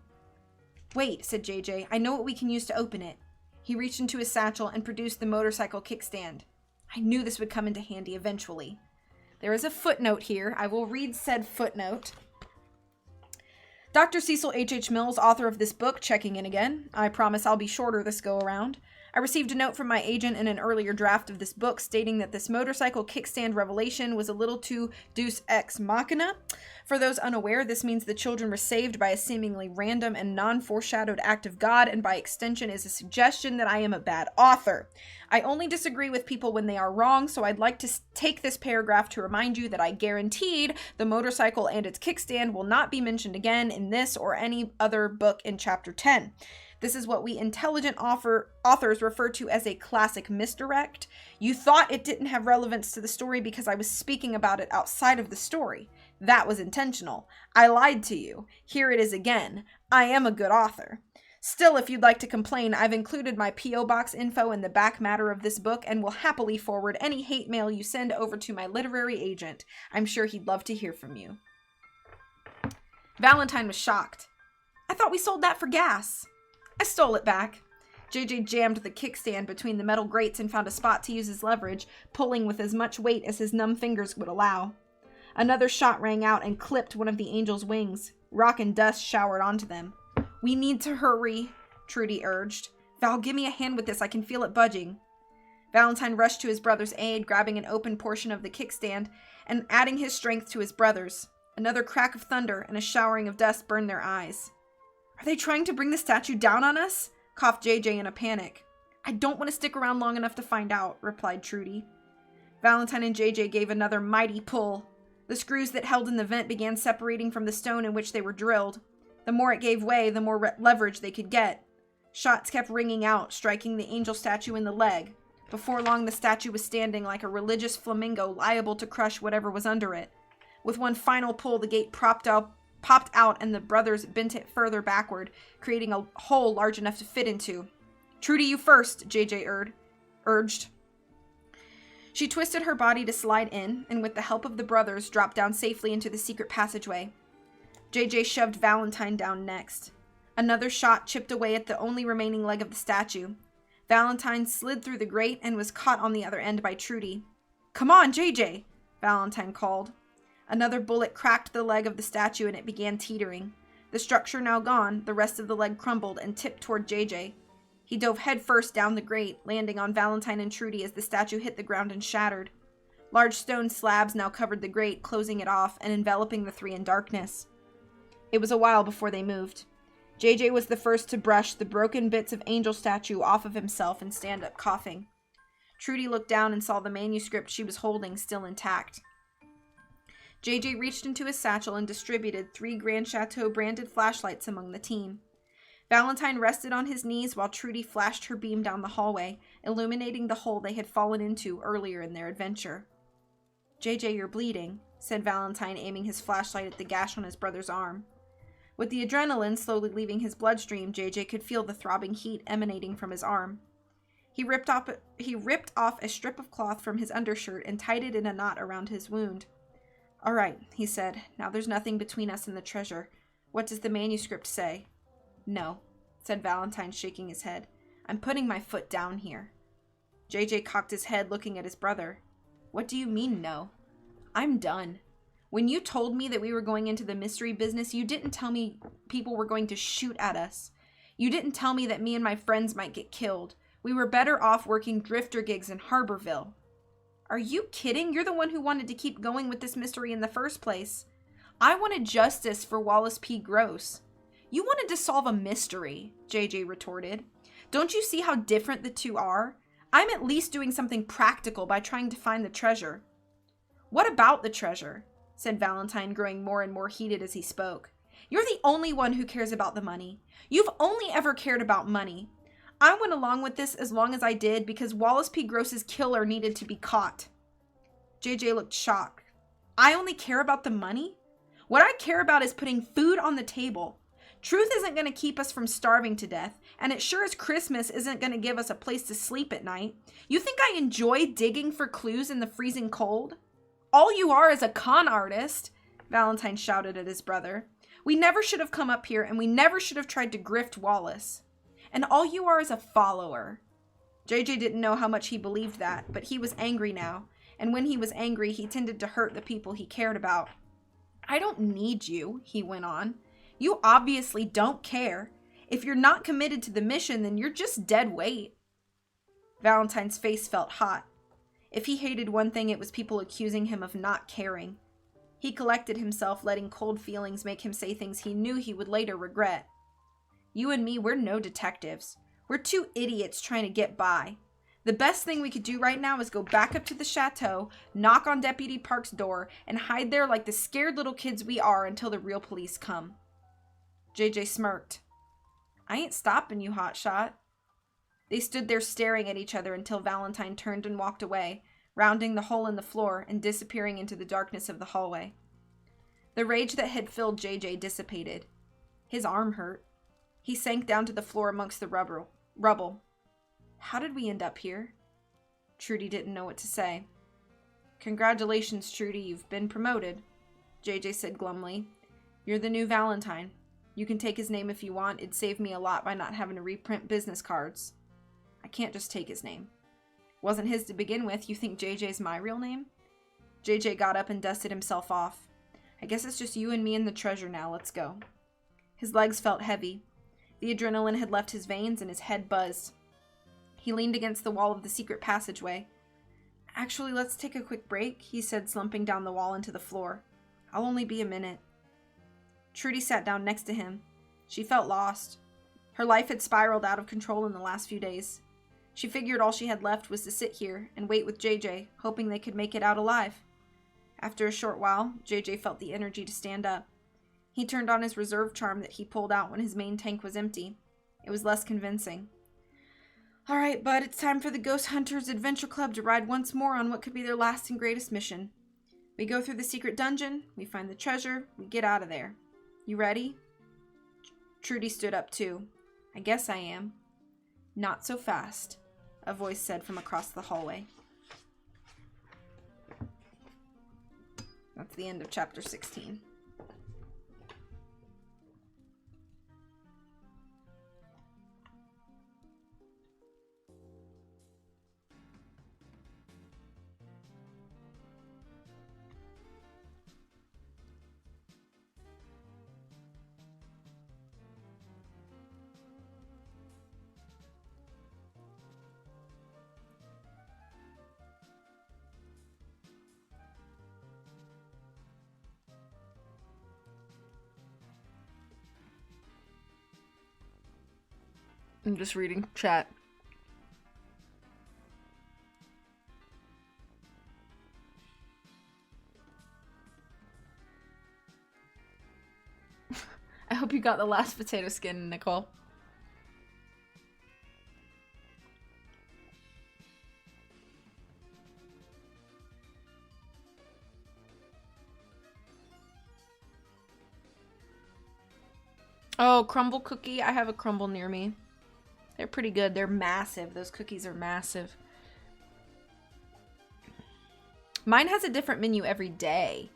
"Wait," said JJ. "I know what we can use to open it." He reached into his satchel and produced the motorcycle kickstand. I knew this would come into handy eventually. There is a footnote here. I will read said footnote. Dr. Cecil H. Mills, author of this book, checking in again. I promise I'll be shorter this go around. I received a note from my agent in an earlier draft of this book stating that this motorcycle kickstand revelation was a little too deus ex machina. For those unaware, this means the children were saved by a seemingly random and non-foreshadowed act of God, and by extension is a suggestion that I am a bad author. I only disagree with people when they are wrong, so I'd like to take this paragraph to remind you that I guaranteed the motorcycle and its kickstand will not be mentioned again in this or any other book in Chapter 10. This is what we intelligent authors refer to as a classic misdirect. You thought it didn't have relevance to the story because I was speaking about it outside of the story. That was intentional. I lied to you. Here it is again. I am a good author. Still, if you'd like to complain, I've included my P.O. Box info in the back matter of this book and will happily forward any hate mail you send over to my literary agent. I'm sure he'd love to hear from you. Valentine was shocked. "I thought we sold that for gas." "I stole it back." JJ jammed the kickstand between the metal grates and found a spot to use his leverage, pulling with as much weight as his numb fingers would allow. Another shot rang out and clipped one of the angel's wings. Rock and dust showered onto them. "We need to hurry," Trudy urged. "Val, give me a hand with this. I can feel it budging." Valentine rushed to his brother's aid, grabbing an open portion of the kickstand and adding his strength to his brother's. Another crack of thunder and a showering of dust burned their eyes. "Are they trying to bring the statue down on us?" coughed JJ in a panic. "I don't want to stick around long enough to find out," replied Trudy. Valentine and JJ gave another mighty pull. The screws that held in the vent began separating from the stone in which they were drilled. The more it gave way, the more leverage they could get. Shots kept ringing out, striking the angel statue in the leg. Before long, the statue was standing like a religious flamingo, liable to crush whatever was under it. With one final pull, the gate popped out and the brothers bent it further backward, creating a hole large enough to fit into. "Trudy, you first," JJ urged. She twisted her body to slide in, and with the help of the brothers, dropped down safely into the secret passageway. JJ shoved Valentine down next. Another shot chipped away at the only remaining leg of the statue. Valentine slid through the grate and was caught on the other end by Trudy. "Come on, JJ," Valentine called. Another bullet cracked the leg of the statue and it began teetering. The structure now gone, the rest of the leg crumbled and tipped toward JJ. He dove headfirst down the grate, landing on Valentine and Trudy as the statue hit the ground and shattered. Large stone slabs now covered the grate, closing it off and enveloping the three in darkness. It was a while before they moved. JJ was the first to brush the broken bits of angel statue off of himself and stand up coughing. Trudy looked down and saw the manuscript she was holding still intact. JJ reached into his satchel and distributed 3 Grand Chateau branded flashlights among the team. Valentine rested on his knees while Trudy flashed her beam down the hallway, illuminating the hole they had fallen into earlier in their adventure. "JJ, you're bleeding," said Valentine, aiming his flashlight at the gash on his brother's arm. With the adrenaline slowly leaving his bloodstream, JJ could feel the throbbing heat emanating from his arm. He ripped off a strip of cloth from his undershirt and tied it in a knot around his wound. "All right," he said. "Now there's nothing between us and the treasure. What does the manuscript say?" "No," said Valentine, shaking his head. "I'm putting my foot down here." JJ cocked his head, looking at his brother. "What do you mean, no?" "I'm done. When you told me that we were going into the mystery business, you didn't tell me people were going to shoot at us. You didn't tell me that me and my friends might get killed. We were better off working drifter gigs in Harborville." "Are you kidding? You're the one who wanted to keep going with this mystery in the first place." "I wanted justice for Wallace P. Gross." "You wanted to solve a mystery," JJ retorted. Don't you see how different the two are? I'm at least doing something practical by trying to find the treasure. What about the treasure? Said Valentine, growing more and more heated as he spoke. You're the only one who cares about the money. You've only ever cared about money. I went along with this as long as I did because Wallace P. Gross's killer needed to be caught. JJ looked shocked. I only care about the money? What I care about is putting food on the table. Truth isn't going to keep us from starving to death, and it sure as Christmas isn't going to give us a place to sleep at night. You think I enjoy digging for clues in the freezing cold? All you are is a con artist, Valentine shouted at his brother. We never should have come up here, and we never should have tried to grift Wallace. And all you are is a follower. JJ didn't know how much he believed that, but he was angry now, and when he was angry, he tended to hurt the people he cared about. I don't need you, he went on. You obviously don't care. If you're not committed to the mission, then you're just dead weight. Valentine's face felt hot. If he hated one thing, it was people accusing him of not caring. He collected himself, letting cold feelings make him say things he knew he would later regret. You and me, we're no detectives. We're two idiots trying to get by. The best thing we could do right now is go back up to the chateau, knock on Deputy Park's door, and hide there like the scared little kids we are until the real police come. JJ smirked. I ain't stopping you, hotshot. They stood there staring at each other until Valentine turned and walked away, rounding the hole in the floor and disappearing into the darkness of the hallway. The rage that had filled JJ dissipated. His arm hurt. He sank down to the floor amongst the rubble. How did we end up here? Trudy didn't know what to say. Congratulations, Trudy, you've been promoted, JJ said glumly. You're the new Valentine. You can take his name if you want. It'd save me a lot by not having to reprint business cards. I can't just take his name. Wasn't his to begin with. You think JJ's my real name? JJ got up and dusted himself off. I guess it's just you and me and the treasure now. Let's go. His legs felt heavy. The adrenaline had left his veins and his head buzzed. He leaned against the wall of the secret passageway. Actually, let's take a quick break, he said, slumping down the wall into the floor. I'll only be a minute. Trudy sat down next to him. She felt lost. Her life had spiraled out of control in the last few days. She figured all she had left was to sit here and wait with JJ, hoping they could make it out alive. After a short while, JJ felt the energy to stand up. He turned on his reserve charm that he pulled out when his main tank was empty. It was less convincing. All right, bud, it's time for the Ghost Hunters Adventure Club to ride once more on what could be their last and greatest mission. We go through the secret dungeon, we find the treasure, we get out of there. You ready? Trudy stood up too. I guess I am. Not so fast, a voice said from across the hallway. That's the end of chapter 16. I'm just reading chat. I hope you got the last potato skin, Nicole. Oh, crumble cookie. I have a crumble near me. They're pretty good. They're massive. Those cookies are massive. Mine has a different menu every day.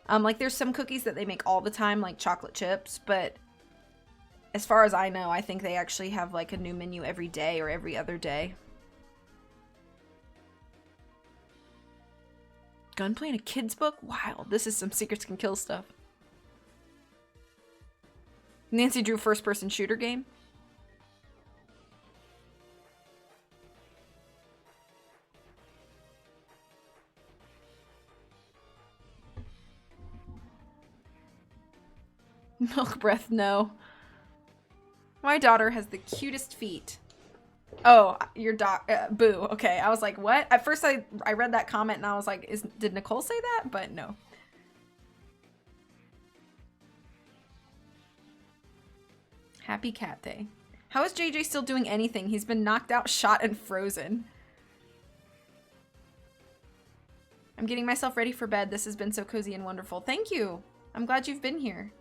Like there's some cookies that they make all the time, like chocolate chips, but as far as I know, I think they actually have like a new menu every day or every other day. Gunplay in a kid's book? Wow, this is some Secrets Can Kill stuff. Nancy Drew first-person shooter game? Milk breath, no. My daughter has the cutest feet. Oh, your dog, boo. Okay, I was like, what? At first I read that comment and I was like, did Nicole say that? But no. Happy Cat Day. How is JJ still doing anything? He's been knocked out, shot, and frozen. I'm getting myself ready for bed. This has been so cozy and wonderful. Thank you. I'm glad you've been here.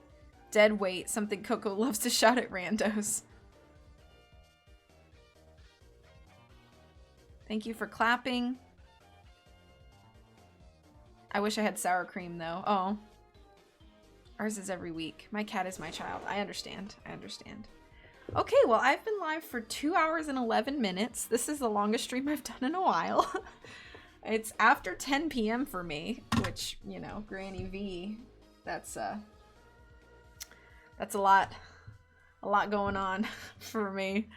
Dead weight, something Coco loves to shout at randos. Thank you for clapping. I wish I had sour cream though. Oh. Ours is every week. My cat is my child. I understand. I understand. Okay, well, I've been live for 2 hours and 11 minutes. This is the longest stream I've done in a while. It's after 10 p.m. for me, which, you know, Granny V, that's a lot going on for me.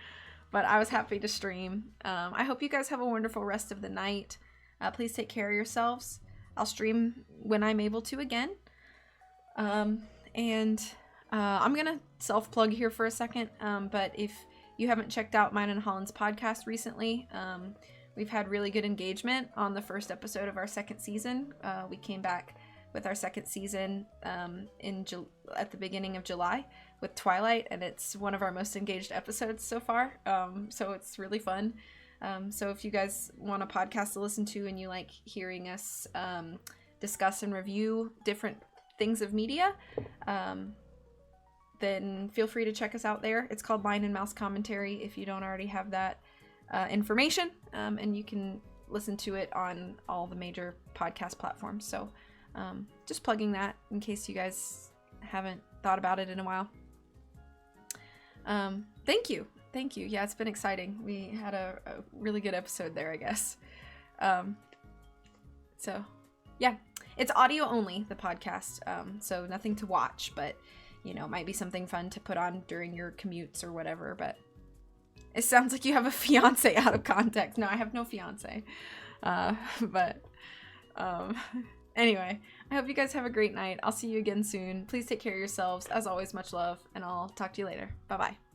But I was happy to stream. I hope you guys have a wonderful rest of the night. Please take care of yourselves. I'll stream when I'm able to again. I'm gonna self-plug here for a second, but if you haven't checked out mine and Holland's podcast recently, we've had really good engagement on the first episode of our second season. We came back with our second season at the beginning of July with Twilight, and it's one of our most engaged episodes so far, so it's really fun. So if you guys want a podcast to listen to and you like hearing us discuss and review different things of media, then feel free to check us out there. It's called Lion and Mouse Commentary if you don't already have that information, and you can listen to it on all the major podcast platforms. So just plugging that in case you guys haven't thought about it in a while. Thank you. Yeah, it's been exciting. We had a really good episode there, I guess. So yeah, it's audio only, the podcast, so nothing to watch, but you know, it might be something fun to put on during your commutes or whatever. But it sounds like you have a fiance out of context. No, I have no fiance. Anyway, I hope you guys have a great night. I'll see you again soon. Please take care of yourselves. As always, much love, and I'll talk to you later. Bye-bye.